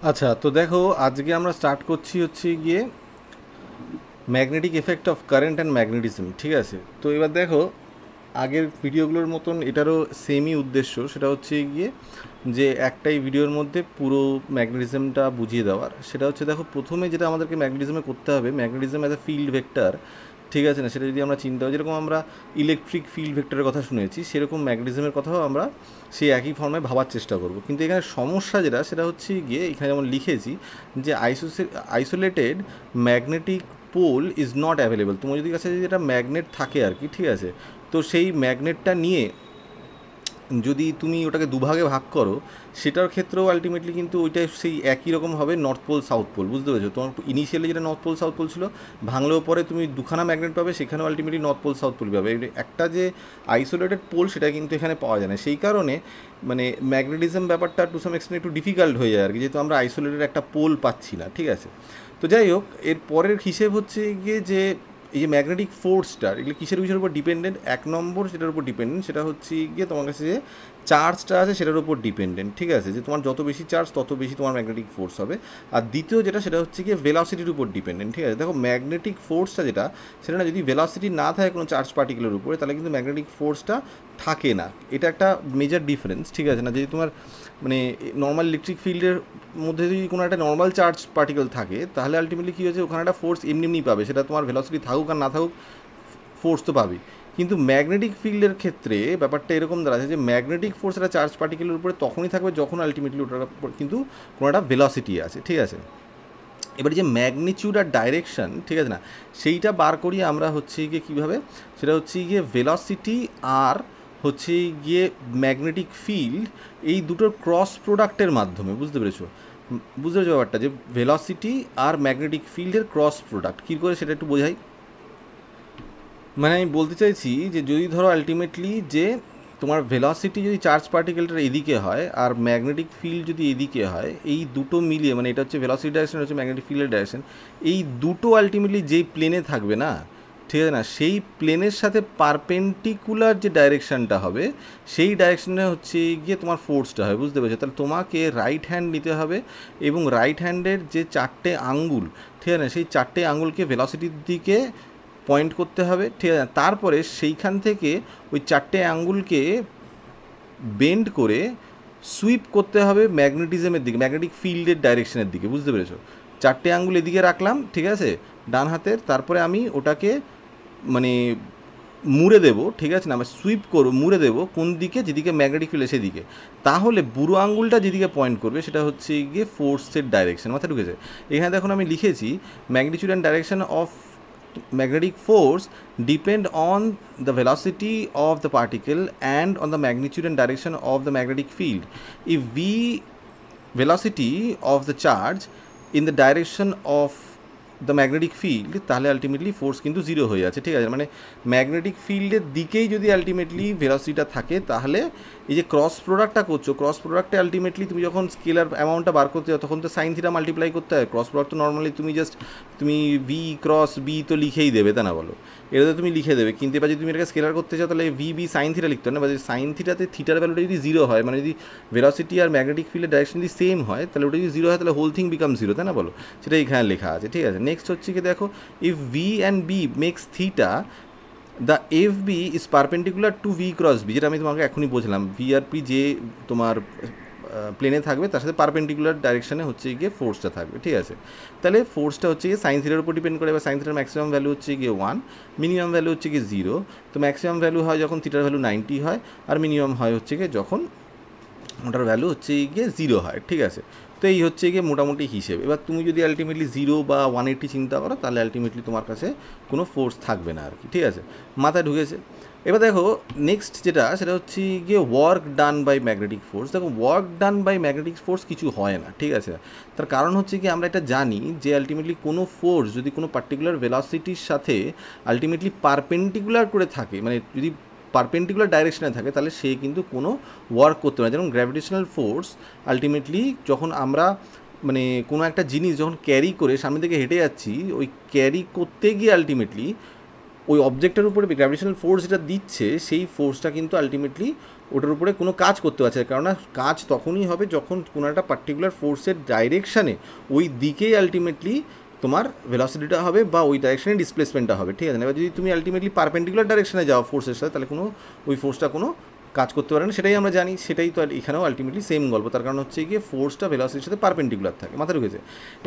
আচ্ছা, তো দেখো আজকে আমরা স্টার্ট করছি হচ্ছে গিয়ে magnetic effect of current and magnetism. ঠিক আছে, তো এবার দেখো আগের ভিডিওগুলোর মতন এটারও সেমই উদ্দেশ্য, সেটা হচ্ছে গিয়ে যে একটাই ভিডিওর মধ্যে পুরো ম্যাগনেটিজমটা বুঝিয়ে দেওয়ার। সেটা হচ্ছে দেখো প্রথমে যেটা আমাদেরকে ম্যাগনেটিজমে করতে হবে, magnetism as a field vector, ঠিক আছে না, সেটা যদি আমরা চিন্তা করি যেরকম আমরা ইলেকট্রিক ফিল্ড ভেক্টরের কথা শুনেছি, সেরকম ম্যাগনেটিজমের কথাও আমরা সেই একই ফর্মে ভাবার চেষ্টা করব। কিন্তু এখানে সমস্যা যেটা সেটা হচ্ছে গিয়ে এখানে যেমন লিখেছি যে isolated magnetic pole is not available. তোমার যদি কাছে যদি একটা ম্যাগনেট থাকে আর কি, ঠিক আছে, তো সেই ম্যাগনেটটা নিয়ে যদি তুমি ওটাকে দুভাগে ভাগ করো, সেটার ক্ষেত্রেও আলটিমেটলি কিন্তু ওইটা সেই একই রকম হবে, নর্থ পোল সাউথ পোল, বুঝতে পেরেছো? তোমার ইনিশিয়ালি যেটা নর্থ পোল সাউথ পোল ছিল, ভাঙলেও পরে তুমি দুখানা ম্যাগনেট পাবে, সেখানেও ultimately north pole south pole পাবে। একটা যে আইসোলেটেড পোল সেটা কিন্তু এখানে পাওয়া যায় না, সেই কারণে মানে ম্যাগনেটিজম ব্যাপারটা টু সাম এক্সটেন্ট একটু ডিফিকাল্ট হয়ে যায় আর কি, যেহেতু আমরা আইসোলেটেড একটা পোল পাচ্ছি না। ঠিক আছে, তো যাই হোক, এর পরের হিসেব হচ্ছে গিয়ে যে এই যে ম্যাগনেটিক ফোর্সটা এগুলো কিসের বিষয়ের উপর ডিপেন্ডেন্ট, এক নম্বর সেটার উপর ডিপেন্ডেন্ট, সেটা হচ্ছে গিয়ে তোমার কাছে যে চার্জটা আছে সেটার উপর ডিপেন্ডেন্ট। ঠিক আছে, যে তোমার যত বেশি চার্জ তত বেশি তোমার ম্যাগনেটিক ফোর্স হবে। আর দ্বিতীয় যেটা সেটা হচ্ছে গিয়ে ভেলোসিটির উপর ডিপেন্ডেন্ট। ঠিক আছে, দেখো ম্যাগনেটিক ফোর্সটা যেটা সেটা না, যদি ভেলোসিটি না থাকে কোনো চার্জ পার্টিকেলের উপরে, তাহলে কিন্তু ম্যাগনেটিক ফোর্সটা থাকে না। এটা একটা মেজর ডিফারেন্স। ঠিক আছে না, যদি তোমার মানে নর্মাল ইলেকট্রিক ফিল্ডের মধ্যে যদি কোনো একটা নর্মাল চার্জ পার্টিকেল থাকে, তাহলে আলটিমেটলি কী হচ্ছে, ওখানে একটা ফোর্স এমনি এমনি পাবে, সেটা তোমার ভেলোসিটি থাকুক আর না থাকুক, ফোর্স তো পাবে। কিন্তু ম্যাগনেটিক ফিল্ডের ক্ষেত্রে ব্যাপারটা এরকম দাঁড়াচ্ছে যে ম্যাগনেটিক ফোর্স একটা চার্জ পার্টিকেলের উপরে তখনই থাকবে যখন আলটিমেটলি ওটার উপর কিন্তু কোনো একটা ভেলোসিটি আছে। ঠিক আছে, এবার যে ম্যাগনিচিউড আর ডাইরেকশন, ঠিক আছে না, সেইটা বার করি আমরা হচ্ছে গিয়ে কীভাবে, সেটা হচ্ছে গিয়ে ভেলোসিটি আর হচ্ছে গিয়ে ম্যাগনেটিক ফিল্ড, এই দুটোর ক্রস প্রোডাক্টের মাধ্যমে। বুঝতে পেরেছো? বুঝতে পেরেছো ব্যাপারটা, যে ভেলোসিটি আর ম্যাগনেটিক ফিল্ডের ক্রস প্রোডাক্ট কী করে সেটা একটু বোঝাই। মানে আমি বলতে চাইছি যে যদি ধরো আলটিমেটলি যে তোমার ভেলোসিটি যদি চার্জ পার্টিকেলটার এদিকে হয় আর ম্যাগনেটিক ফিল্ড যদি এদিকে হয়, এই দুটো মিলিয়ে, মানে এটা হচ্ছে ভেলোসিটি ডাইরেকশন, হচ্ছে ম্যাগনেটিক ফিল্ডের ডাইরেকশন, এই দুটো আলটিমেটলি যেই প্লেনে থাকবে না, ঠিক আছে না, সেই প্লেনের সাথে পারপেন্ডিকুলার যে ডাইরেকশানটা হবে, সেই ডাইরেকশানে হচ্ছে গিয়ে তোমার ফোর্সটা হয়। বুঝতে পেরেছো? তাহলে তোমাকে রাইট হ্যান্ড নিতে হবে এবং রাইট হ্যান্ডের যে চারটে আঙ্গুল, ঠিক আছে না, সেই চারটে আঙ্গুলকে ভেলোসিটির দিকে পয়েন্ট করতে হবে। ঠিক আছে, তারপরে সেইখান থেকে ওই চারটে আঙ্গুলকে বেন্ড করে সুইপ করতে হবে ম্যাগনেটিজমের দিকে, ম্যাগনেটিক ফিল্ডের ডাইরেকশনের দিকে। বুঝতে পেরেছো? চারটে আঙ্গুল এদিকে রাখলাম, ঠিক আছে, ডান হাতের, তারপরে আমি ওটাকে মানে মুড়ে দেবো, ঠিক আছে না, আমি সুইপ করবো, মুড়ে দেবো কোন দিকে, যেদিকে ম্যাগনেটিক ফিল্ড সেদিকে। তাহলে বুড়ো আঙ্গুলটা যেদিকে পয়েন্ট করবে সেটা হচ্ছে গিয়ে ফোর্সের ডাইরেকশন। মাথায় ঢুকেছে? এখানে দেখুন আমি লিখেছি magnitude and direction of magnetic force depend on the velocity of the particle and on the magnitude and direction of the magnetic field. If v velocity of the charge in the direction of the magnetic field, তাহলে ultimately force কিন্তু zero হয়ে যাচ্ছে। ঠিক আছে, মানে magnetic ফিল্ডের দিকেই যদি আলটিমেটলি ভেলোসিটিটা থাকে, তাহলে এই যে ক্রস প্রোডাক্টটা করছো, ক্রস প্রোডাক্টে আলটিমেটলি তুমি যখন স্কেলার অ্যামাউন্টটা বার করতে যাও, তখন তো সাইন থিটা মাল্টিপ্লাই করতে হয়। ক্রস প্রোডাক্ট তো নর্মালি তুমি জাস্ট তুমি ভি ক্রস বি তো লিখেই দেবে, তা না বলো? এটা তো তুমি লিখে দেবে, কিন্তু এবার যদি তুমি এটাকে স্কেলার করতে চাও, তাহলে ভি বি সাইন থিটা লিখতে হয় না? বা যদি সাইন থিটাতে থিটার ভ্যালুটা যদি জিরো হয়, মানে যদি ভেলোসিটি আর ম্যাগনেটিক ফিল্ডের ডাইরেকশন যদি সেম হয়, তাহলে ওটা যদি জিরো হয়, তাহলে হোল থিং বিকাম জিরো, তাই না বলো? সেটা এখানে লেখা আছে। ঠিক আছে, নেক্সট হচ্ছে কি দেখো, if V and B makes theta, the F B is perpendicular to V cross B, যেটা আমি তোমাকে এখনই বলছিলাম, ভি আর পি যে তোমার প্লেনে থাকবে তার সাথে পারপেন্ডিকুলার ডাইরেকশানে হচ্ছে গিয়ে ফোর্সটা থাকবে। ঠিক আছে, তাহলে ফোর্সটা হচ্ছে গিয়ে সাইন থিটার উপর ডিপেন্ড করে। এবার সাইন থিটার ম্যাক্সিমাম ভ্যালু হচ্ছে গিয়ে 1, মিনিমাম ভ্যালু হচ্ছে গিয়ে 0। তো ম্যাক্সিমাম ভ্যালু হয় যখন থিটার ভ্যালু 90 হয়, আর মিনিমাম হয় হচ্ছে গিয়ে যখন ওটার ভ্যালু হচ্ছে গিয়ে 0 হয়। ঠিক আছে, তো এই হচ্ছে গিয়ে মোটামুটি হিসেব। এবার তুমি যদি আলটিমেটলি 0 বা 180 চিন্তা করো, তাহলে আলটিমেটলি তোমার কাছে কোনো ফোর্স থাকবে না আর কি। ঠিক আছে, মাথায় ঢুকেছে? এবার দেখো নেক্সট যেটা, সেটা হচ্ছে গিয়ে work done by magnetic force. দেখো work done by magnetic force কিছু হয় না। ঠিক আছে, তার কারণ হচ্ছে কি, আমরা এটা জানি যে আলটিমেটলি কোনো ফোর্স যদি কোনো পার্টিকুলার ভেলোসিটির সাথে আলটিমেটলি পারপেন্ডিকুলার করে থাকে, মানে যদি পারপেন্ডিকুলার ডাইরেকশনে থাকে, তাহলে সে কিন্তু কোনো ওয়ার্ক করতে পারে। যেমন গ্র্যাভিটেশনাল ফোর্স আলটিমেটলি যখন আমরা মানে কোনো একটা জিনিস যখন ক্যারি করে সামনে থেকে হেঁটে যাচ্ছি, ওই ক্যারি করতে গিয়ে আলটিমেটলি ওই অবজেক্টের উপরে গ্র্যাভিটেশনাল ফোর্স যেটা দিচ্ছে সেই ফোর্সটা কিন্তু আলটিমেটলি ওটার উপরে কোনো কাজ করতে পারছে না, কেননা কাজ তখনই হবে যখন কোনো একটা পার্টিকুলার ফোর্সের ডাইরেকশানে ওই দিকেই আলটিমেটলি তোমার ভেলোসিটিটা হবে বা ওই ডাইরেকশানে ডিসপ্লেসমেন্টটা হবে, ঠিক আছে? এবার যদি তুমি আলটিমেটলি পারপেন্ডিকুলার ডাইরেকশানে যাও ফোর্সের সাথে, তাহলে কোনো ওই ফোর্সটা কোনো কাজ করতে পারে না, সেটাই আমরা জানি। সেটাই তো এখানেও আলটিমেটলি সেম গল্প, তার কারণ হচ্ছে গিয়ে ফোর্সটা ভেলোসিটির সাথে পারপেন্ডিকুলার থাকে। মাথা ঢুকেছে?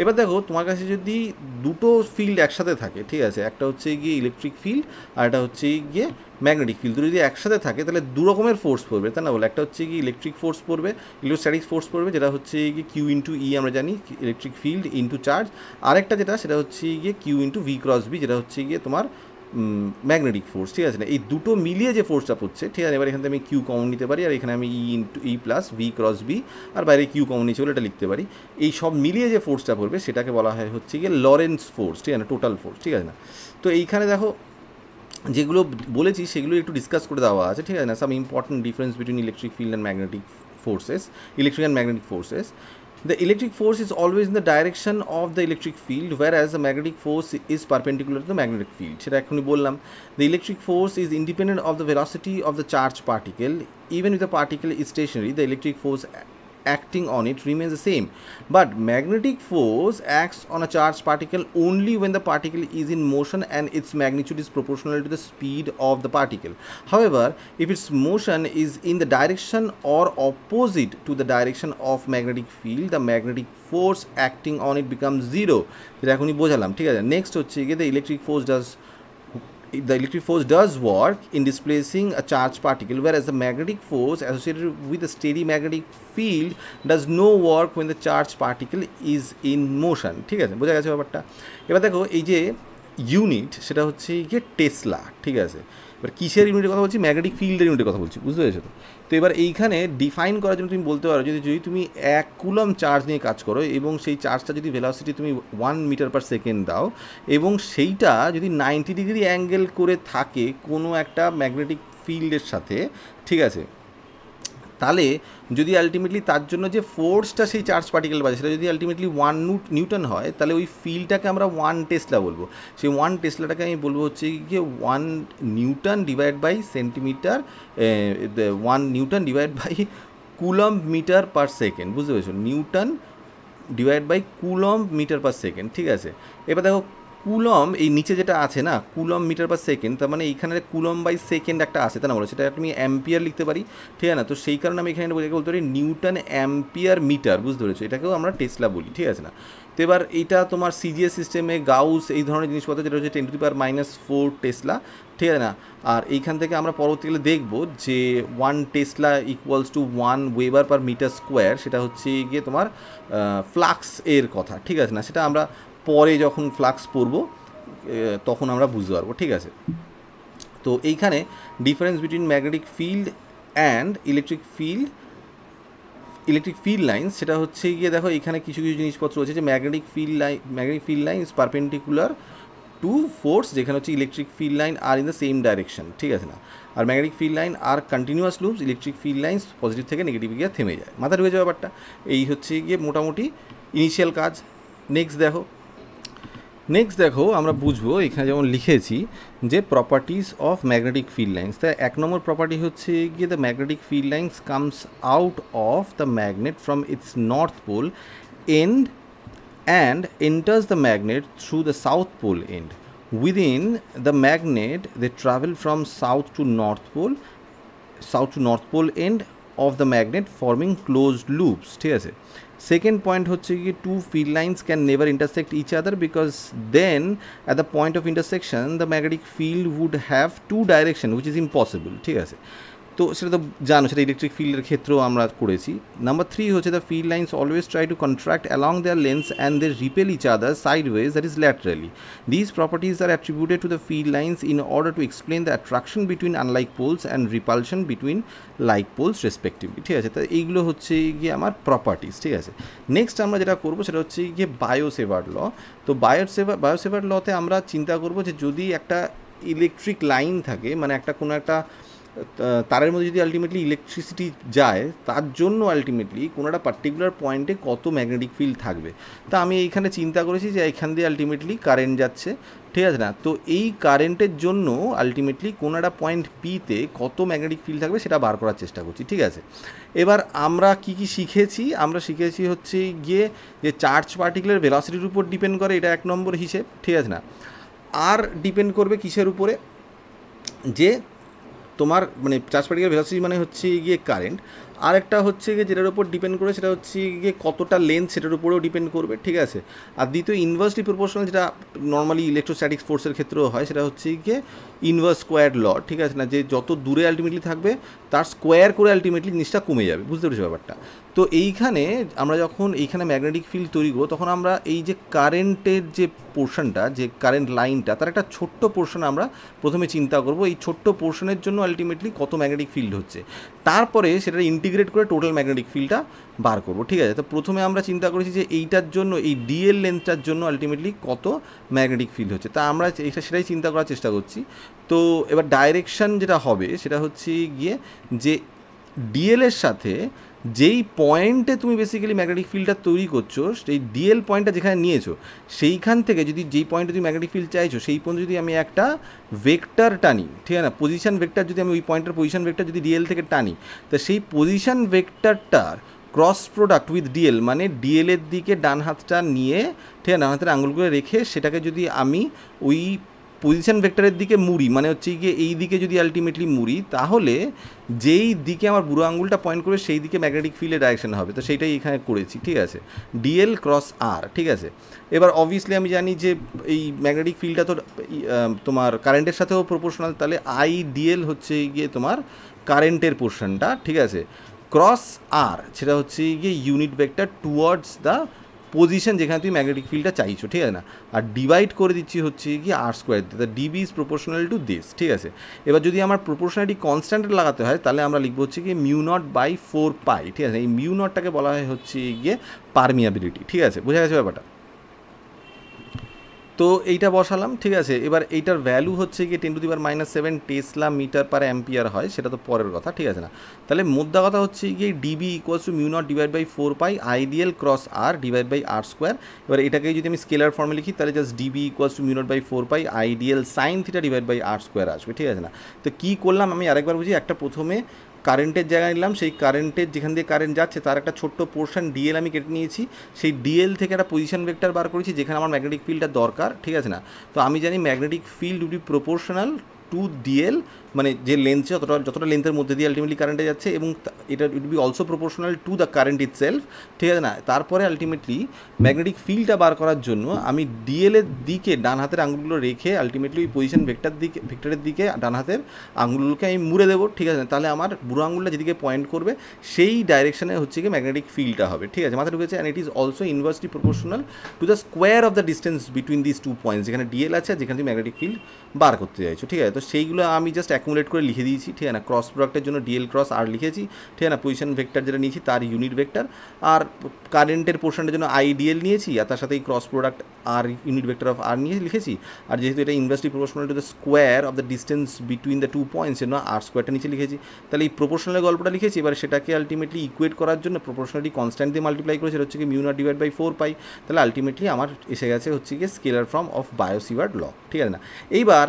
এবার দেখো তোমার কাছে যদি দুটো ফিল্ড একসাথে থাকে, ঠিক আছে, একটা হচ্ছে গিয়ে ইলেকট্রিক ফিল্ড আর একটা হচ্ছে গিয়ে ম্যাগনেটিক ফিল্ড, দুটো যদি একসাথে থাকে তাহলে দু রকমের ফোর্স পড়বে, তাই না? বলে একটা হচ্ছে গিয়ে ইলেকট্রিক ফোর্স পড়বে, ইলেকট্রোস্ট্যাটিক ফোর্স পড়বে, যেটা হচ্ছে গিয়ে কিউ ইন্টু ই আমরা জানি, ইলেকট্রিক ফিল্ড ইন্টু চার্জ। আরেকটা যেটা সেটা হচ্ছে গিয়ে Q into V cross B, যেটা হচ্ছে গিয়ে তোমার ম্যাগনেটিক ফোর্স, ঠিক আছে না? এই দুটো মিলিয়ে যে ফোর্সটা পড়ছে, ঠিক আছে, এবার এখান থেকে আমি কিউ কমন নিতে পারি, আর এখানে আমি ই ইন্টু ই প্লাস ভি ক্রস বি, আর বাইরে কিউ কমন নিচ্ছে বলে এটা লিখতে পারি। এই সব মিলিয়ে যে ফোর্সটা পড়বে সেটাকে বলা হয় হচ্ছে গিয়ে লরেন্স ফোর্স, ঠিক আছে না? টোটাল ফোর্স, ঠিক আছে না? তো এইখানে দেখো যেগুলো বলেছি সেগুলো একটু ডিসকাস করে দেওয়া আছে, ঠিক আছে না? Some important difference between electric field and magnetic forces, electric and magnetic forces. The electric force is always in the direction of the electric field, whereas the magnetic force is perpendicular to the magnetic field. সেটা এখনই বললাম। The electric force is independent of the velocity of the charged particle. Even if the particle is stationary, the electric force acting on it remains the same. But magnetic force acts on a charged particle only when the particle is in motion and its magnitude is proportional to the speed of the particle. However, if its motion is in the direction or opposite to the direction of magnetic field, the magnetic force acting on it becomes zero. যেটা এখনই বোঝালাম, ঠিক আছে? Next হচ্ছে গিয়ে the electric force does work in displacing a charged particle, whereas the magnetic force associated with a steady magnetic field does no work when the charged particle is in motion. ঠিক আছে, বোঝা গেছে ব্যাপারটা? এবার দেখো এই যে ইউনিট সেটা হচ্ছে গিয়ে টেসলা, ঠিক আছে? এবার কিসের ইউনিটের কথা বলছি? ম্যাগনেটিক ফিল্ডের ইউনিটের কথা বলছি, বুঝতে পেরেছো তো? তো এবার এইখানে ডিফাইন করার জন্য তুমি বলতে পারো যদি তুমি 1 কুলম চার্জ নিয়ে কাজ করো এবং সেই চার্জটা যদি ভেলোসিটি তুমি 1 মিটার পার সেকেন্ড দাও এবং সেইটা যদি 90 ডিগ্রি অ্যাঙ্গেল করে থাকে কোনো একটা ম্যাগনেটিক ফিল্ডের সাথে, ঠিক আছে, তাহলে যদি আলটিমেটলি তার জন্য যে ফোর্সটা সেই চার্জ পার্টিকেল বাজে সেটা যদি আলটিমেটলি 1 নিউটন হয়, তাহলে ওই ফিল্ডটাকে আমরা 1 টেসলা বলবো। সেই 1 টেসলাটাকে আমি বলবো হচ্ছে গিয়ে 1 newton divide by centimetre, 1 newton divide by coulomb metre per second, বুঝতে পেরেছো? Newton divide by coulomb metre per second, ঠিক আছে? এবার দেখো কুলম এই নিচে যেটা আছে না, কুলম মিটার পার সেকেন্ড, তার মানে এইখানে কুলম বাই সেকেন্ড একটা আছে, তা না বলো, সেটা তুমি অ্যাম্পিয়ার লিখতে পারি, ঠিক আছে না? তো সেই কারণে আমি এখানে বলতে পারি নিউটন অ্যাম্পিয়ার মিটার, বুঝতে পেরেছো? এটাকেও আমরা টেসলা বলি, ঠিক আছে না? তো এবার এইটা তোমার সিজিএস সিস্টেমে গাউস এই ধরনের জিনিসপত্র যেটা হচ্ছে 10⁻⁻⁴ টেসলা, ঠিক আছে না? আর এইখান থেকে আমরা পরবর্তীকালে দেখব যে 1 tesla equals to 1 weber per metre square, সেটা হচ্ছে গিয়ে তোমার ফ্লাক্স এর কথা, ঠিক আছে না? সেটা আমরা পরে যখন ফ্লাক্স পড়ব তখন আমরা বুঝতে পারবো, ঠিক আছে? তো এইখানে difference between magnetic field and electric field lines, সেটা হচ্ছে গিয়ে দেখো এখানে কিছু জিনিসপত্র আছে যে magnetic field line is perpendicular to force, যেখানে হচ্ছে electric field line are in the same direction, ঠিক আছে না? আর magnetic field line are continuous loops, electric field lines positive থেকে নেগেটিভ গিয়ে থেমে যায়। মাথা ঢুকে যাওয়া ব্যাপারটা এই হচ্ছে গিয়ে মোটামুটি ইনিশিয়াল কাজ। নেক্সট দেখো আমরা বুঝবো এখানে যেমন লিখেছি যে properties of magnetic field lines. তাই 1 নম্বর প্রপার্টি হচ্ছে গিয়ে the magnetic field lines comes out of the magnet from its north pole end and enters the magnet through the south pole end. Within the magnet they travel from south to north pole end of the magnet forming closed loops, ঠিক আছে? Second point হচ্ছে কি two field lines can never intersect each other because then at the point of intersection the magnetic field would have two direction which is impossible, ঠিক আছে? তো সেটা তো জানো, সেটা ইলেকট্রিক ফিল্ডের ক্ষেত্রেও আমরা করেছি। নাম্বার 3 হচ্ছে the field lines always try to contract along their length and they repel each other sideways, that is laterally. This properties are attributed to the field lines in order to explain the attraction between unlike poles and repulsion between like poles respectively, ঠিক আছে? তো এইগুলো হচ্ছে গিয়ে আমার properties, ঠিক আছে? Next আমরা যেটা করবো সেটা হচ্ছে গিয়ে বায়োসেভার ল। তো বায়োসেভার লতে আমরা চিন্তা করবো যে যদি একটা ইলেকট্রিক লাইন থাকে, মানে কোনো একটা তারের মধ্যে যদি আলটিমেটলি ইলেকট্রিসিটি যায়, তার জন্য আলটিমেটলি কোনো একটা পার্টিকুলার পয়েন্টে কত ম্যাগনেটিক ফিল্ড থাকবে। তা আমি এইখানে চিন্তা করেছি যে এখান দিয়ে আলটিমেটলি কারেন্ট যাচ্ছে, ঠিক আছে না? তো এই কারেন্টের জন্য আলটিমেটলি কোনো একটা পয়েন্ট পিতে কত ম্যাগনেটিক ফিল্ড থাকবে সেটা বার করার চেষ্টা করছি, ঠিক আছে? এবার আমরা কি কি শিখেছি? আমরা শিখেছি হচ্ছে গিয়ে যে চার্জ পার্টিকুলার ভেলোসিটির উপর ডিপেন্ড করে, এটা 1 নম্বর হিসেব, ঠিক আছে না? আর ডিপেন্ড করবে কিসের উপরে? যে তোমার মানে চার্জ পার্টিকুলার ভেলোসিটি মানে হচ্ছে গিয়ে কারেন্ট, আর একটা হচ্ছে গিয়ে যেটার উপর ডিপেন্ড করে সেটা হচ্ছে গিয়ে কতটা লেন্থ, সেটার উপরেও ডিপেন্ড করবে, ঠিক আছে? আর দ্বিতীয় ইনভার্সলি প্রপোর্শনাল, যেটা নর্মালি ইলেকট্রোস্ট্যাটিক ফোর্সের ক্ষেত্রেও হয়, সেটা হচ্ছে গিয়ে ইনভার্স স্কোয়ার ল, ঠিক আছে না? যে যত দূরে আলটিমেটলি থাকবে তার স্কোয়ার করে আলটিমেটলি জিনিসটা কমে যাবে, বুঝতে পেরেছো ব্যাপারটা? তো এইখানে আমরা যখন এইখানে ম্যাগনেটিক ফিল্ড তৈরি করবো, তখন আমরা এই যে কারেন্টের যে পোর্শনটা, যে কারেন্ট লাইনটা, তার একটা ছোট্ট পোর্শন আমরা প্রথমে চিন্তা করবো, এই ছোট্ট পোর্শনের জন্য আলটিমেটলি কত ম্যাগনেটিক ফিল্ড হচ্ছে, তারপরে সেটা ইন্টিগ্রেট করে টোটাল ম্যাগনেটিক ফিল্ডটা বার করবো, ঠিক আছে? তো প্রথমে আমরা চিন্তা করেছি যে এইটার জন্য, এই ডিএল লেন্থটার জন্য আলটিমেটলি কত ম্যাগনেটিক ফিল্ড হচ্ছে, তা আমরা সেটাই চিন্তা করার চেষ্টা করছি। তো এবার ডাইরেকশন যেটা হবে সেটা হচ্ছে গিয়ে যে ডিএলের সাথে যেই পয়েন্টে তুমি বেসিক্যালি ম্যাগনেটিক ফিল্ডটা তৈরি করছো, সেই ডিএল পয়েন্টটা যেখানে নিয়েছো, সেইখান থেকে যদি যেই পয়েন্টে তুমি ম্যাগনেটিক ফিল্ড চাইছো, সেই পয়েন্টে যদি আমি একটা ভেক্টর টানি, ঠিক আছে না? পজিশন ভেক্টর যদি আমি ওই পয়েন্টের পজিশন ভেক্টর যদি ডিএল থেকে টানি, তো সেই পজিশন ভেক্টরটার ক্রস প্রোডাক্ট উইথ ডিএল, মানে ডিএলের দিকে ডান হাতটা নিয়ে, ঠিক আছে, ডান হাতের আঙুলগুলো রেখে সেটাকে যদি আমি ওই পজিশন ভেক্টরের দিকে মুড়ি, মানে হচ্ছে গিয়ে এই দিকে যদি আলটিমেটলি মুড়ি, তাহলে যেই দিকে আমার বুড়ো আঙুলটা পয়েন্ট করবে সেই দিকে ম্যাগনেটিক ফিল্ডের ডাইরেকশন হবে। তো সেইটাই এখানে করেছি, ঠিক আছে? ডিএল ক্রস আর, ঠিক আছে? এবার অবভিয়াসলি আমি জানি যে এই ম্যাগনেটিক ফিল্ডটা তো তোমার কারেন্টের সাথেও প্রপোর্শনাল, তাহলে আই ডিএল হচ্ছে গিয়ে তোমার কারেন্টের পোর্শনটা, ঠিক আছে? ক্রস আর সেটা হচ্ছে গিয়ে unit vector towards the position যেখানে তুমি ম্যাগনেটিক ফিল্ডটা চাইছো, ঠিক আছে না? আর ডিভাইড করে দিচ্ছি হচ্ছে গিয়ে আর স্কোয়ার দিয়ে, the DB is proportional to this, ঠিক আছে? এবার যদি আমার প্রপোর্শনালিটি কনস্ট্যান্ট লাগাতে হয়, তাহলে আমরা লিখবো হচ্ছে গিয়ে মিউ নট বাই 4 পাই, ঠিক আছে? এই মিউ নটটাকে বলা হয় হচ্ছে গিয়ে পারমিয়াবিলিটি, ঠিক আছে? বোঝা গেছে ব্যাপারটা? তো এইটা বসালাম, ঠিক আছে? এবার এইটার ভ্যালু হচ্ছে গিয়ে 10⁻⁷ টেসলা মিটার পার অ্যাম্পিয়ার হয়, সেটা তো পরের কথা, ঠিক আছে না? তাহলে মোদ্দা কথা হচ্ছে গিয়ে dB equals to mu naught divide by 4 pi I dl cross r divide by R square. এবার এটাকে যদি আমি স্কেলার ফর্মে লিখি, তাহলে just dB equals to mu naught by 4 pi I dl sine theta divide by R square আসবে, ঠিক আছে না? তো কী করলাম আমি আরেকবার বুঝি, একটা প্রথমে কারেন্টের জায়গায় নিলাম, সেই কারেন্টের যেখান দিয়ে কারেন্ট যাচ্ছে তার একটা ছোট্ট পোর্শন ডিএল আমি কেটে নিয়েছি, সেই ডিএল থেকে একটা পজিশন ভেক্টর বার করেছি যেখানে আমার ম্যাগনেটিক ফিল্ডটা দরকার, ঠিক আছে না? তো আমি জানি magnetic field will be proportional to DL, মানে যে লেন্থ যতটা লেন্থের মধ্যে দিয়ে আলটিমেটলি কারেন্টে যাচ্ছে, এবং এটা will be also proportional to the current itself, ঠিক আছে না? তারপরে আলটিমেটলি ম্যাগনেটিক ফিল্ডটা বার করার জন্য আমি ডিএলের দিকে ডান হাতের আঙুলগুলো রেখে আলটিমেটলি ওই পজিশন ভেক্টরের দিকে ডান হাতের আঙুলগুলোকে আমি মুড়ে দেবো, ঠিক আছে? তাহলে আমার বুড়ো আঙুলটা যেদিকে পয়েন্ট করবে সেই ডাইরেকশনে হচ্ছে গিয়ে ম্যাগনেটিক ফিল্ডটা হবে, ঠিক আছে? মাথায় ঢুকেছে? And it is also inversely proportional to the square of the distance between this 2 points, যেখানে ডিএল আছে আর যেখানে তুমি ম্যাগনেটিক ফিল্ড বার করতে চাইছো, ঠিক আছে? তো সেইগুলো আমি জাস্ট অ্যাকুমুলেট করে লিখে দিয়েছি, ঠিক আছে না? ক্রস প্রোডাক্টের জন্য ডিএল ক্রস আর লিখেছি, ঠিক আছে না? পজিশন ভেক্টর যেটা নিয়েছি তার ইউনিট ভেক্টর, আর কারেন্টের পোর্শনের জন্য আইডিএল নিয়েছি, আর তার সাথে এই cross product R unit vector of R নিয়ে লিখেছি। আর যেহেতু এটা inversely proportional to the square of the distance between the 2 points, জন্য আর স্কোয়ারটা নিচে লিখেছি। তাহলে এই প্রপোর্শনালের গল্পটা লিখেছি। এবার সেটাকে আলটিমেটলি ইকুয়েট করার জন্য প্রপোর্শনালিটি কনস্ট্যান্ট দিয়ে মাল্টিপ্লাই করেছে, হচ্ছে কি মিউ নট ডিভাইড বাই 4 পাই। তাহলে আলটিমেটলি আমার এসে গেছে হচ্ছে গিয়ে স্কেলার ফর্ম অফ বায়ো-সিভার্ট ল, ঠিক আছে না? এইবার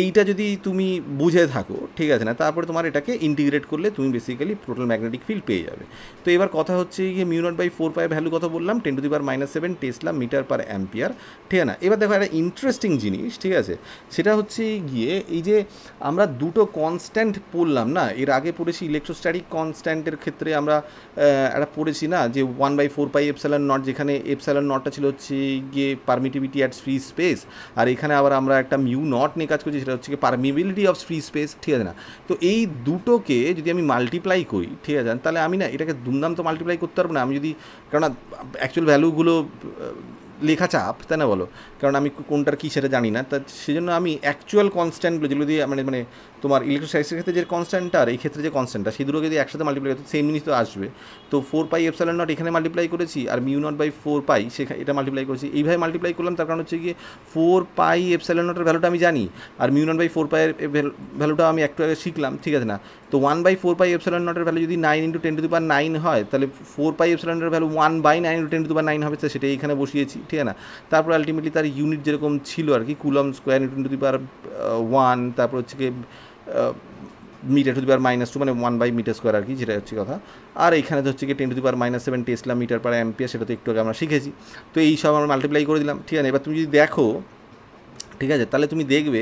এইটা যদি তুমি বুঝে থাকো, ঠিক আছে না, তারপরে তোমার এটাকে ইন্টিগ্রেট করলে তুমি বেসিক্যালি টোটাল ম্যাগনেটিক ফিল্ড পেয়ে যাবে। তো এবার কথা হচ্ছে গিয়ে mu naught by 4 pi value কত বললাম, 10⁻⁷ টেসলা মিটার পার অ্যাম্পিয়ার, ঠিক আছে না? এবার দেখো একটা ইন্টারেস্টিং জিনিস, ঠিক আছে, সেটা হচ্ছে গিয়ে এই যে আমরা দুটো কনস্ট্যান্ট পড়লাম না, এর আগে পড়েছি ইলেকট্রোস্ট্যাটিক কনস্ট্যান্টের ক্ষেত্রে আমরা একটা পড়েছি না যে 1/4 পাই এপসাইলন নট, যেখানে এপসাইলন নটটা ছিল হচ্ছে গিয়ে পারমিটিভিটি অ্যাট ফ্রি স্পেস, আর এখানে আবার আমরা একটা মিউ নট নিয়ে কাজ করছি, সেটা হচ্ছে কি পারমিবিলিটি অফ ফ্রি স্পেস, ঠিক আছে না? তো এই দুটোকে যদি আমি মাল্টিপ্লাই করি, ঠিক আছে, তাহলে আমি না এটাকে দুমদাম তো মাল্টিপ্লাই করতে পারবো না, আমি যদি, কারণ অ্যাকচুয়াল ভ্যালুগুলো লেখা চাপ, তাই না বলো? কারণ আমি কোনটার কী সেটা জানি না, তা সেজন্য আমি অ্যাকচুয়াল কনস্ট্যান্টগুলো যেগুলো দিয়ে মানে তোমার ইলেকট্রোস্ট্যাটিক্সের ক্ষেত্রে যে কনস্ট্যান্টটা আর এই ক্ষেত্রে যে কনস্ট্যান্টটা, সেই দুটো যদি একসাথে মাল্টিপ্লাই করতে সেম জিনিস তো আসবে। তো 4 পাই এপসাইলন নট এখানে মাল্টিপ্লাই করেছি, আর মিউ নট বাই 4 পাই সেখানে এটা মাল্টিপ্লাই করেছি, এইভাবে মাল্টিপ্লাই করলাম। তার কারণ হচ্ছে গিয়ে 4 পাই এপসাইলন নটের ভ্যালুটা আমি জানি, আর মিউ নট বাই 4 পাইয়ের ভ্যালুটা আমি একটু আগে শিখলাম, ঠিক আছে না? তো 1/4 পাই এপসাইলন নটের ভ্যালু যদি 9 × 10⁹ হয়, তাহলে 4 পাই এপসাইলন নটের ভ্যালু 1/9 × 10⁹ হবে, তো সেটাই এখানে বসিয়েছি, ঠিক আছে না? তারপর আলটিমেটলি তার ইউনিট যেরকম ছিল আর কি, কুলম স্কোয়ার ×10⁻1, তারপর হচ্ছে কি মিটার টু দি পাওয়ার -2, মানে 1/মিটার স্কোয়ার আর কি, যেটা হচ্ছে কথা। আর এখানে তো হচ্ছে কি 10⁻⁷ টেসলা মিটার পার অ্যাম্পিয়ার, সেটা তো একটু আগে আমরা শিখেছি। তো এই সব আমরা মাল্টিপ্লাই করে দিলাম, ঠিক আছে? এবার তুমি যদি দেখো, ঠিক আছে, তাহলে তুমি দেখবে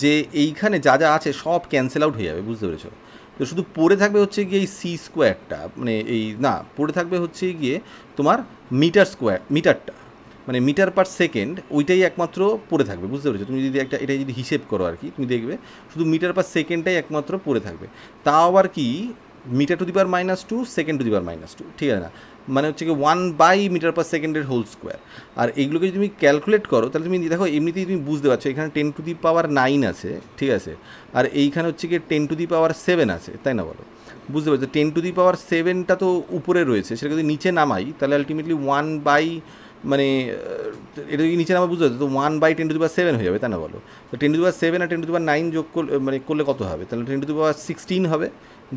যে এইখানে যা যা আছে সব ক্যান্সেল আউট হয়ে যাবে, বুঝতে পেরেছো? তো শুধু পড়ে থাকবে হচ্ছে গিয়ে এই সি স্কোয়ারটা, মানে এই না, পড়ে থাকবে হচ্ছে গিয়ে তোমার মিটারটা, মানে মিটার পার সেকেন্ড, ওইটাই একমাত্র পড়ে থাকবে, বুঝতে পেরেছো? তুমি যদি এটা যদি হিসেব করো আর কি, তুমি দেখবে শুধু মিটার পার সেকেন্ডটাই একমাত্র পড়ে থাকবে। তাও আবার কি metre to the power -2, second to the power -2, ঠিক আছে না? মানে হচ্ছে কি 1/মিটার পার সেকেন্ডের হোল স্কোয়ার। আর এইগুলোকে যদি তুমি ক্যালকুলেট করো, তাহলে তুমি দেখো এমনিতেই তুমি বুঝতে পারছো, এখানে 10⁻9 আছে, ঠিক আছে, আর এইখানে হচ্ছে কি 10⁻7 আছে, তাই না বলো? বুঝতে পারছো? 10⁻7টা তো উপরে রয়েছে, সেটা যদি নিচে নামাই তাহলে আলটিমেটলি 1 মানে এটা যদি নিচে নামা, বুঝতে পারছো? তো 1/10⁻7 হয়ে যাবে, তাই না বলো? তো 10⁻7 আর 10⁻9 যোগ করলে কত হবে? তাহলে 10⁻16 হবে,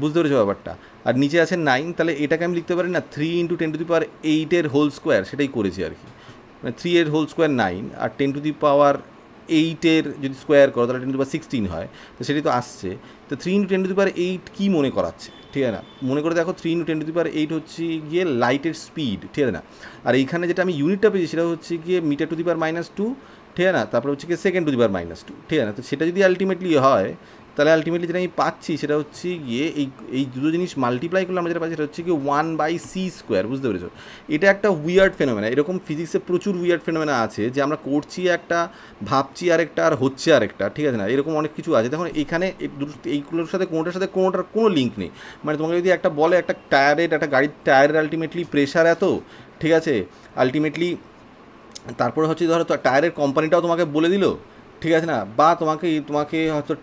বুঝতে পেরেছো ব্যাপারটা? আর নিচে আছে 9, তাহলে এটাকে আমি লিখতে পারি না 3 × 10⁸ হোল স্কোয়ার, সেটাই করেছি আর কি, মানে 3 এর হোল স্কোয়ার 9, আর 10⁸ যদি স্কোয়ার করো তাহলে 10⁻16 হয়, তো সেটাই তো আসছে। তো 3 × 10⁸ কী মনে করাচ্ছে, ঠিক আছে না? মনে করে দেখো 3 × 10⁸ হচ্ছে গিয়ে লাইটের স্পিড, ঠিক আছে না? আর এইখানে যেটা আমি ইউনিটটা পেয়েছি সেটা হচ্ছে গিয়ে মিটার টু দি পাওয়ার -2, ঠিক আছে না? তারপরে হচ্ছে গিয়ে সেকেন্ড টু দি পাওয়ার -2, ঠিক আছে না? তো সেটা যদি আলটিমেটলি হয়, তাহলে আলটিমেটলি যেটা আমি পাচ্ছি সেটা হচ্ছে গিয়ে এই দুটো জিনিস মাল্টিপ্লাই করলে আমরা যেটা পাচ্ছি সেটা হচ্ছে গিয়ে 1/c², বুঝতে পেরেছো? এটা একটা উইয়ার্ড ফেনোমেনা, এরকম ফিজিক্সে প্রচুর উইয়ার্ড ফেনোমেনা আছে যে আমরা করছি একটা, ভাবছি আরেকটা, আর হচ্ছে আরেকটা, ঠিক আছে না? এরকম অনেক কিছু আছে। দেখুন এইখানে এইগুলোর সাথে কোনোটার কোনো লিঙ্ক নেই। মানে তোমাকে যদি একটা বলে একটা গাড়ির টায়ারের আলটিমেটলি প্রেশার এত, ঠিক আছে, আলটিমেটলি তারপরে হচ্ছে ধরো তো টায়ারের কোম্পানিটাও তোমাকে বলে দিল, ঠিক আছে না? বা তোমাকে হয়তো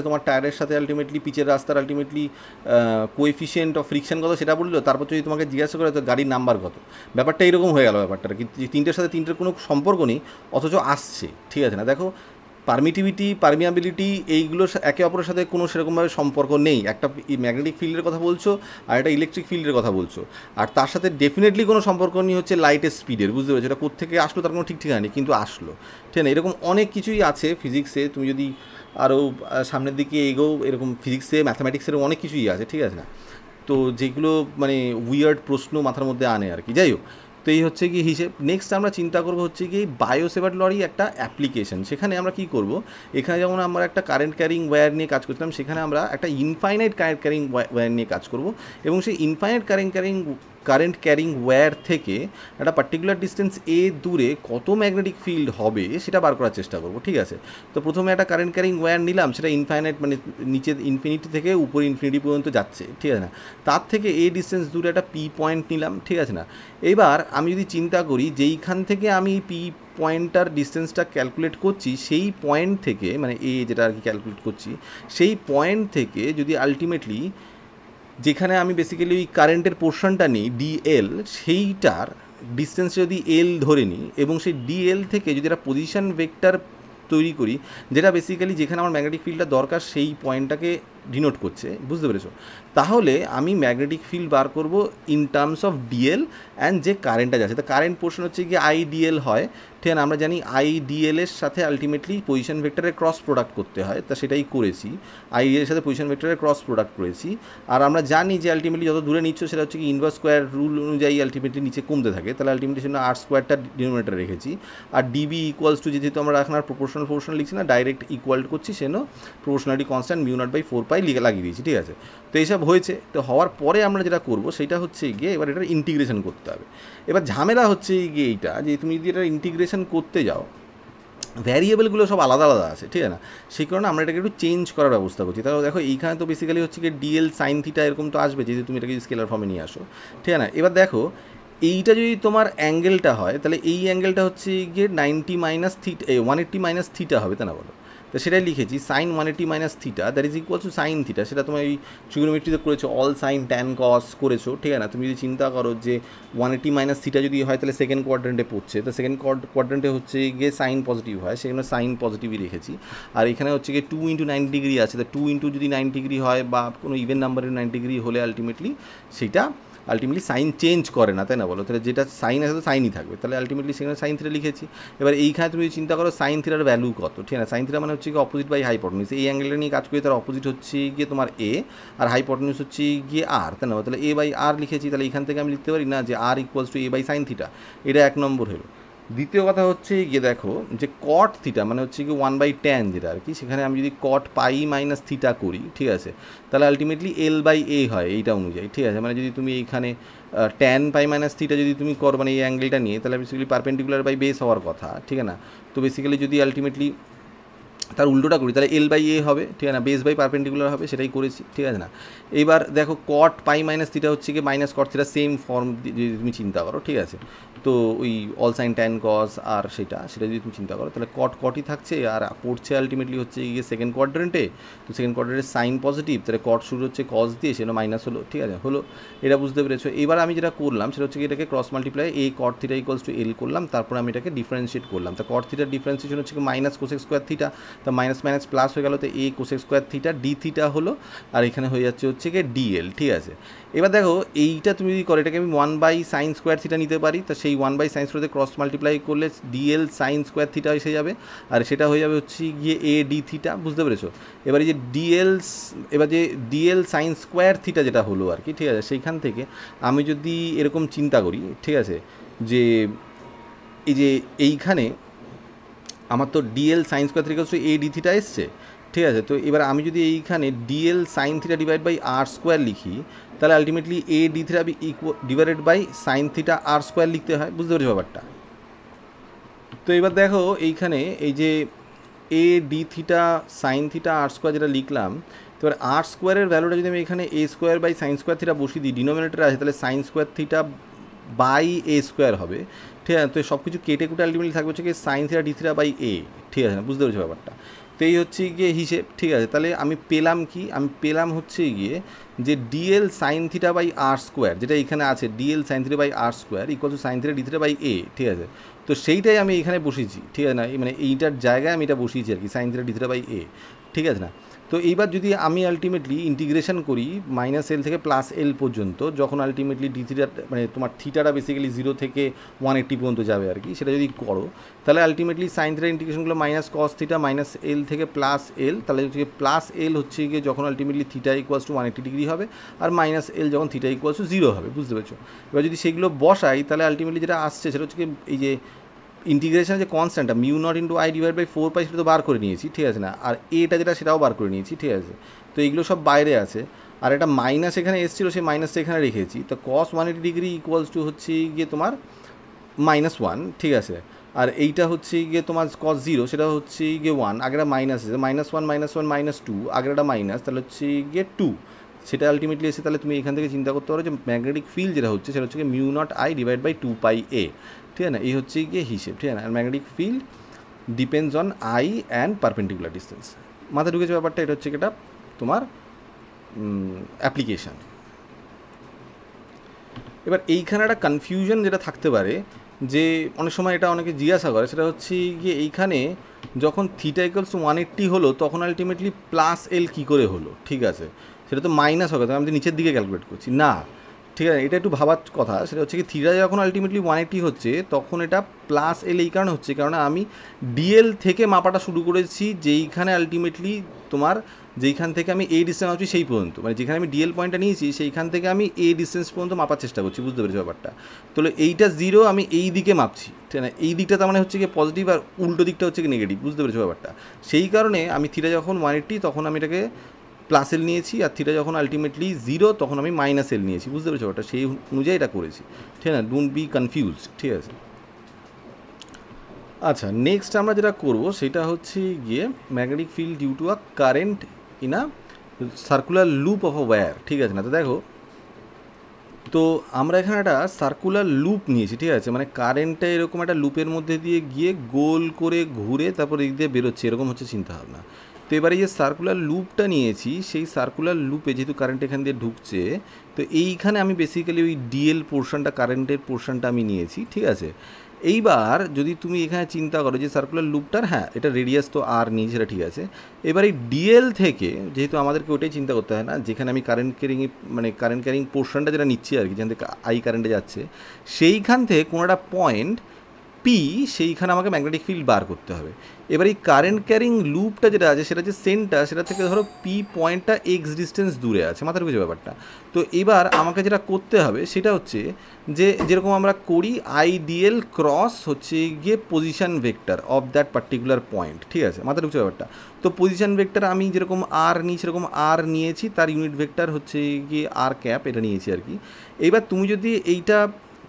তোমার টায়ারের সাথে আলটিমেটলি পিচের রাস্তার আলটিমেটলি কোএফিশিয়েন্ট অফ ফ্রিকশন কত সেটা বললো, তারপর যদি তোমাকে জিজ্ঞাসা করে তো গাড়ির নাম্বার কত, ব্যাপারটা এরকম হয়ে গেল ব্যাপারটা, কিন্তু তিনটের সাথে তিনটের কোনো সম্পর্ক নেই, অথচ আসছে, ঠিক আছে না? দেখো পারমিয়াবিলিটি এইগুলো একে অপরের সাথে কোনো সেরকমভাবে সম্পর্ক নেই। একটা ম্যাগনেটিক ফিল্ডের কথা বলছো, আর একটা ইলেকট্রিক ফিল্ডের কথা বলছো, আর তার সাথে ডেফিনেটলি কোনো সম্পর্ক নেই হচ্ছে লাইটের স্পিডের, বুঝতে পেরেছো? এটা কোত্থেকে আসলো তার কোনো ঠিক ঠিকানা নেই, কিন্তু আসলো, ঠিক আছে? এরকম অনেক কিছুই আছে ফিজিক্সে, তুমি যদি আরও সামনের দিকে এগোও, এরকম ফিজিক্সে ম্যাথামেটিক্সের অনেক কিছুই আছে, ঠিক আছে না? তো যেগুলো মানে উইয়ার্ড প্রশ্ন মাথার মধ্যে আনে আর কি। যাই হোক, তো এই হচ্ছে কি হিসেব। নেক্সট আমরা চিন্তা করবো হচ্ছে কি বায়োসেভার লরই একটা অ্যাপ্লিকেশন। সেখানে আমরা কি করব, এখানে যেমন আমরা একটা কারেন্ট ক্যারিং ওয়্যার নিয়ে কাজ করছিলাম, সেখানে আমরা একটা ইনফাইনাইট কারেন্ট ক্যারিং ওয়্যার নিয়ে কাজ করব, এবং সেই ইনফাইনাইট কারেন্ট ক্যারিং ওয়্যার থেকে একটা পার্টিকুলার ডিস্টেন্স এ দূরে কত ম্যাগনেটিক ফিল্ড হবে সেটা বার করার চেষ্টা করব, ঠিক আছে? তো প্রথমে একটা কারেন্ট ক্যারিং ওয়্যার নিলাম, সেটা ইনফাইনাইট মানে নিচে ইনফিনিটি থেকে উপরে ইনফিনিটি পর্যন্ত যাচ্ছে, ঠিক আছে না? তার থেকে এ ডিস্টেন্স দূরে একটা পি পয়েন্ট নিলাম, ঠিক আছে না? এবার আমি যদি চিন্তা করি যেইখান থেকে আমি পি পয়েন্টটার ডিস্টেন্সটা ক্যালকুলেট করছি, সেই পয়েন্ট থেকে মানে এ যেটা আর কি ক্যালকুলেট করছি, সেই পয়েন্ট থেকে যদি আলটিমেটলি যেখানে আমি বেসিক্যালি ওই কারেন্টের পোর্শনটা নিই ডিএল, সেইটার ডিস্টেন্স যদি এল ধরে নিই, এবং সেই ডিএল থেকে যদি একটা পজিশন ভেক্টর তৈরি করি, যেটা বেসিক্যালি যেখানে আমার ম্যাগনেটিক ফিল্ডটা দরকার সেই পয়েন্টটাকে ডিনোট করছে, বুঝতে পেরেছো? তাহলে আমি ম্যাগনেটিক ফিল্ড বার করব in terms of DL and যে কারেন্টটা যাচ্ছে। তা কারেন্ট পোর্শন হচ্ছে গিয়ে আইডিএল হয়, ঠিক আছে? আমরা জানি আইডিএল এর সাথে আলটিমেটলি পজিশন ভেক্টরের ক্রস প্রোডাক্ট করতে হয়, তা সেটাই করেছি, আইডিএল এর সাথে পজিশন ভেক্টরের ক্রস প্রোডাক্ট করেছি। আর আমরা জানি যে আলটিমেটলি যত দূরে নিচ্ছ সেটা হচ্ছে কি ইনভার্স স্কোয়ার রুল অনুযায়ী আলটিমেটলি নিচে কমতে থাকে, তাহলে আলটিমেটলি সেটা r² ডিনোমিনেটর রেখেছি। আর ডিবি ইকুয়ালস টু, যেহেতু আমরা এখন আর প্রপোর্শনাল লিখছি না, ডাইরেক্ট ইকুয়াল করছি, সেন প্রপোর্শনালিটি কনস্ট্যান্ট মিউ0/4 লাগিয়ে দিয়েছি, ঠিক আছে? তো এইসব হয়েছে। তো হওয়ার পরে আমরা যেটা করবো সেটা হচ্ছে গিয়ে এবার এটার ইন্টিগ্রেশন করতে হবে। এবার ঝামেলা হচ্ছে গিয়ে এইটা যে তুমি যদি এটা ইন্টিগ্রেশন করতে যাও, ভ্যারিয়েবলগুলো সব আলাদা আলাদা আছে, ঠিক আছে না? সেই কারণে আমরা এটাকে একটু চেঞ্জ করার ব্যবস্থা করছি। তাহলে দেখো এইখানে তো বেসিক্যালি হচ্ছে কি ডিএল সাইন থিটা এরকম তো আসবে, যেহেতু তুমি এটাকে স্কেলার ফর্মে নিয়ে আসো, ঠিক আছে না? এবার দেখো এইটা যদি তোমার অ্যাঙ্গেলটা হয় তাহলে এই অ্যাঙ্গেলটা হচ্ছে গিয়ে 90 মাইনাস থিটা 180 মাইনাস থিটা হবে, তাই না বলো? তো সেটাই লিখেছি sine 180 minus theta that is equal to sine theta. সেটা তোমার এই ট্রিগোনোমেট্রিতে করেছো, অল সাইন ট্যান কস করেছো, ঠিক আছে না? তুমি যদি চিন্তা করো যে 180 মাইনাস থিটা যদি হয় তাহলে সেকেন্ড কোয়াড্রেন্টে পড়ছে, তো সেকেন্ড কোয়াড্রেন্টে হচ্ছে গিয়ে সাইন পজিটিভ হয়, সেখানে সাইন পজিটিভই রেখেছি। আর এখানে হচ্ছে গিয়ে 2 ইন্টু 90 ডিগ্রি আছে, তো 2 ইন্টু যদি 90 ডিগ্রি হয় বা কোনো ইভেন নাম্বারের 90 ডিগ্রি হলে আলটিমেটলি সেইটা সাইন চেঞ্জ করে না, তাই না বলো? তাহলে যেটা সাইন আছে তো সাইনই থাকবে, তাহলে আলটিমেটলি সেখানে সাইন থিটা লিখেছি। এবার এইখানে তুমি চিন্তা করো সাইন থিটার ভ্যালু কত, ঠিক আছে? সাইন থিটা মানে হচ্ছে কি অপোজিট বাই হাইপোটেনিউজ, এই অ্যাঙ্গেলটা নিয়ে কাজ করি, তার অপোজিট হচ্ছে গিয়ে তোমার এ আর হাইপোটেনিউজ হচ্ছে গিয়ে আর, তাই না? তাহলে এ বাই আর লিখেছি, তাহলে এখান থেকে আমি লিখতে পারি না যে R equals to A by sine theta, এটা এক নম্বর হলো। দ্বিতীয় কথা হচ্ছে গিয়ে দেখো যে কট থিটা মানে হচ্ছে কি 1/tan যেটা আর কি, সেখানে আমি যদি কট পাই মাইনাস থিটা করি, ঠিক আছে, তাহলে আলটিমেটলি এল বাই এ হয় এইটা অনুযায়ী, ঠিক আছে? মানে যদি তুমি এইখানে ট্যান পাই মাইনাস থিটা যদি তুমি করো মানে এই অ্যাঙ্গেলটা নিয়ে, তাহলে বেসিক্যালি পারপেন্ডিকুলার বাই বেস হওয়ার কথা, ঠিক আছে না? তো বেসিক্যালি যদি আলটিমেটলি তার উল্টোটা করি তাহলে এল বাই এ হবে, ঠিক আছে না? বেস বাই পারপেন্ডিকুলার হবে, সেটাই করেছি, ঠিক আছে না? এবার দেখো কট পাই মাইনাস থিটা হচ্ছে কি মাইনাস কট থিটা, সেম ফর্ম যদি তুমি চিন্তা করো, ঠিক আছে? তো ওই অল সাইন ট্যান কস আর সেটা যদি তুমি চিন্তা করো তাহলে কটই থাকছে, আর পড়ছে আলটিমেটলি হচ্ছে গিয়ে সেকেন্ড কোয়াড্রেন্টে, তো সেকেন্ড কোয়াড্রেন্টের সাইন পজিটিভ, তাহলে কট শুরু হচ্ছে কস দিয়ে, সেটা মাইনাস হলো, ঠিক আছে? হলো, এটা বুঝতে পেরেছো? এবার আমি যেটা করলাম সেটা হচ্ছে কি এটাকে cross multiply A cot theta equals to L করলাম, তারপর আমি এটাকে ডিফারেন্সিয়েট করলাম। তো কট থিটার ডিফারেন্সিয়েশন হচ্ছে কি মাইনাস কোসেক স্কোয়ার থিটা, তো মাইনাস মাইনাস প্লাস হয়ে গেল, তো এ cosec square theta D theta হলো, আর এখানে হয়ে যাচ্ছে হচ্ছে কি ডিএল, ঠিক আছে? এবার দেখো এইটা তুমি যদি করো এটাকে আমি 1/sin স্কোয়ার থিটা নিতে পারি, তো সেই 1/sin স্কোয়ারতে ক্রস মাল্টিপ্লাই করলে ডিএল সাইন স্কোয়ার থিটা এসে যাবে, আর সেটা হয়ে যাবে হচ্ছে গিয়ে এ ডি থিটা, বুঝতে পেরেছো? এবার এই যে ডিএল সাইন স্কোয়ার থিটা যেটা হলো আর কি, ঠিক আছে, সেইখান থেকে আমি যদি এরকম চিন্তা করি, ঠিক আছে, যে এই যে এইখানে আমার তো dl sine square theta a d theta এসছে, ঠিক আছে? তো এবার আমি যদি এইখানে dl sine theta divide by R square লিখি, তাহলে ultimately a d theta divided by sine theta r square লিখতে হয়, বুঝতে পারছো ব্যাপারটা? তো এবার দেখো এইখানে এই যে a d theta sine theta r square যেটা লিখলাম, তো এবার আর স্কোয়ারের ভ্যালুটা যদি আমি এখানে A square by sine square theta বসিয়ে দিই, ডিনোমিনেটরে আছে, তাহলে sine square theta by A square হবে, ঠিক আছে? তো সব কিছু কেটে কুটে আলটিমেটলি থাকবে হচ্ছে কি sine theta D theta by A, ঠিক আছে না? বুঝতে পেরেছো ব্যাপারটা? তো এই হচ্ছে গিয়ে হিসেব, ঠিক আছে? তাহলে আমি পেলাম কি, আমি পেলাম হচ্ছে গিয়ে যে DL sine theta by R square যেটা এখানে আছে, DL sine theta by R square equal to sine theta D theta by A, ঠিক আছে? তো সেইটাই আমি এখানে বসিয়েছি, ঠিক আছে না? মানে এইটার জায়গায় আমি এটা বসিয়েছি আর কি, sine theta D theta by A, ঠিক আছে না? তো এইবার যদি আমি আলটিমেটলি ইন্টিগ্রেশন করি মাইনাস এল থেকে প্লাস এল পর্যন্ত, যখন আলটিমেটলি ডি থিটা মানে তোমার থিটাটা বেসিক্যালি 0 থেকে 180 পর্যন্ত যাবে আর কি, সেটা যদি করো তাহলে আলটিমেটলি সাইন থিটার ইন্টিগ্রেশনগুলো minus cos theta minus L থেকে প্লাস এল, তাহলে হচ্ছে প্লাস এল হচ্ছে গিয়ে যখন ultimately theta equals two 180 degree হবে, আর মাইনাস এল যখন থিটা ইকুয়ালস টু 0 হবে, বুঝতে পেরেছো? এবার যদি সেগুলো বসাই তাহলে আলটিমেটলি যেটা আসছে সেটা হচ্ছে এই যে ইন্টিগ্রেশনের যে কনস্ট্যান্টটা mu naught into I divide by 4 pi, সেটা তো বার করে নিয়েছি, ঠিক আছে না? আর এটা যেটা সেটাও বার করে নিয়েছি, ঠিক আছে? তো এইগুলো সব বাইরে আছে, আর একটা মাইনাস এখানে এসেছিলো, সেই মাইনাসটা এখানে রেখেছি, তো কস 180 ডিগ্রি ইকুয়ালস টু হচ্ছে গিয়ে তোমার -1, ঠিক আছে? আর এইটা হচ্ছে গিয়ে তোমার কস 0, সেটা হচ্ছে গিয়ে 1, আগেটা মাইনাস আছে, -1 -1 -2, আগেরটা মাইনাস, তাহলে হচ্ছে গিয়ে 2, সেটা আলটিমেটলি এসে তাহলে তুমি এখান থেকে চিন্তা করতে পারো যে ম্যাগনেটিক ফিল্ড যেটা হচ্ছে সেটা হচ্ছে mu naught I divide by 2 pi a, ঠিক আছে না? এই হচ্ছে গিয়ে হিসেব, ঠিক আছে না? আর magnetic field depends on I and perpendicular distance. মাথায় ঢুকেছে ব্যাপারটা? এটা হচ্ছে এটা তোমার অ্যাপ্লিকেশান। এবার এইখানে একটা কনফিউশন যেটা থাকতে পারে, যে অনেক সময় এটা অনেকে জিজ্ঞাসা করে, সেটা হচ্ছে গিয়ে এইখানে যখন থিটা ইকুয়ালস টু 180 হলো তখন আলটিমেটলি প্লাস এল কী করে হলো, ঠিক আছে? সেটা তো মাইনাস হবে, আমি তো নিচের দিকে ক্যালকুলেট করছি না, ঠিক আছে? এটা একটু ভাবার কথা। সেটা হচ্ছে কি থিটা যখন আলটিমেটলি 180 হচ্ছে তখন এটা প্লাস এল এই কারণে হচ্ছে, কারণ আমি ডিএল থেকে মাপাটা শুরু করেছি, যেইখানে আলটিমেটলি তোমার যেইখান থেকে আমি এই ডিস্টেন্স আছি সেই পর্যন্ত, মানে যেখানে আমি ডিএল পয়েন্টটা নিয়েছি সেইখান থেকে আমি এই ডিস্টেন্স পর্যন্ত মাপার চেষ্টা করছি, বুঝতে পেরেছি ব্যাপারটা? তাহলে এইটা 0, আমি এই দিকে মাপছি, ঠিক আছে? এই দিকটা তার মানে হচ্ছে কি পজিটিভ, আর উল্টো দিকটা হচ্ছে কি নেগেটিভ, বুঝতে পেরেছি ব্যাপারটা? সেই কারণে আমি থিটা যখন 180 তখন আমি এটাকে প্লাস এল নিয়েছি, আর থিটা যখন আলটিমেটলি 0 তখন আমি মাইনাস এল নিয়েছি, বুঝতে পেরেছো ব্যাপারটা? সেই অনুযায়ী এটা করেছি, ঠিক আছে? ডোন্ট বি কনফিউজড, ঠিক আছে? আচ্ছা, নেক্সট আমরা যেটা করব সেটা হচ্ছে গিয়ে magnetic field due to a current in a circular loop of a wire, ঠিক আছে না? তো দেখো তো আমরা এখানে একটা সার্কুলার লুপ নিয়েছি, ঠিক আছে, মানে কারেন্টটা এরকম একটা লুপের মধ্যে দিয়ে গিয়ে গোল করে ঘুরে তারপর এই দিয়ে বেরোচ্ছে, এরকম হচ্ছে চিন্তাভাবনা। তো এবারে যে সার্কুলার লুপটা নিয়েছি, সেই সার্কুলার লুপে যেহেতু কারেন্ট এখান দিয়ে ঢুকছে, তো এইখানে আমি বেসিক্যালি ওই ডিএল পোর্শনটা, কারেন্টের পোর্শনটা আমি নিয়েছি, ঠিক আছে। এইবার যদি তুমি এখানে চিন্তা করো যে সার্কুলার লুপটার, হ্যাঁ এটা রেডিয়াস তো আর নিয়েছি, সেটা ঠিক আছে। এবার এই ডিএল থেকে যেহেতু আমাদেরকে ওটাই চিন্তা করতে হয় না, যেখানে আমি কারেন্ট ক্যারিং, মানে কারেন্ট ক্যারিং পোর্শনটা যেটা নিচ্ছি আর কি, যেখান থেকে আই কারেন্টে যাচ্ছে, সেইখান থেকে কোনো একটা পয়েন্ট পি, সেইখানে আমাকে ম্যাগনেটিক ফিল্ড বার করতে হবে। এবার এই কারেন্ট ক্যারিং লুপটা যেটা আছে, সেটা যে সেন্টার, সেটা থেকে ধরো পি পয়েন্টটা এক্স ডিস্টেন্স দূরে আছে, মাথার কিছু ব্যাপারটা। তো এবার আমাকে যেটা করতে হবে সেটা হচ্ছে যে যেরকম আমরা করি আইডিএল ক্রস হচ্ছে গিয়ে position vector of that particular point, ঠিক আছে, মাথার কিছু ব্যাপারটা। তো পজিশন ভেক্টর আমি যেরকম আর নিই সেরকম আর নিয়েছি, তার ইউনিট ভেক্টর হচ্ছে গিয়ে আর ক্যাপ, এটা নিয়েছি আর কি। এবার তুমি যদি এইটা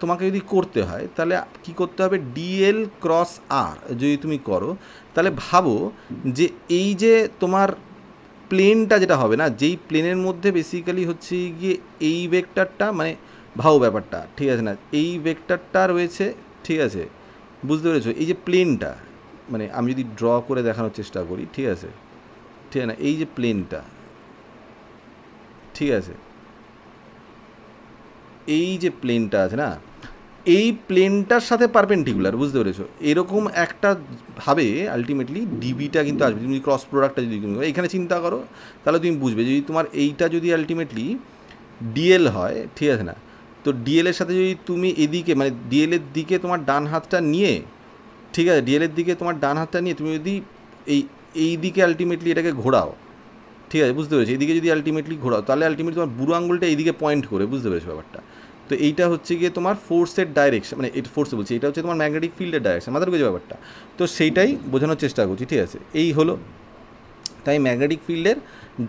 তোমাকে যদি করতে হয় তাহলে কি করতে হবে, ডিএল ক্রস আর যদি তুমি করো, তাহলে ভাবো যে এই যে তোমার প্লেনটা যেটা হবে না, যেই প্লেনের মধ্যে বেসিক্যালি হচ্ছে গিয়ে এই ভেক্টরটা, মানে ভাবো ব্যাপারটা, ঠিক আছে না, এই ভেক্টরটা রয়েছে, ঠিক আছে, বুঝতে পেরেছো, এই যে প্লেনটা, মানে আমি যদি ড্র করে দেখানোর চেষ্টা করি, ঠিক আছে, ঠিক আছে না, এই যে প্লেনটা, ঠিক আছে, এই যে প্লেনটা আছে না, এই প্লেনটার সাথে পারপেন্ডিকুলার, বুঝতে পেরেছো, এরকম একটা ভাবে আলটিমেটলি ডিবিটা কিন্তু আসবে। তুমি ক্রস প্রোডাক্টটা যদি তুমি এখানে চিন্তা করো, তাহলে তুমি বুঝবে যদি তোমার এইটা যদি আলটিমেটলি ডিএল হয়, ঠিক আছে না, তো ডিএলের সাথে যদি তুমি এদিকে, মানে ডিএলের দিকে তোমার ডান হাতটা নিয়ে, ঠিক আছে, ডিএলের দিকে তোমার ডান হাতটা নিয়ে তুমি যদি এই দিকে আলটিমেটলি এটাকে ঘোরাও, ঠিক আছে, বুঝতে পেরেছি, এইদিকে যদি আলটিমেটলি ঘোরাও, তাহলে আলটিমেটলি তোমার বুড়ো আঙুলটা এইদিকে পয়েন্ট করে, বুঝতে পেরেছো ব্যাপারটা। তো এইটা হচ্ছে গিয়ে তোমার ফোর্সের ডাইরেকশন, মানে এটা ফোর্সে বলছি, এটা হচ্ছে তোমার ম্যাগনেটিক ফিল্ডের ডাইরেকশন, মাথার বুঝে ব্যাপারটা। তো সেইটাই বোঝানোর চেষ্টা করছি, ঠিক আছে, এই হলো। তাই ম্যাগনেটিক ফিল্ডের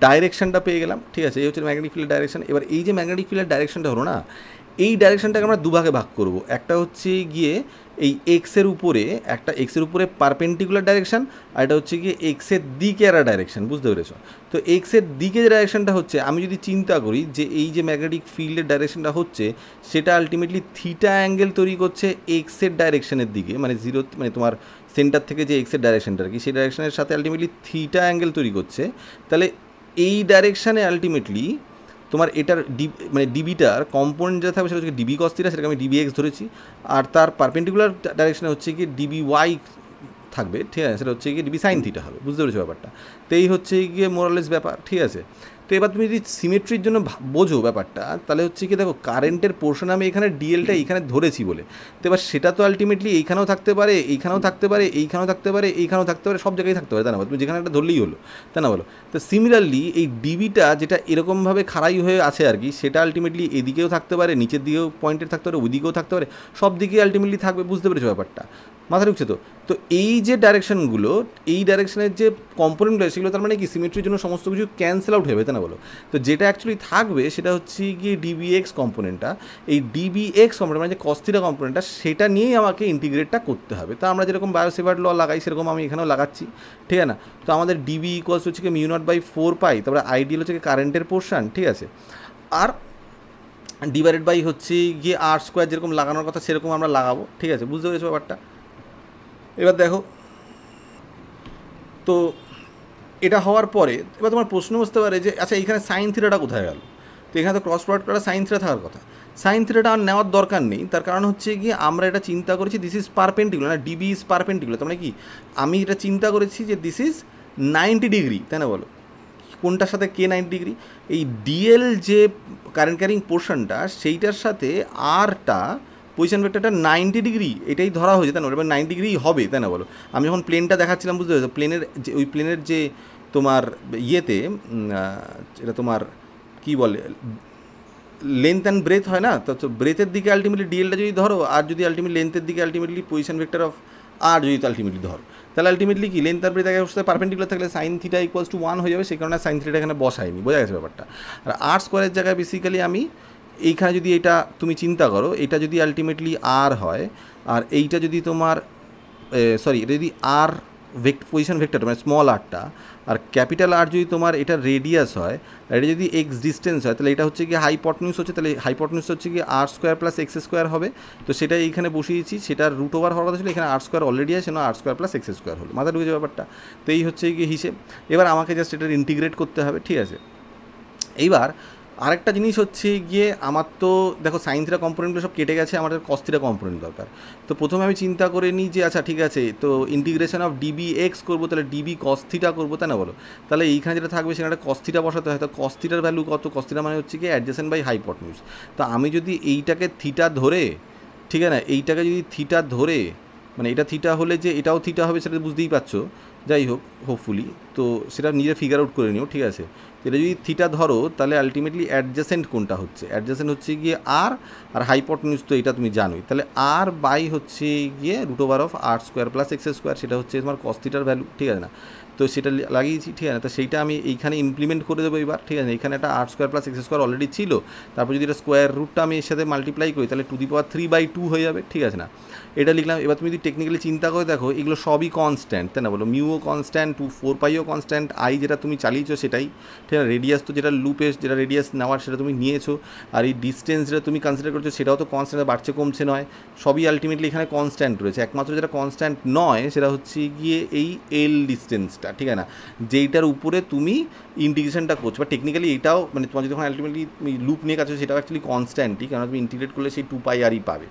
ডাইরেকশনটা পেয়ে গেলাম, ঠিক আছে, এই হচ্ছে ম্যাগনেটিক ফিল্ডের ডাইরেকশন। এবার এই যে ম্যাগনেটিক ফিল্ডের ডাইরেকশনটা হলো না, এই ডাইরেকশনটাকে আমরা দুভাগে ভাগ করব। একটা হচ্ছে গিয়ে এই এক্সের উপরে, একটা এক্সের উপরে পারপেন্ডিকুলার ডাইরেকশন, আর এটা হচ্ছে গিয়ে এক্সের দিকে একটা ডাইরেকশন, বুঝতে পেরেছো। তো এক্সের দিকে যে ডাইরেকশনটা হচ্ছে, আমি যদি চিন্তা করি যে এই যে ম্যাগনেটিক ফিল্ডের ডাইরেকশনটা হচ্ছে, সেটা আলটিমেটলি থিটা অ্যাঙ্গেল তৈরি করছে এক্সের ডাইরেকশনের দিকে, মানে জিরো, মানে তোমার সেন্টার থেকে যে এক্সের ডাইরেকশনটা আর কি, সেই ডাইরেকশনের সাথে আলটিমেটলি থিটা অ্যাঙ্গেল তৈরি করছে। তাহলে এই ডাইরেকশানে আলটিমেটলি তোমার এটার মানে ডিবিটার কম্পোনেন্ট যেটা থাকবে সেটা হচ্ছে ডিবি কস থিটা, সেটাকে আমি ডিবি এক্স ধরেছি, আর তার পারপেন্ডিকুলার ডাইরেকশানে হচ্ছে কি ডিবি ওয়াই থাকবে, ঠিক আছে, সেটা হচ্ছে গিয়ে ডিবি সাইন থিটা হবে, বুঝতে পেরেছো ব্যাপারটা। তো এই হচ্ছে গিয়ে মোরালেস ব্যাপার, ঠিক আছে। তো এবার তুমি যদি সিমেট্রির জন্য বোঝো ব্যাপারটা, তাহলে হচ্ছে কি, দেখো কারেন্টের পোর্শন আমি এখানে ডিএলটা এইখানে ধরেছি বলে, তো এবার সেটা তো আলটিমেটলি এইখানেও থাকতে পারে, এইখানেও থাকতে পারে, এইখানেও থাকতে পারে, এইখানেও থাকতে পারে, সব জায়গায় থাকতে পারে, তাই না, তুমি যেখানে একটা ধরলেই হলো, তাই না বলো। তো সিমিলারলি এই ডিবিটা যেটা এরকমভাবে খাড়াই হয়ে আছে আর কি, সেটা আলটিমেটলি এদিকেও থাকতে পারে, নিচের দিকেও পয়েন্টের থাকতে পারে, ওইদিকেও থাকতে পারে, সব দিকে আলটিমেটলি থাকবে, বুঝতে পেরেছো ব্যাপারটা, মাথা ঢুকছে তো। তো এই যে ডাইরেকশনগুলো, এই ডাইরেকশনের যে কম্পোনেন্টগুলো, সেগুলো তার মানে কি সিমেট্রির জন্য সমস্ত কিছু ক্যান্সেল আউট হবে, তাই না বলো। তো যেটা অ্যাকচুয়ালি থাকবে সেটা হচ্ছে গিয়ে ডিবিএক্স কম্পোনেন্টটা, এই ডিবিএক্স কম্পোনেন্ট মানে যে কস থিটা কম্পোনেন্টটা, সেটা নিয়েই আমাকে ইন্টিগ্রেটটা করতে হবে। তো আমরা যেরকম বায়োসেভার্ট ল লাগাই সেরকম আমি এখানেও লাগাচ্ছি, ঠিক আছে না। তো আমাদের ডিবি ইকুয়ালস হচ্ছে কি মিউ নট বাই 4 পাই, তারপরে আইডিয়াল হচ্ছে কারেন্টের পোর্শন, ঠিক আছে, আর ডিভাইডেড বাই হচ্ছে গিয়ে আর স্কোয়ার, যেরকম লাগানোর কথা সেরকম আমরা লাগাবো, ঠিক আছে, বুঝতে পেরেছো ব্যাপারটা। এবার দেখো, তো এটা হওয়ার পরে এবার তোমার প্রশ্ন বুঝতে পারে যে আচ্ছা এইখানে সাইন থিটাটা কোথায় গেল। তো এখানে তো ক্রস প্রোডাক্ট করা সাইন থিটা থাকার কথা, সাইন থিটাটা আর নেওয়ার দরকার নেই। তার কারণ হচ্ছে গিয়ে আমরা এটা চিন্তা করেছি দিস ইজ পারপেন্ডিকুলার, না ডিবি ইজ পারপেন্ডিকুলার, তার মানে কি আমি এটা চিন্তা করেছি যে দিস ইজ 90 ডিগ্রি, তাই না বলো, কোনটার সাথে কে 90 ডিগ্রি, এই ডিএল যে কারেন্ট ক্যারিং পোর্শনটা সেইটার সাথে আরটা পজিশন ভেক্টরটা 90 ডিগ্রি, এটাই ধরা হয়েছে, তাই না, এবার 90 ডিগ্রি হবে, তাই না বলো। আমি যখন প্লেনটা দেখাচ্ছিলাম, বুঝতে পেরেছো, প্লেনের যে ওই প্লেনের যে তোমার ইয়েতে এটা তোমার কী বলে লেন্থ অ্যান্ড ব্রেথ হয় না, তো ব্রেথের দিকে আলটিমেটলি ডিএলটা যদি ধরো, আর যদি আলটিমেটলি লেন্থের দিকে আলটিমেটলি পজিশন ভেক্টর অফ আর যদি আলটিমেটলি ধরো, তাহলে আলটিমেটলি কি লেন্থ আর ব্রেথ একের সাথে পারপেন্ডিকুলার থাকলে সাইন থিটা ইকুয়ালস টু 1 হয়ে যাবে, সেই কারণে সাইন থিটা এখানে বসায়নি, বোঝা গেছে ব্যাপারটা। আর আর স্কোয়ারের জায়গায় বেসিক্যালি আমি এইখানে যদি এটা তুমি চিন্তা করো, এটা যদি আলটিমেটলি আর হয়, আর এইটা যদি তোমার সরি, এটা যদি আর পজিশন ভেক্টরটা মানে স্মল আরটা, আর ক্যাপিটাল আর যদি তোমার এটা রেডিয়াস হয়, আর এটা যদি এক্স ডিস্টেন্স হয়, তাহলে এটা হচ্ছে কি হাইপটেনিউস হচ্ছে, তাহলে হাইপটেনিউস হচ্ছে কি আর স্কোয়ার প্লাস এক্স স্কোয়ার হবে। তো সেটা এইখানে বসিয়েছি, সেটার রুট ওভার হওয়ার কথা ছিল, এখানে আর স্কোয়ার অলরেডি আছে, না আর স্কোয়ার প্লাস এক্স স্কোয়ার হলো, মাথা ঢুকেছে ব্যাপারটা। তো এই হচ্ছে গিয়ে হিসেব। এবার আমাকে জাস্ট এটার ইন্টিগ্রেট করতে হবে, ঠিক আছে। এইবার আরেকটা জিনিস হচ্ছে গিয়ে আমার তো দেখো সাইন থিটা কম্পোনেন্টগুলো সব কেটে গেছে, আমাদের কস থিটা কম্পোনেন্ট দরকার। তো প্রথমে আমি চিন্তা করে নিই যে আচ্ছা ঠিক আছে, তো ইন্টিগ্রেশন অফ ডিবি এক্স করবো, তাহলে ডিবি কস থিটা করবো, তাই না বলো। তাহলে এইখানে যেটা থাকবে সেখানে একটা কস থিটা বসাতে হয়। তো কস থিটার ভ্যালু কত? কস থিটা মানে হচ্ছে কি অ্যাডজেসেন্ট বাই হাইপটেনিউস। তো আমি যদি এইটাকে থিটা ধরে, ঠিক আছে না, এইটাকে যদি থিটা ধরে, মানে এটা থিটা হলে যে এটাও থিটা হবে সেটা বুঝতেই পারছো। যাই হোক, হোপফুলি তো সেটা নিজে ফিগার আউট করে নিও, ঠিক আছে। এটা যদি থিটা ধরো, তাহলে আলটিমেটলি অ্যাডজেসেন্ট কোনটা হচ্ছে? অ্যাডজেসেন্ট হচ্ছে গিয়ে আর হাইপটেনিউস তো এটা তুমি জানোই। তাহলে আর বাই হচ্ছে গিয়ে root over of r square plus x square, সেটা হচ্ছে তোমার কস থিটার ভ্যালু, ঠিক আছে না। তো সেটা লাগিয়েছি, ঠিক আছে না। তো সেইটা আমি এইখানে ইমপ্লিমেন্ট করে দেবো এবার, ঠিক আছে। এখানে একটা R square plus x square already ছিল, তারপর যদি এটা স্কোয়ার রুটটা আমি এর সাথে মাল্টিপ্লাই করি, তাহলে টু দি পাওয়ার 3/2 হয়ে যাবে, ঠিক আছে না। এটা লিখলাম। এবার তুমি যদি টেকনিক্যালি চিন্তা করে দেখো, এগুলো সবই কনস্ট্যান্ট, তাই না বলো। মিউও কনস্ট্যান্ট, 4πও কনস্ট্যান্ট, আই যেটা তুমি চালিয়েছো সেটাই, ঠিক আছে। রেডিয়াস তো যেটা লুপে যেটা রেডিয়াস নেওয়ার সেটা তুমি নিয়েছো, আর এই ডিস্টেন্স যেটা তুমি কনসিডার করছো সেটাও তো কনস্ট্যান্ট, বাড়ছে কমছে নয়, সবই আলটিমেটলি এখানে কনস্ট্যান্ট রয়েছে। একমাত্র যেটা কনস্ট্যান্ট নয় সেটা হচ্ছে গিয়ে এই এল ডিস্টেন্সটা, ঠিক আছে না, যেইটার উপরে তুমি ইন্টিগ্রেশনটা করছো। বা টেকনিক্যালি এটাও মানে তোমার যখন আলটিমেটলি তুমি লুপ নিয়ে কাজ করছো সেটাও অ্যাকচুয়ালি কনস্ট্যান্টই, কারণ তুমি ইন্টিগ্রেট করলে সেই 2πrই পাবে।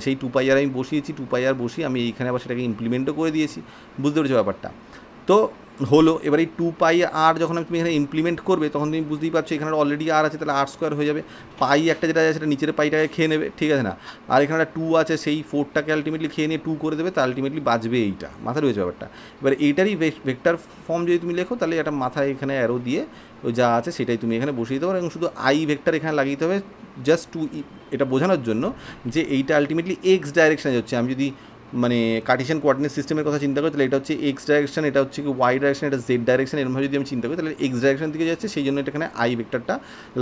সেই 2πr আমি বসিয়েছি, 2πr বসিয়ে আমি এইখানে আবার সেটাকে ইমপ্লিমেন্টও করে দিয়েছি, বুঝতে পেরেছো ব্যাপারটা। তো হলো, এবার এই 2πr যখন তুমি এখানে ইমপ্লিমেন্ট করবে তখন তুমি বুঝতেই পারছো এখানে অলরেডি আর আছে, তাহলে আর স্কোয়ার হয়ে যাবে। পাই একটা যেটা আছে সেটা নিচের পাইটাকে খেয়ে নেবে, ঠিক আছে না। আর এখানে একটা 2 আছে, সেই 4টাকে আলটিমেটলি খেয়ে নিয়ে 2 করে দেবে, তা আলটিমেটলি বাঁচবে এইটা, মাথায় রয়েছে ব্যাপারটা। এবার এইটারই ভেক্টর ফর্ম যদি তুমি লেখো, তাহলে একটা মাথায় এখানে অ্যারো দিয়ে ওই যা আছে সেটাই তুমি এখানে বসিয়ে দিতে পারো, এবং শুধু আই ভেক্টর এখানে লাগিয়ে দিতে হবে, জাস্ট টু এটা বোঝানোর জন্য যে এইটা আলটিমেটলি এক্স ডাইরেকশানে যাচ্ছে। আমি যদি মানে কার্টেশিয়ান কোঅর্ডিনেট সিস্টেমের কথা চিন্তা করি, তাহলে এটা হচ্ছে এক্স ডাইরেকশন, এটা হচ্ছে কি ওয়াই ডাইরেকশন, এটা জেড ডাইরেকশন, এরকমভাবে যদি আমি চিন্তা করি তাহলে এক্স ডাইরেকশন দিকে যাচ্ছে, সেই জন্য এখানে আই ভেক্টরটা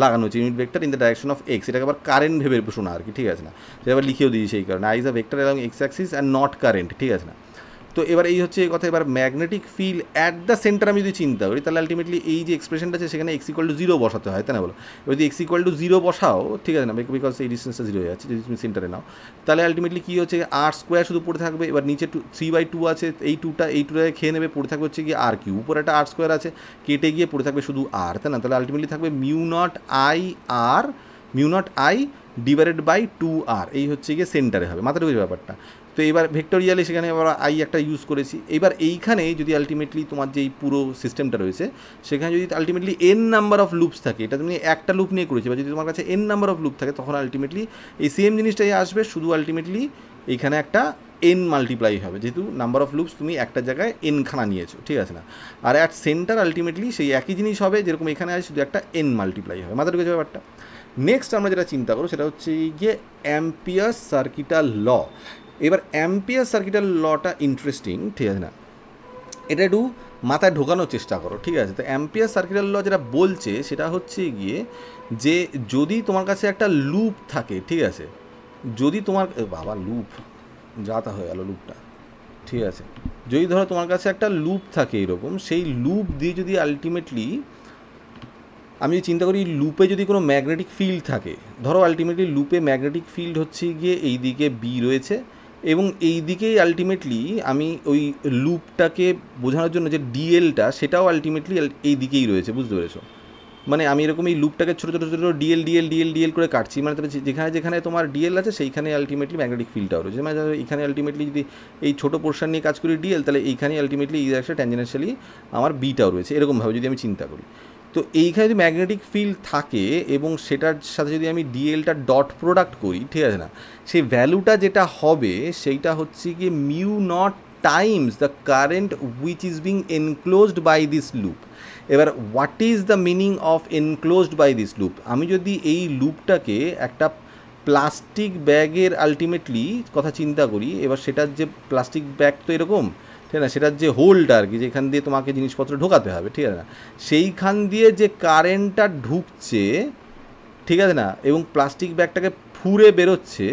লাগানো হচ্ছে, unit vector in the direction of x. এটাকে আবার কারেন্ট ভেবে শোনা আর কি, ঠিক আছে না। সেটা আবার লিখেও দিয়েছি সেই কারণে, I is a vector along x Axis and not current, ঠিক আছে না। তো এবার এই হচ্ছে এই কথা। এবার magnetic field at the centre আমি যদি চিন্তা করি, তাহলে আলটিমেটলি এই যে এক্সপ্রেশনটা আছে সেখানে এক্স ইকুয়াল টু 0 বসাতে হয়, তাই না বলো। এবার যদি এক্স ইকুয়াল টু 0 বসাও, ঠিক আছে না, বিকজ এই ডিস্টেন্সটা 0 হয়ে যাচ্ছে যদি তুমি সেন্টারে নাও, তাহলে আলটিমেটলি কী হচ্ছে আর স্কোয়ার শুধু পড়ে থাকবে। এবার নিচে 3/2 আছে, এই 2টাকে খেয়ে নেবে, পড়ে থাকবে হচ্ছে গিয়ে আর কিউ, উপরে একটা আর স্কোয়ার আছে কেটে গিয়ে পড়ে থাকবে শুধু আর, তাই না। তাহলে আলটিমেটলি থাকবে mu naught I divided by 2r, এই হচ্ছে গিয়ে সেন্টারে হবে, মাথায় ঢুকেছে ব্যাপারটা। তো এবার ভেক্টোরিয়ালি সেখানে আবার আই একটা ইউজ করেছি। এবার এইখানে যদি আলটিমেটলি তোমার যে এই পুরো সিস্টেমটা রয়েছে সেখানে যদি ultimately N number of loops থাকে, এটা তুমি একটা লুপ নিয়ে করেছি, বা যদি তোমার কাছে এন নাম্বার অফ লুপ থাকে তখন আলটিমেটলি এই সেম জিনিসটাই আসবে, শুধু আলটিমেটলি এইখানে একটা এন মাল্টিপ্লাই হবে, যেহেতু নাম্বার অফ লুপস তুমি একটা জায়গায় এনখানা নিয়েছো, ঠিক আছে না। আর অ্যাট সেন্টার আলটিমেটলি সেই একই জিনিস হবে, যেরকম এখানে আছে শুধু একটা এন মাল্টিপ্লাই হবে, মাথায় ঢুকেছে ব্যাপারটা। নেক্সট আমরা যেটা চিন্তা করবো সেটা হচ্ছে গিয়ে অ্যাম্পিয়ার্স সার্কিটাল ল। এবার অ্যাম্পিয়ার সার্কিটাল লটা ইন্টারেস্টিং, ঠিক আছে না, এটা একটু মাথায় ঢোকানোর চেষ্টা করো, ঠিক আছে। তো অ্যাম্পিয়ার সার্কিটাল ল যেটা বলছে সেটা হচ্ছে গিয়ে যে যদি তোমার কাছে একটা লুপ থাকে, ঠিক আছে, যদি তোমার বাবা লুপ যাতা হয়ে গেল লুপটা, ঠিক আছে, যদি ধরো তোমার কাছে একটা লুপ থাকে এরকম, সেই লুপ দিয়ে যদি আলটিমেটলি আমি চিন্তা করি লুপে যদি কোনো ম্যাগনেটিক ফিল্ড থাকে, ধরো আলটিমেটলি লুপে ম্যাগনেটিক ফিল্ড হচ্ছে গিয়ে এই দিকে বি রয়েছে, এবং এই দিকেই আলটিমেটলি আমি ওই লুপটাকে বোঝানোর জন্য যে ডিএলটা সেটাও আলটিমেটলি এই দিকেই রয়েছে, বুঝতে পেরেছো। মানে আমি এরকম এই লুপটাকে ছোটো ছোটো ছোটো ডিএল করে কাটছি, মানে তবে যেখানে যেখানে তোমার ডিএল আছে সেইখানে আলটিমেটলি ম্যাগনেটিক ফিল্ডটাও রয়েছে। মানে এখানে আলটিমেটলি যদি এই ছোটো পোর্শন নিয়ে কাজ করি ডিএল, তাহলে এইখানে আলটিমেটলি এই একটা ট্যানজেনশিয়ালি আমার বিটাও রয়েছে, এরকমভাবে যদি আমি চিন্তা করি। তো এইখানে যদি ম্যাগনেটিক ফিল্ড থাকে এবং সেটার সাথে যদি আমি ডিএলটা ডট প্রোডাক্ট করি, ঠিক আছে না, সেই ভ্যালুটা যেটা হবে সেইটা হচ্ছে গিয়ে mu naught times the current which is being enclosed by this loop. এবার what is the meaning of enclosed by this loop? আমি যদি এই লুপটাকে একটা প্লাস্টিক ব্যাগের আলটিমেটলি কথা চিন্তা করি, এবার সেটার যে প্লাস্টিক ব্যাগ তো এরকম, ঠিক না, সেটার যে হোলটা আর কি, যেখান দিয়ে তোমাকে জিনিসপত্র ঢোকাতে হবে, ঠিক আছে না, সেইখান দিয়ে যে কারেন্টটা ঢুকছে, ঠিক আছে না, এবং প্লাস্টিক ব্যাগটাকে ফুঁড়ে বেরোচ্ছে,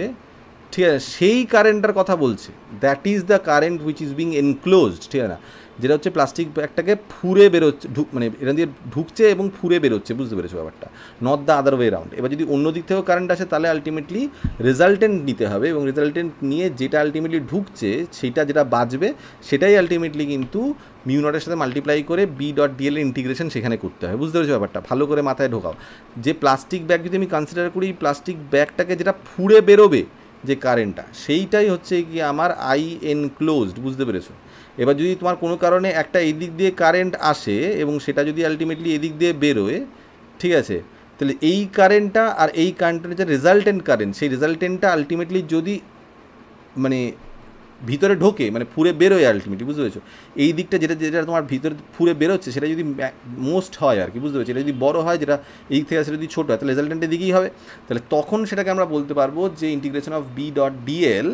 ঠিক আছে, সেই কারেন্টটার কথা বলছে, that is the current which is being enclosed, ঠিক আছে না, যেটা হচ্ছে প্লাস্টিক ব্যাগটাকে ফুরে বেরোচ্ছে, মানে এটা দিয়ে ঢুকছে এবং ফুরে বেরোচ্ছে, বুঝতে পেরেছো ব্যাপারটা, not the other way round. এবার যদি অন্য দিক থেকেও কারেন্ট আসে তাহলে আলটিমেটলি রেজাল্টেন্ট নিতে হবে, এবং রেজাল্টেন্ট নিয়ে যেটা আলটিমেটলি ঢুকছে সেইটা যেটা বাঁচবে সেটাই আলটিমেটলি কিন্তু মিউ নটের সাথে মাল্টিপ্লাই করে বি ডট ডিএল এর ইন্টিগ্রেশন সেখানে করতে হয়, বুঝতে পেরেছো ব্যাপারটা, ভালো করে মাথায় ঢোকাও। যে প্লাস্টিক ব্যাগ যদি আমি কনসিডার করি, প্লাস্টিক ব্যাগটাকে যেটা ফুরে বেরোবে যে কারেন্টটা, সেইটাই হচ্ছে কি আমার আই এনক্লোজড, বুঝতে পেরেছো। এবার যদি তোমার কোনো কারণে একটা এদিক দিয়ে কারেন্ট আসে এবং সেটা যদি আলটিমেটলি এদিক দিয়ে বেরোয়, ঠিক আছে, তাহলে এই কারেন্টটা আর এই কারেন্টের যে রেজাল্টেন্ট কারেন্ট, সেই রেজাল্টেন্টটা আলটিমেটলি যদি মানে ভিতরে ঢোকে, মানে ফুরে বেরোয় আলটিমেটলি, বুঝতে পেরেছো, এই দিকটা যেটা যেটা তোমার ভিতরে ফুরে বেরোচ্ছে সেটা যদি মোস্ট হয় আর কি, বুঝতে পেরেছো, এটা যদি বড় হয়, যেটা এই দিক থেকে সেটা যদি ছোটো হয়, তাহলে রেজাল্টেন্টের দিকেই হবে, তাহলে তখন সেটাকে আমরা বলতে পারবো যে integration of B dot dl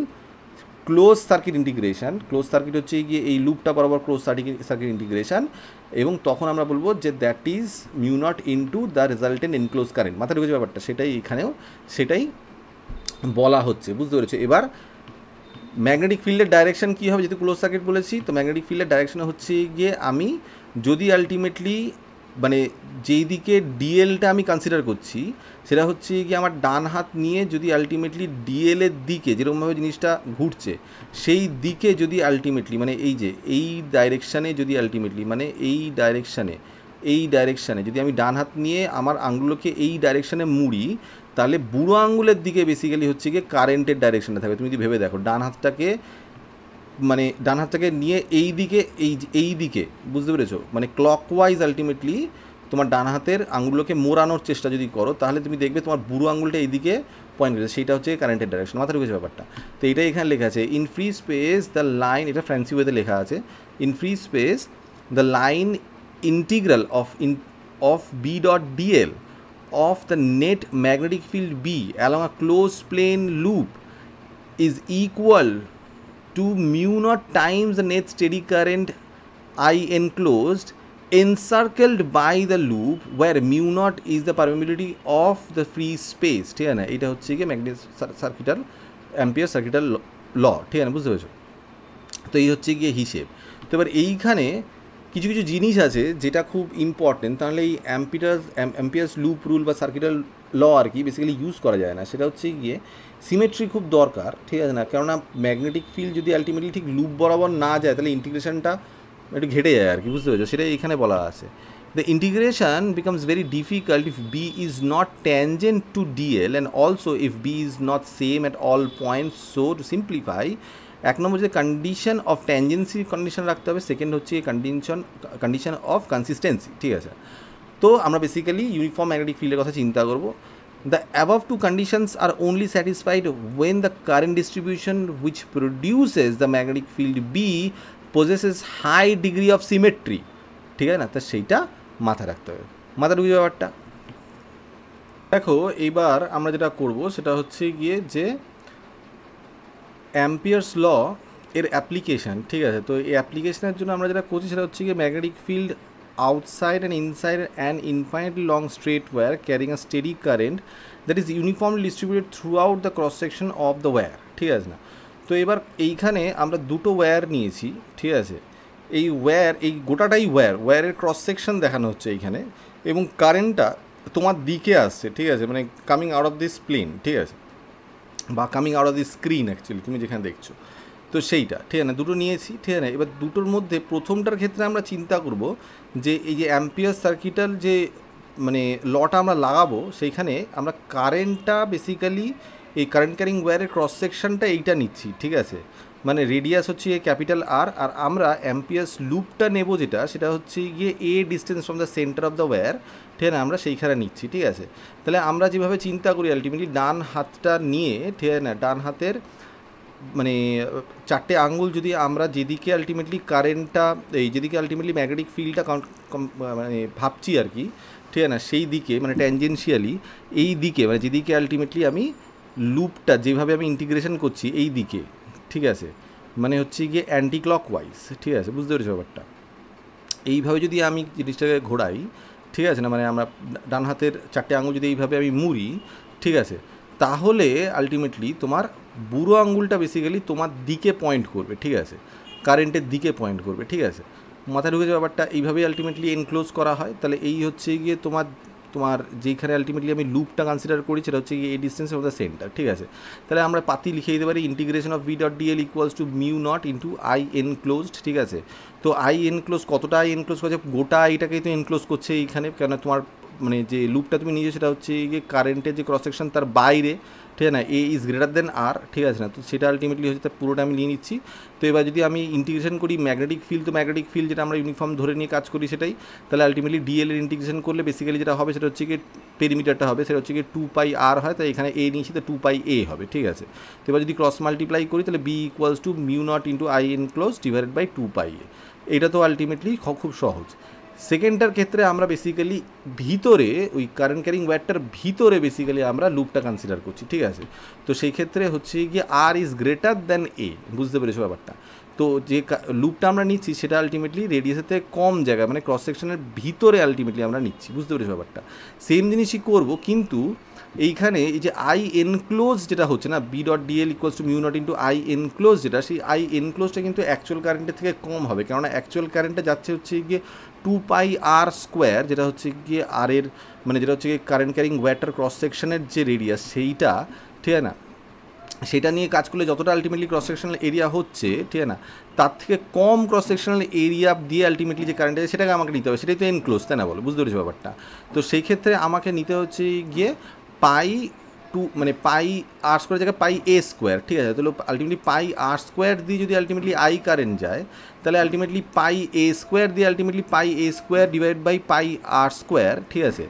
close circuit integration. Close circuit হচ্ছে গিয়ে এই লুপটা বরাবর ক্লোজ সার্কিট ইন্টিগ্রেশন, এবং তখন আমরা বলবো যে that is mu not into the resultant enclose current. মাথায় ঢুকেছে ব্যাপারটা, সেটাই এখানেও সেটাই বলা হচ্ছে, বুঝতে পেরেছো। এবার ম্যাগনেটিক ফিল্ডের ডাইরেকশন কী হবে, যেহেতু ক্লোজ সার্কিট বলেছি, তো ম্যাগনেটিক ফিল্ডের ডাইরেকশন হচ্ছে গিয়ে আমি যদি আলটিমেটলি মানে যেই দিকে ডিএলটা আমি কনসিডার করছি সেটা হচ্ছে গিয়ে আমার ডান হাত নিয়ে যদি আলটিমেটলি ডিএলের দিকে যেরকমভাবে জিনিসটা ঘুরছে সেই দিকে যদি আলটিমেটলি মানে এই যে এই ডাইরেকশানে যদি আলটিমেটলি মানে এই ডাইরেকশানে যদি আমি ডান হাত নিয়ে আমার আঙুলকে এই ডাইরেকশানে মুড়ি, তাহলে বুড়ো আঙুলের দিকে বেসিক্যালি হচ্ছে গিয়ে কারেন্টের ডাইরেকশানটা থাকবে। তুমি যদি ভেবে দেখো, ডান হাতটাকে নিয়ে এই দিকে বুঝতে পেরেছো, মানে ক্লকওয়াইজ আলটিমেটলি তোমার ডান হাতের আঙুলকে মোড়ানোর চেষ্টা যদি করো, তাহলে তুমি দেখবে তোমার বুড়ো আঙুলটা এইদিকে পয়েন্ট করেছে, সেইটা হচ্ছে কারেন্টের ডাইরেকশন। মাথায় ঢুকেছে ব্যাপারটা। তো এইটাই এখানে লেখা আছে, in free space the line, এটা ফ্যান্সি ওয়েতে লেখা আছে, in free space the line integral of B dot dl of the net magnetic field B along a closed plane loop is equal to mu naught times the net steady current I enclosed encircled by the loop where mu naught is the permeability of the free space, ঠিক আছে না, এটা হচ্ছে কি magnetic সার্কিটাল ampere সার্কিটাল ল, ঠিক আছে, বুঝতে পেরেছো। তো এই হচ্ছে গিয়ে হিসেব। তো এবার এইখানে কিছু কিছু জিনিস আছে যেটা খুব ইম্পর্টেন্ট, তাহলে এই অ্যাম্পিয়ার্স লুপ রুল বা সার্কিটাল ল আর কি বেসিক্যালি ইউজ করা যায় না, সেটা হচ্ছে গিয়ে সিমেট্রি খুব দরকার, ঠিক আছে না, কেননা ম্যাগনেটিক ফিল্ড যদি আলটিমেটলি ঠিক লুপ বরাবর না যায় তাহলে ইন্টিগ্রেশনটা একটু ঘেটে যায় আর কি, বুঝতে পেরেছো, সেটাই এখানে বলা আছে। The integration becomes very difficult if B is not tangent to dl and also if B is not same at all points. So to simplify, এক নম্বর যে কন্ডিশন অফ ট্যানজেন্সি কন্ডিশন রাখতে হবে, সেকেন্ড হচ্ছে কন্ডিশন অফ কনসিস্টেন্সি, ঠিক আছে। তো আমরা basically uniform magnetic ফিল্ডের কথা চিন্তা করব। The above two conditions are only satisfied when the current distribution which produces the magnetic field B possesses high degree of symmetry, ঠিক আছে না, তা সেইটা মাথায় রাখতে হবে। মাথা ঢুকে ব্যাপারটা দেখো। এইবার আমরা যেটা করব সেটা হচ্ছে গিয়ে যে অ্যাম্পিয়ার্স ল এর অ্যাপ্লিকেশান, ঠিক আছে। তো এই অ্যাপ্লিকেশনের জন্য আমরা যেটা করছি সেটা হচ্ছে গিয়ে magnetic field outside and inside an infinitely long straight wire carrying a steady current that is uniformly distributed throughout the cross section of the wire, ঠিক আছে না। তো এবার এইখানে আমরা দুটো ওয়্যার নিয়েছি, ঠিক আছে, এই ওয়্যার এই গোটাটাই ওয়্যারের ক্রস সেকশন দেখানো হচ্ছে এইখানে, এবং কারেন্টটা তোমার দিকে আসছে, ঠিক আছে, মানে coming out of this plane, ঠিক আছে, বা coming out of the screen actually তুমি যেখানে দেখছো, তো সেইটা, ঠিক আছে না, দুটো নিয়েছি, ঠিক আছে না। এবার দুটোর মধ্যে প্রথমটার ক্ষেত্রে আমরা চিন্তা করব যে এই যে অ্যাম্পিয়ার সার্কিটাল যে মানে লটা আমরা লাগাবো, সেইখানে আমরা কারেন্টটা বেসিক্যালি এই কারেন্ট ক্যারিং ওয়্যারের ক্রস সেকশনটা এইটা নিচ্ছি, ঠিক আছে, মানে রেডিয়াস হচ্ছে ক্যাপিটাল আর, আর আমরা অ্যাম্পিয়ার্স লুপটা নেব যেটা, সেটা হচ্ছে গিয়ে a distance from the centre of the wire, ঠিক আছে, আমরা সেইখানে নিচ্ছি, ঠিক আছে। তাহলে আমরা যেভাবে চিন্তা করি আলটিমেটলি ডান হাতটা নিয়ে, ঠিক আছে না, ডান হাতের মানে চারটে আঙ্গুল যদি আমরা যেদিকে আলটিমেটলি কারেন্টটা এই যেদিকে আলটিমেটলি ম্যাগনেটিক ফিল্ডটা মানে ভাবছি আর কি, ঠিক আছে না, সেই দিকে মানে ট্যানজেনশিয়ালি এই দিকে মানে যেদিকে আলটিমেটলি আমি লুপটা যেভাবে আমি ইন্টিগ্রেশন করছি এই দিকে, ঠিক আছে, মানে হচ্ছে গিয়ে অ্যান্টি ক্লকওয়াইজ, ঠিক আছে, বুঝতে পেরেছো ব্যাপারটা। এইভাবে যদি আমি জিনিসটাকে ঘোরাই, ঠিক আছে না, মানে আমরা ডান হাতের চারটে আঙুল যদি এইভাবে আমি মুড়ি, ঠিক আছে, তাহলে আলটিমেটলি তোমার বুড়ো আঙ্গুলটা বেসিক্যালি তোমার দিকে পয়েন্ট করবে, ঠিক আছে, কারেন্টের দিকে পয়েন্ট করবে, ঠিক আছে, মাথায় ঢুকেছে ব্যাপারটা। এইভাবেই আলটিমেটলি এনক্লোজ করা হয়। তাহলে এই হচ্ছে গিয়ে তোমার তোমার যেখানে আলটিমেটলি আমি লুপটা কনসিডার করি সেটা হচ্ছে গিয়ে এই ডিস্টেন্স অফ দ্য সেন্টার, ঠিক আছে। তাহলে আমরা পাতি লিখে দিতে পারি integration of V dot dl equals to mu naught into I enclosed, ঠিক আছে। তো আই এনক্লোজ কতটা আই এনক্লোজ করছে, গোটা আইটাকেই তো এনক্লোজ করছে এইখানে, কেন তোমার মানে যে লুপটা তুমি নিয়েছো সেটা হচ্ছে গিয়ে কারেন্টের যে ক্রস সেকশন তার বাইরে, ঠিক আছে না, এ ইজ গ্রেটার দেন আর, ঠিক আছে না। তো সেটা আলটিমেটলি হচ্ছে তার পুরোটা আমি নিয়ে নিচ্ছি। তো এবার যদি আমি ইন্টিগ্রেশন করি ম্যাগনেটিক ফিল্ড, তো ম্যাগনেটিক ফিল্ড যেটা আমরা ইউনিফর্ম ধরে নিয়ে কাজ করি সেটাই, তাহলে আলটিমেটলি ডিএল এর ইন্টিগ্রেশন করলে বেসিক্যালি যেটা হবে সেটা হচ্ছে কি পেরিমিটারটা হবে সেটা হচ্ছে কি 2π r হয়, তাই এখানে এ নিয়েছি তো 2π a হবে, ঠিক আছে। তো এবার যদি ক্রস মাল্টিপ্লাই করি তাহলে B equals to mu naught into I enclose divided by 2π a। এটা তো আলটিমেটলি খুব সহজ। সেকেন্ডটার ক্ষেত্রে আমরা বেসিক্যালি ভিতরে ওই কারেন্ট ক্যারিং ওয়্যারটার ভিতরে বেসিক্যালি আমরা লুপটা কনসিডার করছি, ঠিক আছে। তো সেই ক্ষেত্রে হচ্ছে গিয়ে আর ইজ গ্রেটার দ্যান এ, বুঝতে পেরেছো ব্যাপারটা। তো যে লুপটা আমরা নিচ্ছি সেটা আলটিমেটলি রেডিয়াসের থেকে কম জায়গায় মানে ক্রস সেকশনের ভিতরে আলটিমেটলি আমরা নিচ্ছি, বুঝতে পেরেছো ব্যাপারটা। সেম জিনিসই করবো, কিন্তু এইখানে এই যে আই এনক্লোজ যেটা হচ্ছে না, B dot dl equals to mu naught into I enclose, যেটা সেই আই এনক্লোজটা কিন্তু অ্যাকচুয়াল কারেন্টের থেকে কম হবে, কেননা অ্যাকচুয়াল কারেন্টটা যাচ্ছে হচ্ছে গিয়ে 2π r স্কোয়ার, যেটা হচ্ছে গিয়ে আর এর মানে যেটা হচ্ছে গিয়ে কারেন্ট ক্যারিং ওয়্যারটার ক্রস সেকশনের যে রেডিয়াস সেইটা, ঠিক আছে না, সেটা নিয়ে কাজ করলে যতটা আলটিমেটলি ক্রস সেকশনাল এরিয়া হচ্ছে, ঠিক আছে না, তার থেকে কম ক্রস সেকশনাল এরিয়া দিয়ে আলটিমেটলি যে কারেন্ট আছে সেটাকে আমাকে নিতে হবে, সেটাই তো এনক্লোজ, তাই না বলো, বুঝতে পেরেছো ব্যাপারটা। তো সেই ক্ষেত্রে আমাকে নিতে হচ্ছে গিয়ে পাই টু মানে পাই আর স্কোয়ার জায়গায় পাই এ স্কোয়ার, ঠিক আছে। তাহলে আলটিমেটলি পাই আর স্কোয়ার দিয়ে যদি আলটিমেটলি আই কারেন্ট যায়, তাহলে আলটিমেটলি পাই এ স্কোয়ার দিয়ে ultimately pi A square divide by pi R square, ঠিক আছে,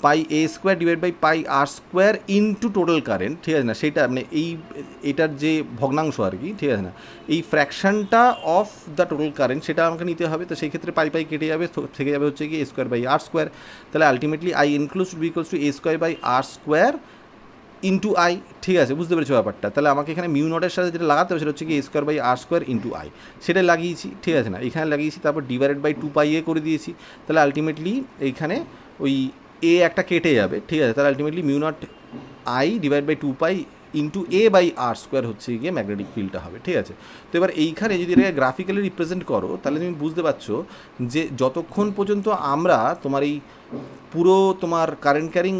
pi A square divide by pi R square into total current, ঠিক আছে না, সেইটা মানে এটার যে ভগ্নাংশ আর কি, ঠিক আছে না, এই ফ্র্যাকশনটা অফ দ্য টোটাল কারেন্ট সেটা আমাকে নিতে হবে। তো সেই ক্ষেত্রে পাই কেটে যাবে, থেকে যাবে হচ্ছে কি A square by R square. তাহলে ultimately I enclose B equals to A square by R square into I, ঠিক আছে, বুঝতে পেরেছো ব্যাপারটা। তাহলে আমাকে এখানে মিউ নটের সাথে যেটা লাগাতে হবে সেটা হচ্ছে কি A square by R square into I, সেটা লাগিয়েছি, ঠিক আছে না, এখানে লাগিয়েছি, তারপর ডিভাইডেড বাই 2π a করে দিয়েছি। তাহলে আলটিমেটলি এইখানে ওই এ একটা কেটে যাবে, ঠিক আছে। তাহলে ultimately mu naught I divide by 2π into A by R square হচ্ছে গিয়ে ম্যাগনেটিক ফিল্ডটা হবে, ঠিক আছে। তো এবার এইখানে যদি এটাকে গ্রাফিক্যালি রিপ্রেজেন্ট করো তাহলে তুমি বুঝতে পারছো যে যতক্ষণ পর্যন্ত আমরা তোমার এই পুরো তোমার কারেন্ট ক্যারিং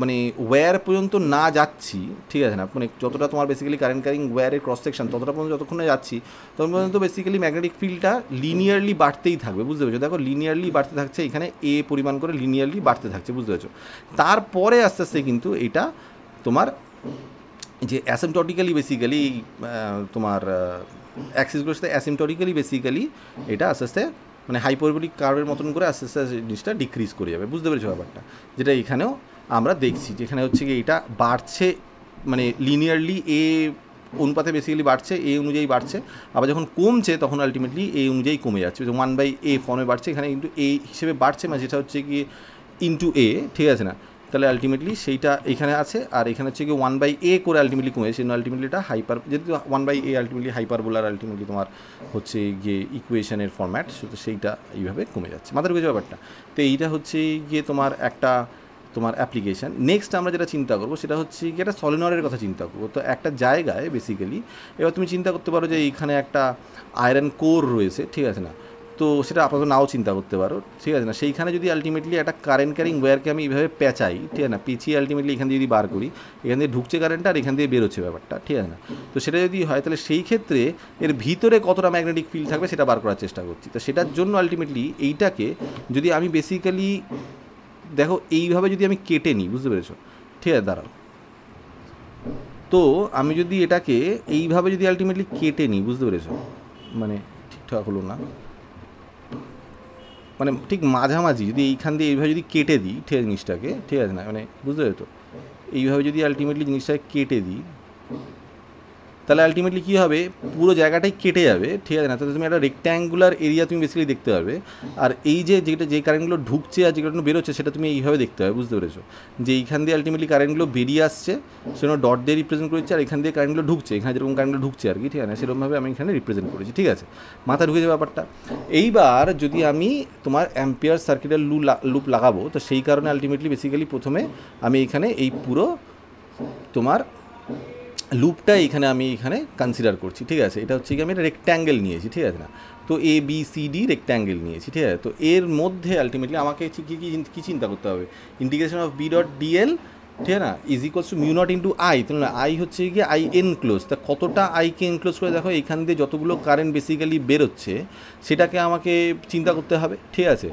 মানে ওয়্যার পর্যন্ত না যাচ্ছি, ঠিক আছে না, মানে যতটা তোমার বেসিক্যালি কারেন্ট ক্যারিং ওয়্যারের ক্রস সেকশন ততটা পর্যন্ত যতক্ষণ না যাচ্ছি ততক্ষণ পর্যন্ত বেসিক্যালি ম্যাগনেটিক ফিল্ডটা লিনিয়ারলি বাড়তেই থাকবে, বুঝতে পেরেছো। দেখো লিনিয়ারলি বাড়তে থাকছে, এখানে এ পরিমাণ করে লিনিয়ারলি বাড়তে থাকছে, বুঝতে পেরেছো। তারপরে আস্তে আস্তে কিন্তু এটা তোমার যে অ্যাসিমটটিক্যালি বেসিক্যালি তোমার অ্যাক্সিসগুলোর সাথে অ্যাসিমটটিক্যালি বেসিক্যালি এটা আস্তে আস্তে মানে হাইপারবোলিক কার্ভের মতন করে আস্তে আস্তে জিনিসটা ডিক্রিজ করে যাবে, বুঝতে পেরেছো ব্যাপারটা। যেটা এখানেও আমরা দেখছি যেখানে হচ্ছে কি এটা বাড়ছে মানে লিনিয়ারলি এ অনুপাতে বেসিক্যালি বাড়ছে, এ অনুযায়ী বাড়ছে, আবার যখন কমছে তখন আলটিমেটলি এ অনুযায়ী কমে যাচ্ছে, 1/a ফর্মে বাড়ছে, এখানে কিন্তু এ হিসেবে বাড়ছে মানে যেটা হচ্ছে কি ইন্টু এ, ঠিক আছে না। তাহলে আলটিমেটলি সেইটা এখানে আছে, আর এখানে হচ্ছে কি 1/a করে আলটিমেটলি কমে যাচ্ছে, আলটিমেটলি এটা হাইপার, যেহেতু 1/a আলটিমেটলি হাইপারবোলার আলটিমেটলি তোমার হচ্ছে গিয়ে ইকুয়েশনের ফরম্যাট, তো সেইটা এইভাবে কমে যাচ্ছে, মাথার বুঝে ব্যাপারটা। তো এইটা হচ্ছে গিয়ে তোমার একটা তোমার অ্যাপ্লিকেশান। নেক্সট আমরা যেটা চিন্তা করবো সেটা হচ্ছে কি একটা সলিনয়েডের কথা চিন্তা করবো। তো একটা জায়গায় বেসিক্যালি এবার তুমি চিন্তা করতে পারো যে এইখানে একটা আয়রন কোর রয়েছে, ঠিক আছে না, তো সেটা আপাতত নাও চিন্তা করতে পারো, ঠিক আছে না। সেইখানে যদি আলটিমেটলি একটা কারেন্ট ক্যারিং ওয়্যারকে আমি এইভাবে পেঁচাই, ঠিক আছে না, পেঁচিয়ে আলটিমেটলি এখান দিয়ে যদি বার করি, এখান দিয়ে ঢুকছে কারেন্টটা আর এখান দিয়ে বেরোচ্ছে ব্যাপারটা, ঠিক আছে না। তো সেটা যদি হয় তাহলে সেই ক্ষেত্রে এর ভিতরে কতটা ম্যাগনেটিক ফিল্ড থাকবে সেটা বার করার চেষ্টা করছি। তো সেটার জন্য আলটিমেটলি এইটাকে যদি আমি বেসিক্যালি দেখো এইভাবে যদি আমি কেটে নিই, বুঝতে পেরেছো, ঠিক আছে, দাঁড়াও। তো আমি যদি এটাকে এইভাবে যদি আলটিমেটলি কেটে নিই, বুঝতে পেরেছো, মানে ঠিকঠাক হলো না, মানে ঠিক মাঝামাঝি যদি এইখান দিয়ে এইভাবে যদি কেটে দিই, ঠিক আছে, জিনিসটাকে, ঠিক আছে না, মানে বুঝতে পেরেছো, এইভাবে যদি আলটিমেটলি জিনিসটাকে কেটে দিই তাহলে আলটিমেটলি কী হবে, পুরো জায়গাটাই কেটে যাবে, ঠিক আছে না। তাহলে তুমি একটা রেক্ট্যাঙ্গুলার এরিয়া তুমি বেসিক্যালি দেখতে পারবে, আর এই যে যে কারেন্টগুলো ঢুকছে আর যেগুলো বেরোচ্ছে সেটা তুমি এইভাবে দেখতে পাবে, বুঝতে পেরেছো, যে এইখান দিয়ে আলটিমেটলি কারেন্টগুলো বেরিয়ে আসছে সেগুলো ডট দিয়ে রিপ্রেজেন্ট করেছে, আর এখান দিয়ে কারেন্টগুলো ঢুকছে, এখানে যেরকম কারেন্টগুলো ঢুকছে আর কি, ঠিক আছে, সেরকমভাবে আমি এখানে রিপ্রেজেন্ট করেছি, ঠিক আছে, মাথা ঢুকে যাবে ব্যাপারটা। এইবার যদি আমি তোমার অ্যাম্পিয়ার সার্কিটের লুপ লাগাবো, তো সেই কারণে আলটিমেটলি বেসিক্যালি প্রথমে আমি এখানে এই পুরো তোমার লুপটা এখানে আমি এখানে কনসিডার করছি, ঠিক আছে। এটা হচ্ছে কি আমি একটা রেক্ট্যাঙ্গেল নিয়েছি, ঠিক আছে না। তো A B C D rectangle নিয়েছি, ঠিক আছে। তো এর মধ্যে আলটিমেটলি আমাকে কী চিন্তা করতে হবে, integration of B dot dl, ঠিক আছে না, is equals to mu naught into I. তাহলে আই হচ্ছে গিয়ে আই এনক্লোজ, তা কতটা আইকে এনক্লোজ করে দেখো, এখান দিয়ে যতগুলো কারেন্ট বেসিক্যালি বেরোচ্ছে সেটাকে আমাকে চিন্তা করতে হবে, ঠিক আছে।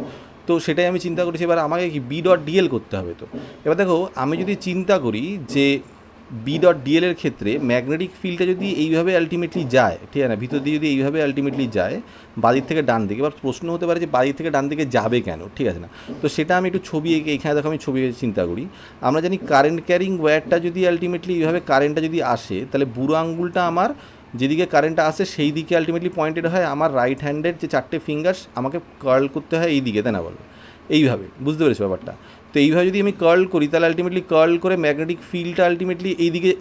তো সেটাই আমি চিন্তা করেছি। এবার আমাকে কি বি ডট ডিএল করতে হবে। তো এবার দেখো আমি যদি চিন্তা করি যে বি ডট ডিএলের ক্ষেত্রে ম্যাগনেটিক ফিল্ডটা যদি এইভাবে আলটিমেটলি যায়, ঠিক আছে না, ভিতর দিয়ে যদি এইভাবে আলটিমেটলি যায় বাদিক থেকে ডান দিকে, এবার প্রশ্ন হতে পারে যে বাদিক থেকে ডান দিকে যাবে কেন, ঠিক আছে না। তো সেটা আমি একটু ছবি এঁকে, এখানে দেখো আমি ছবি চিন্তা করি। আমরা জানি কারেন্ট ক্যারিং ওয়্যারটা যদি আলটিমেটলি এইভাবে কারেন্টটা যদি আসে, তাহলে বুড়ো আঙ্গুলটা আমার যেদিকে কারেন্টটা আসে সেই দিকে আলটিমেটলি পয়েন্টেড হয়। আমার রাইট হ্যান্ডের যে 4টে ফিঙ্গার্স আমাকে কার্ল করতে হয় এই দিকে, তাই না বলো, এইভাবে, বুঝতে পেরেছো ব্যাপারটা। তো এইভাবে যদি আমি কার্ল করি তাহলে আলটিমেটলি কার্ল করে ম্যাগনেটিক ফিল্ডটা আলটিমেটলি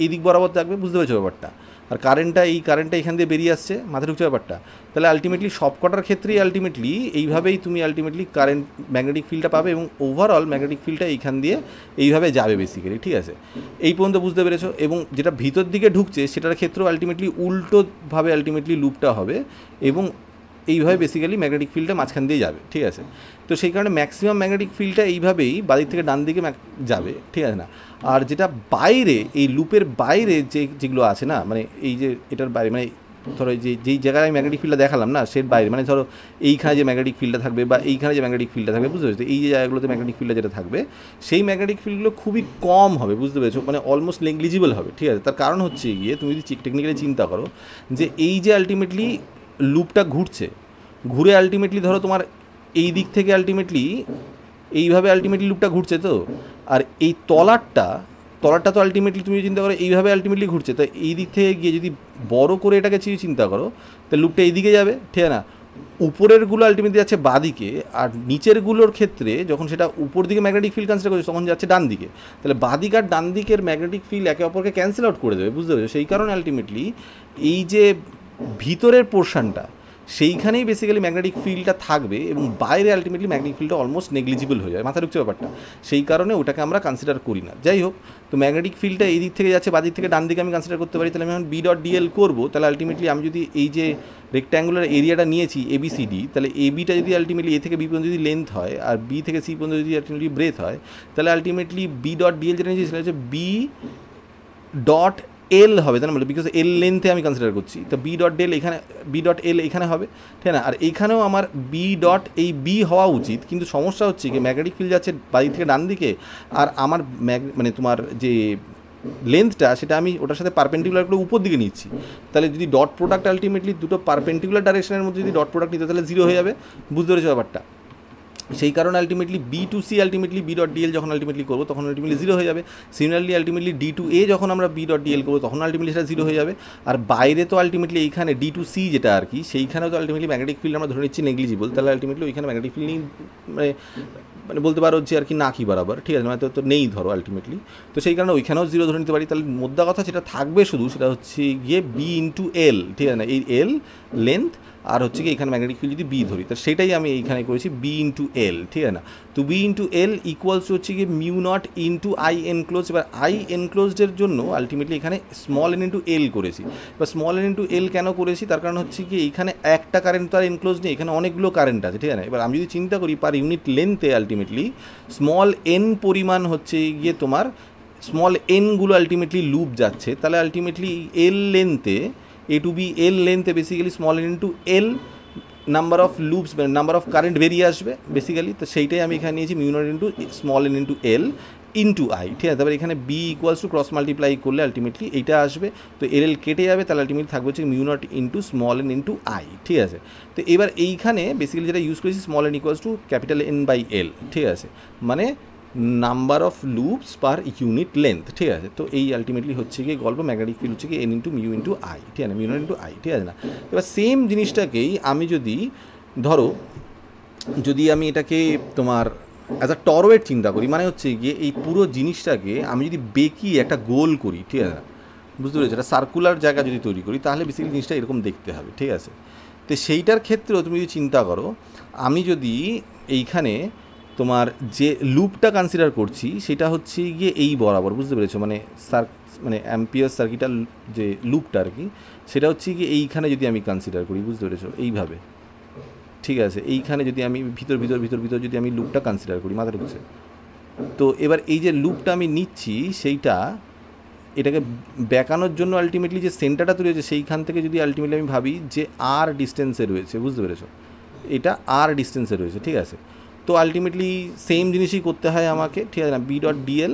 এইদিক বরাবর থাকবে, বুঝতে পেরেছো ব্যাপারটা। আর কারেন্টটা এখান দিয়ে বেরিয়ে আসছে, মাথায় ঢুকছে ব্যাপারটা। তাহলে আলটিমেটলি সব কটার ক্ষেত্রেই আলটিমেটলি এইভাবেই তুমি আলটিমেটলি কারেন্ট ম্যাগনেটিক ফিল্ডটা পাবে, এবং ওভারঅল ম্যাগনেটিক ফিল্ডটা এইখান দিয়ে এইভাবে যাবে বেসিক্যালি, ঠিক আছে। এই পর্যন্ত বুঝতে পেরেছো। এবং যেটা ভিতর দিকে ঢুকছে সেটার ক্ষেত্রেও আলটিমেটলি উল্টোভাবে আলটিমেটলি লুপটা হবে, এবং এইভাবে বেসিক্যালি ম্যাগনেটিক ফিল্ডটা মাঝখান দিয়ে যাবে, ঠিক আছে। তো সেই কারণে ম্যাক্সিমাম ম্যাগনেটিক ফিল্ডটা এইভাবেই বাদিক থেকে ডান দিকে যাবে, ঠিক আছে না। আর যেটা বাইরে, এই লুপের বাইরে যেগুলো আছে না, মানে এই যে এটার বাইরে, মানে ধরো যেই জায়গায় আমি ম্যাগনেটিক ফিল্ডটা দেখালাম না, সের বাইরে, মানে ধরো এইখানে যে ম্যাগনেটিক ফিল্ডটা থাকবে বা এইখানে যে ম্যাগনেটিক ফিল্ডটা থাকবে, বুঝতে পেরেছো, এই যে জায়গাগুলোতে ম্যাগনেটিক ফিল্ডটা যেটা থাকবে সেই ম্যাগনেটিক ফিল্ডগুলো খুবই কম হবে, বুঝতে পেরেছো, মানে অলমোস্ট নেগলিজিবল হবে, ঠিক আছে। তার কারণ হচ্ছে গিয়ে তুমি যদি টেকনিক্যালি চিন্তা করো যে এই যে আলটিমেটলি লুপটা ঘুরে আলটিমেটলি ধরো তোমার এই দিক থেকে আলটিমেটলি এইভাবে আলটিমেটলি লুপটা ঘুরছে, তো আর এই তলারটা তো আলটিমেটলি তুমি চিন্তা করো এইভাবে আলটিমেটলি ঘুরছে। তো এই দিক থেকে গিয়ে যদি বড় করে এটাকে চিন্তা করো, তো লুপটা এইদিকে যাবে, ঠিক আছে না। উপরেরগুলো আলটিমেটলি যাচ্ছে বাদিকে, আর নিচেরগুলোর ক্ষেত্রে যখন সেটা উপর দিকে ম্যাগনেটিক ফিল্ড কনসিডার করছে তখন যাচ্ছে ডান দিকে। তাহলে বাদিক আর ডান দিকের ম্যাগনেটিক ফিল্ড একে অপরকে ক্যান্সেল আউট করে দেবে, বুঝতে পেরেছো। সেই কারণে আলটিমেটলি এই যে ভিতরের পোর্শনটা সেইখানেই বেসিক্যালি ম্যাগনেটিক ফিল্ডটা থাকবে, এবং বাইরে আলটিমেটলি ম্যাগনেটিক ফিল্ডটা অলমোস্ট নেগলিজিবল হয়ে যায়, মাথা ঢুকছে ব্যাপারটা। সেই কারণে ওটাকে আমরা কনসিডার করি না। যাই হোক, তো ম্যাগনেটিক ফিল্ডটা এই দিক থেকে যাচ্ছে বাদিক থেকে ডান দিকে আমি কনসিডার করতে পারি। তাহলে আমি যখন বি ডট ডিএল করবো, তাহলে আলটিমেটলি আমি যদি এই যে রেক্ট্যাঙ্গুলার এরিয়াটা নিয়েছি এবিসিডি, তাহলে এবিটা যদি আলটিমেটলি এ থেকে বি পর্যন্ত যদি লেন্থ হয়, আর বি থেকে সি পর্যন্ত যদি আলটিমেটলি ব্রেথ হয়, তাহলে আলটিমেটলি বি ডট ডিএল যেটা নিয়েছি সেটা হচ্ছে বি ডট এল হবে, তাই না, বিকজ এল লেন্থে আমি কনসিডার করছি। তো বি ডট এল এখানে হবে, ঠিক না। আর এইখানেও আমার বি ডট এই বি হওয়া উচিত, কিন্তু সমস্যা হচ্ছে কি ম্যাগনেটিক ফিল্ড যাচ্ছে বাদিক থেকে ডান দিকে, আর আমার মানে তোমার যে লেন্থটা সেটা আমি ওটার সাথে পারপেন্ডিকুলার করে উপর দিকে নিচ্ছি। তাহলে যদি ডট প্রোডাক্ট আলটিমেটলি দুটো পারপেন্ডিকুলার ডাইরেকশনের মধ্যে যদি ডট প্রোডাক্ট নিতে, তাহলে 0 হয়ে যাবে, বুঝতে পেরেছো ব্যাপারটা। সেই কারণে ultimately B to C ultimately B dot dl যখন আলটিমেটলি করবো তখন আলটিমেটলি 0 হয়ে যাবে। Similarly ultimately D to A যখন আমরা বি ডট ডিএল করবো তখন আলটিমেটলি সেটা 0 হয়ে যাবে। আর বাইরে তো আলটিমেটলি এইখানে ডি টু সি যেটা আর কি, সেইখানেও তো আলটিমেটলি ম্যাগনেটিক ফিল্ড আমরা ধরে নিচ্ছি নেগলিজিবল, তাহলে আলটিমেটলি ওইখানে ম্যাগনেটিক ফিল্ড নেই, মানে বলতে পারো যে আর কি না কি বরাবর, ঠিক আছে, মানে তো নেই ধরো আলটিমেটলি। তো সেই কারণে ওইখানেও 0 ধরে নিতে পারি। তাহলে মোদ্দা কথা যেটা থাকবে শুধু সেটা হচ্ছে গিয়ে বি ইন্টু এল, ঠিক আছে না, এই এল লেন্থ, আর হচ্ছে কি এখানে ম্যাগনেটিক ফিল্ড যদি বি ধরি, তো সেটাই আমি এইখানে করেছি বি ইন্টু এল, ঠিক আছে না। তো বি ইন্টু এল ইকুয়ালস হচ্ছে কি mu naught into I enclose. এবার আই এনক্লোজডের জন্য আলটিমেটলি এখানে স্মল এন ইন্টু এল করেছি। এবার স্মল এন ইন্টু এল কেন করেছি, তার কারণ হচ্ছে কি এইখানে একটা কারেন্ট তো আর এনক্লোজ নেই, এখানে অনেকগুলো কারেন্ট আছে, ঠিক আছে না। এবার আমি যদি চিন্তা করি পার ইউনিট লেন্থে আলটিমেটলি স্মল এন পরিমাণ হচ্ছে গিয়ে তোমার স্মল এনগুলো আলটিমেটলি লুপ যাচ্ছে, তাহলে আলটিমেটলি এল লেন্থে এ টু বি এল লেন্থে basically small N into l number of loops, মানে নাম্বার অফ কারেন্ট বেরিয়ে আসবে বেসিক্যালি। তো সেইটাই আমি এখানে নিয়েছি mu naught into small N into L into I, ঠিক আছে। তারপরে এখানে b equals to cross multiply করলে আলটিমেটলি এইটা আসবে, তো এল কেটে যাবে, তাহলে আলটিমেটলি থাকবে হচ্ছে mu naught into small N into I, ঠিক আছে। তো এবার এইখানে বেসিক্যালি যেটা ইউজ করেছি small N equals to capital N by L, ঠিক আছে, মানে number of loops per unit length, ঠিক আছে। তো এই আলটিমেটলি হচ্ছে গিয়ে গল্প, ম্যাগনেটিক ফিল্ড হচ্ছে গিয়ে N into mu into I, ঠিক আছে, মিউ নট ইন্টু আই, ঠিক আছে না। এবার সেম জিনিসটাকেই আমি যদি ধরো যদি আমি এটাকে তোমার অ্যাজ আ টরয়েড চিন্তা করি, মানে হচ্ছে গিয়ে এই পুরো জিনিসটাকে আমি যদি বেঁকিয়ে একটা গোল করি, ঠিক আছে, বুঝতে পেরেছি, একটা সার্কুলার জায়গা যদি তৈরি করি, তাহলে বেসিক্যালি জিনিসটা এরকম দেখতে হবে, ঠিক আছে। তো সেইটার ক্ষেত্রেও তুমি যদি চিন্তা করো, আমি যদি এইখানে তোমার যে লুপটা কনসিডার করছি সেটা হচ্ছে গিয়ে এই বরাবর, বুঝতে পেরেছো, মানে মানে অ্যাম্পিয়ার সার্কিটাল যে লুপটা আর কি, সেটা হচ্ছে কি এইখানে যদি আমি কনসিডার করি, বুঝতে পেরেছো, এইভাবে, ঠিক আছে, এইখানে যদি আমি ভিতর ভিতর ভিতর ভিতর যদি আমি লুপটা কনসিডার করি, মাথা ঢুকছে। তো এবার এই যে লুপটা আমি নিচ্ছি সেইটা, এটাকে বেঁকানোর জন্য আলটিমেটলি যে সেন্টারটা তৈরি হয়েছে সেইখান থেকে যদি আলটিমেটলি আমি ভাবি যে আর ডিস্টেন্সে রয়েছে, বুঝতে পেরেছো, এটা আর ডিস্টেন্সে রয়েছে, ঠিক আছে। তো আলটিমেটলি সেম জিনিসই করতে হয় আমাকে, ঠিক আছে না, B dot dl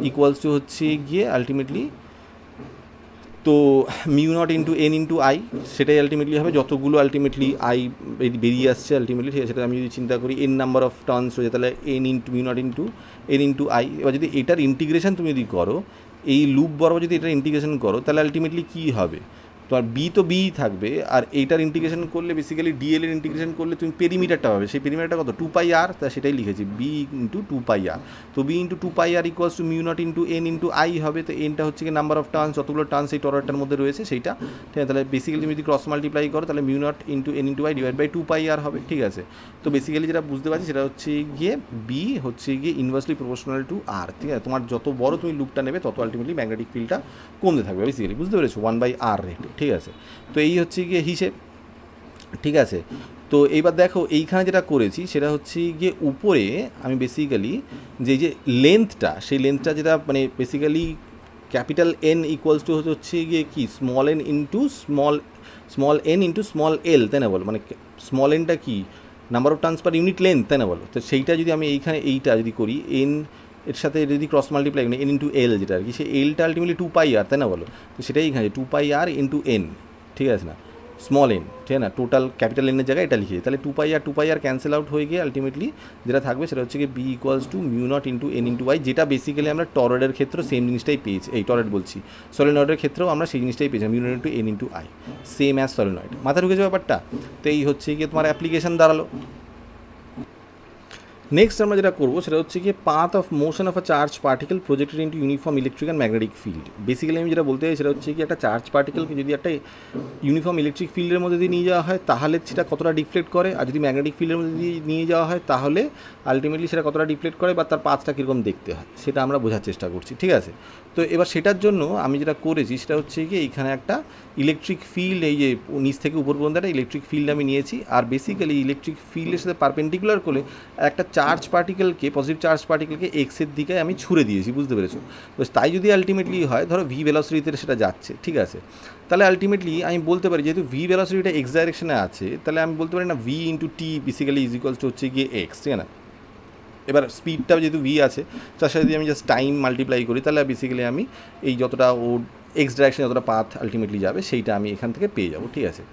equals to হচ্ছে গিয়ে আলটিমেটলি তো mu naught into N into I, সেটাই আলটিমেটলি হবে, যতগুলো আলটিমেটলি আই বেরিয়ে আসছে আলটিমেটলি, ঠিক আছে, সেটা আমি যদি চিন্তা করি এন নাম্বার অফ টার্নস রয়েছে, তাহলে N into mu naught into N into I. এবার যদি এটার ইন্টিগ্রেশন তুমি যদি করো, এই লুপ বরাবর যদি এটার ইন্টিগ্রেশন করো, তাহলে আলটিমেটলি কী হবে, তোমার বি তো বিই থাকবে, আর এইটার ইন্টিগ্রেশন করলে বেসিক্যালি ডিএল এর ইন্টিগ্রেশন করলে তুমি পেরিমিটারটা পাবে, সেই পেরিমিটারটা কত, 2 পাই আর, তা সেটাই লিখেছি বি ইন্টু 2 পাই আর। তো B into 2 pi R equals to mu naught into N into I হবে। তো এনটা হচ্ছে কি নাম্বার অফ টার্নস, যতগুলো টার্নস এই টরয়েডটার মধ্যে রয়েছে সেইটা, ঠিক আছে। তাহলে বেসিক্যালি তুমি যদি ক্রস মাল্টিপ্লাই করো, তাহলে mu naught into N into I divide by 2 pi R হবে, ঠিক আছে। তো বেসিক্যালি যেটা বুঝতে পারছি সেটা হচ্ছে গিয়ে বি হচ্ছে গিয়ে ইনভার্সলি প্রপোর্শনাল টু আর, ঠিক আছে। তোমার যত বড় তুমি লুপটা নেবে তত আলটিমেটলি ম্যাগনেটিক ফিল্ডটা কমতে থাকবে বেসিক্যালি, বুঝতে পেরেছো, 1/r রেটে, ঠিক আছে। তো এই হচ্ছে গিয়ে হিসেব, ঠিক আছে। তো এইবার দেখো এইখানে যেটা করেছি সেটা হচ্ছে গিয়ে উপরে আমি বেসিক্যালি যে লেন্থটা, সেই লেন্থটা যেটা মানে basically capital N equals to হচ্ছে গিয়ে কি small N into small N into small এল, তাই না বলো, মানে স্মল এনটা কি number of turns per unit length, তাই না বলো। তো সেইটা যদি আমি এইখানে এইটা যদি করি এন এর সাথে যদি ক্রস মাল্টিপ্লাই করি এন ইন্টু এল যেটা আর কি, সেই এলটা আলটিমেটলি 2 পাই আর, তাই না বলো। তো সেটাই এখানে 2 পাই আর ইন্টু এন, ঠিক আছে না, স্মল এন, ঠিক আছে না, টোটাল ক্যাপিটাল এনের জায়গায় এটা লিখে, তাহলে 2 পাই আর ক্যান্সেল আউট হয়ে গিয়ে আলটিমেটলি যেটা থাকবে সেটা হচ্ছে কি B equals to mu naught into N into Y, যেটা বেসিক্যালি আমরা টরয়েডের ক্ষেত্রেও সেম জিনিসটাই পেয়েছি, এই টরয়েড বলছি, সলিনয়েডের ক্ষেত্রেও আমরা সেই জিনিসটাই পেয়েছি, mu naught into N into I, same as solenoid. মাথা ঢুকেছে ব্যাপারটা। তো এই হচ্ছে গিয়ে তোমার অ্যাপ্লিকেশন দাঁড়ালো। নেক্সট আমরা যেটা করবো সেটা হচ্ছে কি path of motion of a charge particle projected into uniform electric and magnetic field. Basically আমি যেটা বলতে চাই সেটা হচ্ছে কি একটা চার্জ পার্টিকেলকে যদি একটা ইউনিফর্ম ইলেকট্রিক ফিল্ডের মধ্যে দিয়ে নিয়ে যাওয়া হয় তাহলে সেটা কতটা ডিফ্লেক্ট করে, আর যদি ম্যাগনেটিক ফিল্ডের মধ্যে দিয়ে নিয়ে যাওয়া হয় তাহলে আলটিমেটলি সেটা কতটা ডিফ্লেক্ট করে বা তার পাথটা কীরকম দেখতে হয় সেটা আমরা বোঝার চেষ্টা করছি, ঠিক আছে। তো এবার সেটার জন্য আমি যেটা করেছি সেটা হচ্ছে কি এইখানে একটা ইলেকট্রিক ফিল্ড, এই যে নিচ থেকে উপর পর্যন্ত একটা ইলেকট্রিক ফিল্ড আমি নিয়েছি, আর বেসিক্যালি ইলেকট্রিক ফিল্ডের সাথে পারপেন্ডিকুলার করে একটা চার্জ পার্টিকেলকে, পজিটিভ চার্জ পার্টিকেলকে এক্সের দিকে আমি ছুড়ে দিয়েছি, বুঝতে পেরেছো। তো তাই যদি আলটিমেটলি হয়, ধরো ভি ভেলোসিটিতে সেটা যাচ্ছে, ঠিক আছে, তাহলে আলটিমেটলি আমি বলতে পারি যেহেতু ভি ভেলোসিটিটা এক্স ডাইরেকশনে আছে, তাহলে আমি বলতে পারি না V into T basically is equals to হচ্ছে গিয়ে এক্স, ঠিক আছে না। এবার স্পিডটা যেহেতু ভি আছে তার সাথে যদি আমি জাস্ট টাইম মাল্টিপ্লাই করি তাহলে বেসিক্যালি আমি এই যতটা ও এক্স ডাইরেকশনে যতটা পাথ আলটিমেটলি যাবে সেইটা আমি এখান থেকে পেয়ে যাবো, ঠিক আছে।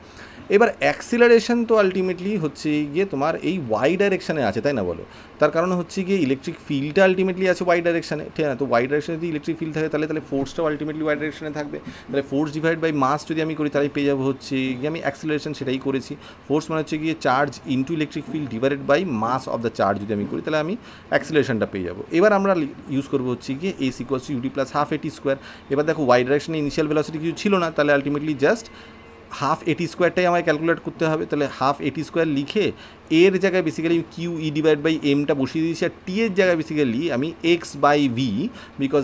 এবার অ্যাক্সিলারেশন তো আলটিমেটলি হচ্ছে গিয়ে তোমার এই ওয়াই ডাইরেকশানে আছে, তাই না বলো। তার কারণ হচ্ছে গিয়ে ইলেকট্রিক ফিল্ডটা আলটিমেটলি আছে ওয়াই ডাইরেকশানে, ঠিক আছে। তো ওয়াই ডাইরেকশানে যদি ইলেকট্রিক ফিল্ড থাকে তাহলে ফোর্সটাও আলটিমেটলি ওয়াই ডাইরেকশানে থাকবে, তাহলে ফোর্স ডিভাইড বাই মাস যদি আমি করি তাহলে পেয়ে যাবো হচ্ছে গিয়ে আমি অ্যাক্সিলারেশন, সেটাই করেছি। ফোর্স মানে হচ্ছে গিয়ে charge into electric field divided by mass of the charge যদি আমি করি তাহলে আমি অ্যাক্সিলারেশনটা পেয়ে যাবো। এবার আমরা ইউজ করবো হচ্ছে গিয়ে S equals to UT plus half AT square. এবার দেখো ওয়াই ডাইরেকশনে ইনিশিয়াল ভেলোসিটি কিছু ছিল না, তাহলে আলটিমেটলি জাস্ট হাফ এটি স্কোয়ারটাই আমায় ক্যালকুলেট করতে হবে, তাহলে হাফ এটি স্কোয়ার লিখে এর জায়গায় basically q e divide by এমটা বসিয়ে দিয়েছি, আর টি এর জায়গায় বেসিক্যালি আমি x by v, because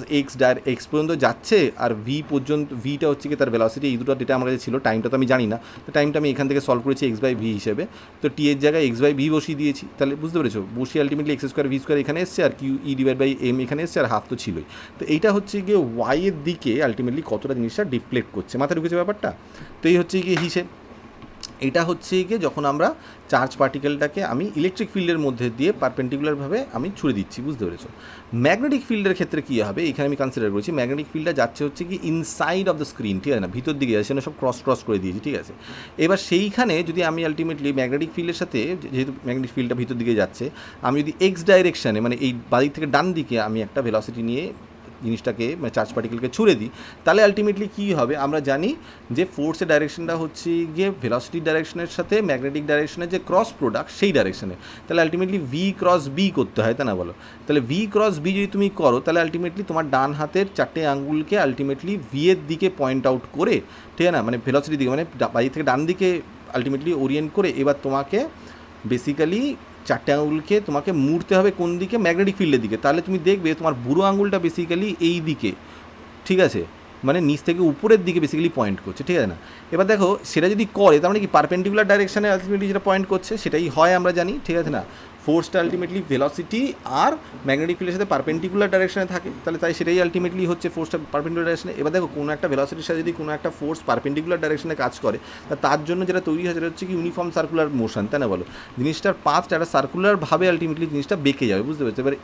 x পর্যন্ত যাচ্ছে আর ভি পর্যন্ত, ভিটা হচ্ছে কি তার ভেলোসিটি, এই দুটো ডেটা আমার কাছে ছিল, টাইমটা তো আমি জানি না, তো টাইমটা আমি এখান থেকে সলভ করেছি এক্স বাই ভি হিসেবে, তো টি এর জায়গায় এক্স বাই ভি বসিয়ে দিয়েছি, তাহলে বুঝতে পেরেছো, বসিয়ে ultimately x square v square এখানে এসছে, আর q e divide by m এখানে এসছে, আর হাফ তো ছিলই। তো এইটা হচ্ছে গিয়ে ওয়াই এর দিকে আলটিমেটলি কতটা জিনিসটা ডিফ্লেক্ট করছে, মাথায় ঢুকেছে ব্যাপারটা। তো এই হচ্ছে গিয়ে হিসেব। এটা হচ্ছে গিয়ে যখন আমরা চার্জ পার্টিকেলটাকে আমি ইলেকট্রিক ফিল্ডের মধ্যে দিয়ে পারপেন্ডিকুলারভাবে আমি ছুড়ে দিচ্ছি, বুঝতে পেরেছো। ম্যাগনেটিক ফিল্ডের ক্ষেত্রে কী হবে, এখানে আমি কনসিডার করেছি ম্যাগনেটিক ফিল্ডটা যাচ্ছে হচ্ছে কি ইনসাইড অফ দ্য স্ক্রিন, ঠিক আছে না, ভিতর দিকে যাচ্ছে, সেখানে সব ক্রস করে দিয়েছি, ঠিক আছে। এবার সেইখানে যদি আমি আলটিমেটলি ম্যাগনেটিক ফিল্ডের সাথে, যেহেতু ম্যাগনেটিক ফিল্ডটা ভিতর দিকে যাচ্ছে, আমি যদি এক্স ডাইরেকশানে মানে এই বাদিক থেকে ডান দিকে আমি একটা ভেলোসিটি নিয়ে জিনিসটাকে মানে চার্জ পার্টিকেলকে ছুড়ে দিই, তাহলে আলটিমেটলি কী হবে, আমরা জানি যে ফোর্সের ডাইরেকশনটা হচ্ছে গিয়ে ভেলোসিটির ডাইরেকশনের সাথে ম্যাগনেটিক ডাইরেকশনের যে ক্রস প্রোডাক্ট সেই ডাইরেকশনে, তাহলে আলটিমেটলি ভি ক্রস বি করতে হয়, তাই না বলো। তাহলে ভি ক্রস বি যদি তুমি করো তাহলে আলটিমেটলি তোমার ডান হাতের 4টে আঙ্গুলকে আলটিমেটলি ভি এর দিকে পয়েন্ট আউট করে, ঠিক আছে না, মানে ভেলোসিটির দিকে, মানে বাড়ি থেকে ডান দিকে আলটিমেটলি ওরিয়েন্ট করে এবার তোমাকে বেসিক্যালি 4টে আঙুলকে তোমাকে মুড়তে হবে কোন দিকে, ম্যাগনেটিক ফিল্ডের দিকে, তাহলে তুমি দেখবে তোমার বুড়ো আঙুলটা বেসিক্যালি এই দিকে, ঠিক আছে, মানে নিচ থেকে উপরের দিকে বেসিক্যালি পয়েন্ট করছে, ঠিক আছে না। এবার দেখো সেটা যদি করে তার মানে কি পারপেন্ডিকুলার ডাইরেকশানে আলটিমেটলি যেটা পয়েন্ট করছে সেটাই হয়, আমরা জানি, ঠিক আছে না। ফোর্সটা আলটিমেটলি ভেলোসিটি আর ম্যাগনেটিক ফিল্ডের সাথে পারপেন্ডিকুলার ডাইরেকশনে থাকে, তাহলে তাই সেটাই আলটিমেটলি হচ্ছে ফোর্সটা পারপেন্ডিকুলার ডাইরেকশনে। এবার দেখো কোনো একটা ভেলোসিটির সাথে যদি কোনো একটা ফোর্স পারপেন্ডিকুলার ডাইরেকশনে কাজ করে, তার জন্য যেটা তৈরি হয় সেটা হচ্ছে কি ইউনিফর্ম সার্কুলার মোশন, তাই না বলো। জিনিসটার পাথটা একটা সার্কুলারভাবে আলটিমেটলি জিনিসটা বেঁকে যাবে, বুঝতে পারছো। এবার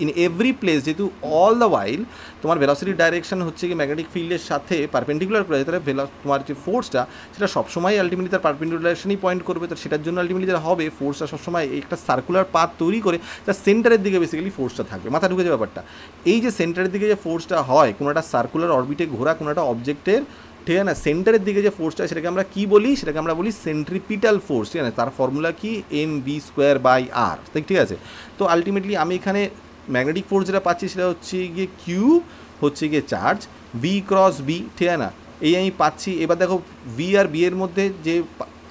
ইন এভরি প্লেস যেহেতু অল দ্য ওয়াইল তোমার ভেলোসিটির ডাইরেকশন হচ্ছে কি ম্যাগনেটিক ফিল্ডের সাথে পারপেন্ডিকুলার করে, তাহলে তোমার যে ফোর্সটা সেটা সবসময় আলটিমেটলি তার পারপেন্ডিকুলার ডাইরেকশনেই পয়েন্ট করবে। তো সেটার জন্য আলটিমেটলি যেটা হবে ফোর্সটা সবসময় একটা সার্কুলার পাথ তৈরি করে তার সেন্টারের দিকে বেসিক্যালি ফোর্সটা থাকবে। মাথা ঢুকে যে ব্যাপারটা, এই যে সেন্টারের দিকে যে ফোর্সটা হয় কোনো একটা সার্কুলার অরবিটে ঘোরা কোনো একটা অবজেক্টের, ঠিক আছে না, সেন্টারের দিকে যে ফোর্সটা সেটাকে আমরা কী বলি, সেটাকে আমরা বলি সেন্ট্রিপিটাল ফোর্স, ঠিক আছে। তার ফর্মুলা কি mv²/r, ঠিক আছে। তো আলটিমেটলি আমি এখানে ম্যাগনেটিক ফোর্স যেটা পাচ্ছি সেটা হচ্ছে গিয়ে কিউ হচ্ছে গিয়ে চার্জ ভি ক্রস বি, ঠিক আছে না, এই আমি পাচ্ছি। এবার দেখো ভি আর বি এর মধ্যে যে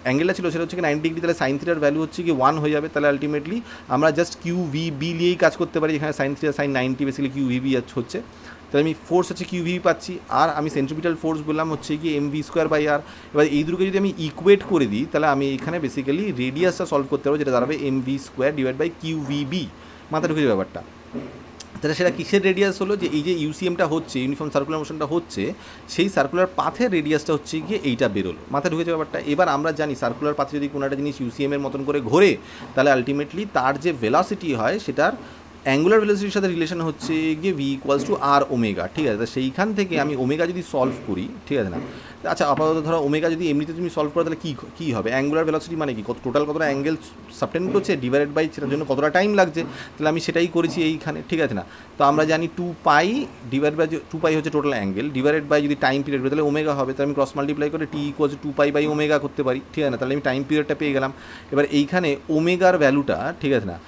অ্যাঙ্গেলটা ছিল সেটা হচ্ছে কি 90 ডিগ্রি, তাহলে সাইন থিটার ভ্যালু হচ্ছে কি 1 হয়ে যাবে। তাহলে আলটিমেটলি আমরা জাস্ট কিউ ভি বি নিয়েই কাজ করতে পারি, এখানে sine theta sine 90 basically Q V B হচ্ছে। তাহলে আমি ফোর্স হচ্ছে কিউ ভি পাচ্ছি, আর আমি সেন্ট্রিপিটাল ফোর্স বললাম হচ্ছে কি mv²/r। এবার এই দুটোকে যদি আমি ইকুয়েট করে দিই তাহলে আমি এখানে বেসিক্যালি রেডিয়াসটা সলভ করতে পারবো, যেটা দাঁড়াবে mv²/qvb। মাথা ঢুকে ব্যাপারটা, তাহলে সেটা কিসের রেডিয়াস হলো, যে এই যে ইউসিএমটা হচ্ছে ইউনিফর্ম সার্কুলার মোশনটা হচ্ছে সেই সার্কুলার পাথের রেডিয়াসটা হচ্ছে গিয়ে এইটা বেরোলো। মাথা ঢুকেছে ব্যাপারটা। এবার আমরা জানি সার্কুলার পাথে যদি কোনো একটা জিনিস ইউসিএমের মতন করে ঘোরে তাহলে আলটিমেটলি তার যে ভেলোসিটি হয় সেটার অ্যাঙ্গুলার ভেলোসিটির সাথে রিলেশন হচ্ছে গিয়ে v=r⍵, ঠিক আছে। তো সেইখান থেকে আমি ওমেগা যদি সলভ করি, ঠিক আছে না, আচ্ছা আপাতত ধরো ওমেগা যদি এমনিতে তুমি সলভ করো তাহলে কী হবে, অ্যাঙ্গুলার ভেলোসিটি মানে কি টোটাল কতটা অ্যাঙ্গেল সাবটেন্ড করছে ডিভাইডেড বাই সেটার জন্য কতটা টাইম লাগছে, তাহলে আমি সেটাই করেছি এইখানে, ঠিক আছে না। তো আমরা জানি 2π ডিভাইড বাই 2π হচ্ছে টোটাল অ্যাঙ্গেল ডিভাইডেড বাই যদি টাইম পিরিয়ড তাহলে ওমেগা হবে, তাহলে আমি ক্রস মাল্টিপ্লাই করে t=2π/ω করতে পারি, ঠিক আছে না। তাহলে আমি টাইম পিরিয়ডটা পেয়ে গেলাম। এবার এইখানে ওমেগার ভ্যালুটা, ঠিক আছে না,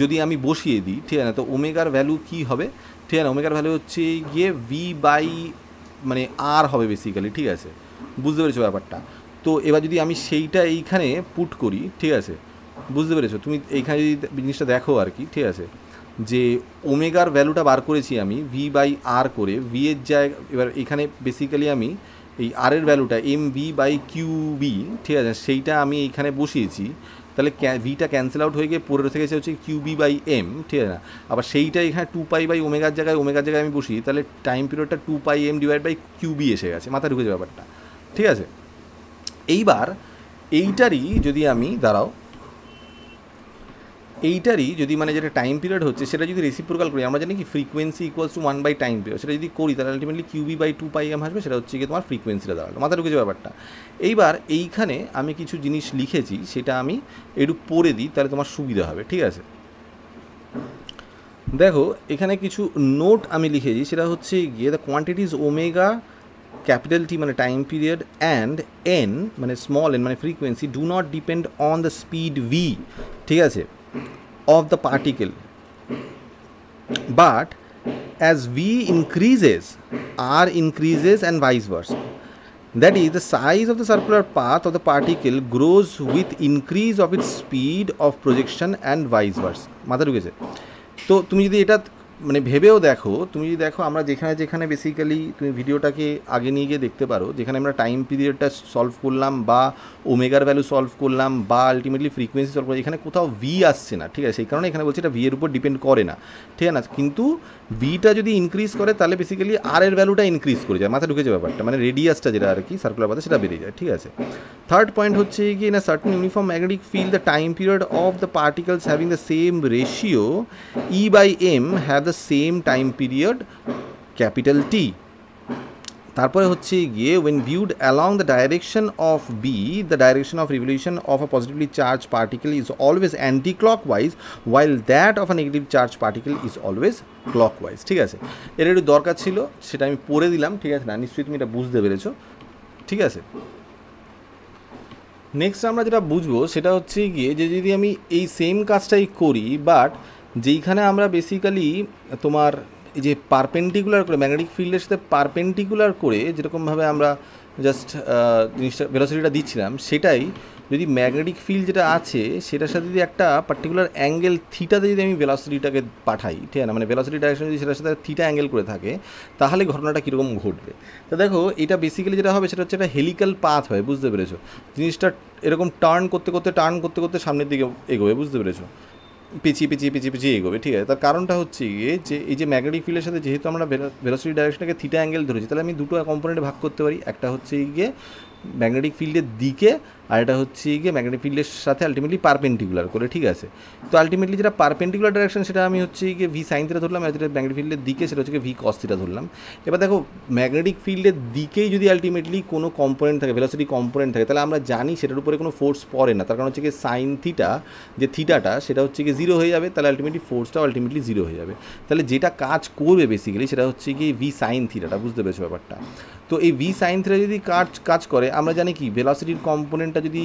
যদি আমি বসিয়ে দিই, ঠিক আছে না, তো ওমেগার ভ্যালু কী হবে, ঠিক আছে না, ওমেগার ভ্যালু হচ্ছে গিয়ে v/মানে r হবে বেসিক্যালি, ঠিক আছে, বুঝতে পেরেছো ব্যাপারটা। তো এবার যদি আমি সেইটা এইখানে পুট করি, ঠিক আছে, বুঝতে পেরেছো তুমি এইখানে যদি জিনিসটা দেখো আর কি, ঠিক আছে, যে ওমেগার ভ্যালুটা বার করেছি আমি v/r করে, ভি এর জায়গা এবার এখানে বেসিক্যালি আমি এই আর এর ভ্যালুটা mv/qb, ঠিক আছে, সেইটা আমি এইখানে বসিয়েছি। তাহলে ভিটা ক্যান্সেল আউট হয়ে গিয়ে পড়ে থেকে হচ্ছে qb/m, ঠিক আছে না। আবার সেইটা এখানে 2π/ω জায়গায় আমি বসি, তাহলে টাইম পিরিয়ডটা 2πm/qb এসে গেছে। মাথা ঢুকে যাবে ব্যাপারটা, ঠিক আছে। এইবার এইটারই যদি আমি এইটারই যদি মানে যেটা টাইম পিরিয়ড হচ্ছে সেটা যদি রেসিপ্রোকাল করি, আমরা জানি কি ফ্রিকোয়েন্সি =1/টাইম পিরিয়ড, সেটা যদি করি তাহলে আলটিমেটলি qb/2πm আসবে, সেটা হচ্ছে কি তোমার ফ্রিকোয়েন্সিটা দাঁড়ালো। মাথা ঢুকেছে ব্যাপারটা। এইবার এইখানে আমি কিছু জিনিস লিখেছি সেটা আমি একটু পড়ে দিই তাহলে তোমার সুবিধা হবে, ঠিক আছে। দেখো এখানে কিছু নোট আমি লিখেছি, সেটা হচ্ছে গিয়ে the quantities omega capital T মানে টাইম পিরিয়ড অ্যান্ড এন মানে স্মল এন মানে frequency do not depend on the speed V, ঠিক আছে, of the particle, but as v increases r increases and vice versa. That is, the size of the circular path of the particle grows with increase of its speed of projection and vice versa. মাথা ঢুকেছে? তো তুমি যদি এটা মানে ভেবেও দেখো, তুমি যদি দেখো আমরা যেখানে বেসিক্যালি তুমি ভিডিওটাকে আগে নিয়ে গিয়ে দেখতে পারো, যেখানে আমরা টাইম পিরিয়ডটা সলভ করলাম বা ওমেগার ভ্যালু সলভ করলাম বা আলটিমেটলি ফ্রিকোয়েন্সি সলভ করলাম, এখানে কোথাও ভি আসছে না, ঠিক আছে। সেই কারণে এখানে বলছি এটা ভি এর উপর ডিপেন্ড করে না, ঠিক আছে না। কিন্তু ভিটা যদি ইনক্রিজ করে তাহলে বেসিক্যালি আর এর ভ্যালুটা ইনক্রিজ করে যায়। মাথা ঢুকেছে ব্যাপারটা, মানে রেডিয়াসটা যেটা আর কি সার্কুলার পাথে সেটা বেড়ে যায়, ঠিক আছে। থার্ড পয়েন্ট হচ্ছে কি in a certain uniform magnetic field the time period of the particles having the same ratio E/m have the same time period capital T. তারপরে হচ্ছে গিয়ে when viewed along the direction of b, the direction of revolution of a positively charged particle is always anti-clockwise while that of a negative charged particle is always clockwise, ঠিক আছে। এর একটু দরকার ছিল, সেটা আমি পড়ে দিলাম, ঠিক আছে না, নিশ্চয়ই তুমি এটা বুঝতে পেরেছো, ঠিক আছে। নেক্সট আমরা যেটা বুঝবো সেটা হচ্ছে গিয়ে যে যদি আমি এই সেম কাজটাই করি, বাট যেইখানে আমরা বেসিক্যালি তোমার এই যে পারপেন্ডিকুলার করে ম্যাগনেটিক ফিল্ডের সাথে পারপেন্ডিকুলার করে যেরকমভাবে আমরা জাস্ট জিনিসটা ভেলোসিটিটা দিচ্ছিলাম, সেটাই যদি ম্যাগনেটিক ফিল্ড যেটা আছে সেটার সাথে যদি একটা পার্টিকুলার অ্যাঙ্গেল থিটাতে যদি আমি ভেলোসিটিটাকে পাঠাই, ঠিক আছে, মানে ভেলোসিটি ডাইরেকশন যদি সেটার সাথে থিটা অ্যাঙ্গেল করে থাকে, তাহলে ঘটনাটা কীরকম ঘটবে। তো দেখো এটা বেসিক্যালি যেটা হবে সেটা হচ্ছে একটা হেলিক্যাল পাথ হয়, বুঝতে পেরেছো, জিনিসটা এরকম টার্ন করতে করতে সামনের দিকে এগোবে, বুঝতে পেরেছো, পিছিয়ে এগোবে, ঠিক আছে। তার কারণটা হচ্ছে গিয়ে যে এই যে ম্যাগনেটিক ফিল্ডের সাথে যেহেতু আমরা ভেলোসিটি ডাইরেকশনটাকে থিটা অ্যাঙ্গেল ধরেছি, তাহলে আমি দুটো কম্পোনেন্টে ভাগ করতে পারি, একটা হচ্ছে গিয়ে ম্যাগনেটিক ফিল্ডের দিকে, আর এটা হচ্ছে গিয়ে ম্যাগনেটিক ফিল্ডের সাথে আলটিমেটলি পারপেন্ডিকুলার করে, ঠিক আছে। তো আলটিমেটলি যেটা পারপেন্ডিকুলার ডাইরেকশন সেটা আমি হচ্ছে গিয়ে ভি সাইন থিটা ধরলাম, আর যেটা ম্যাগনেটিক ফিল্ডের দিকে সেটা হচ্ছে ভি কস থিটা ধরলাম। এবার দেখো ম্যাগনেটিক ফিল্ডের দিকেই যদি আলটিমেটলি কোনো কম্পোনেন্ট থাকে, ভেলোসিটি কম্পোনেন্ট থাকে, তাহলে আমরা জানি সেটার উপরে কোনো ফোর্স পড়ে না, তার কারণ হচ্ছে গিয়ে সাইন থিটা যে থিটাটা সেটা হচ্ছে গিয়ে জিরো হয়ে যাবে, তাহলে আলটিমেটলি ফোর্সটাও আলটিমেটলি জিরো হয়ে যাবে। তাহলে যেটা কাজ করবে বেসিক্যালি সেটা হচ্ছে গিয়ে ভি সাইন থিটাটা, বুঝতে পেরেছো ব্যাপারটা। তো এই ভি সাইন থিটা যদি কাজ করে, আমরা জানি কি ভেলোসিটির কম্পোনেন্টটা যদি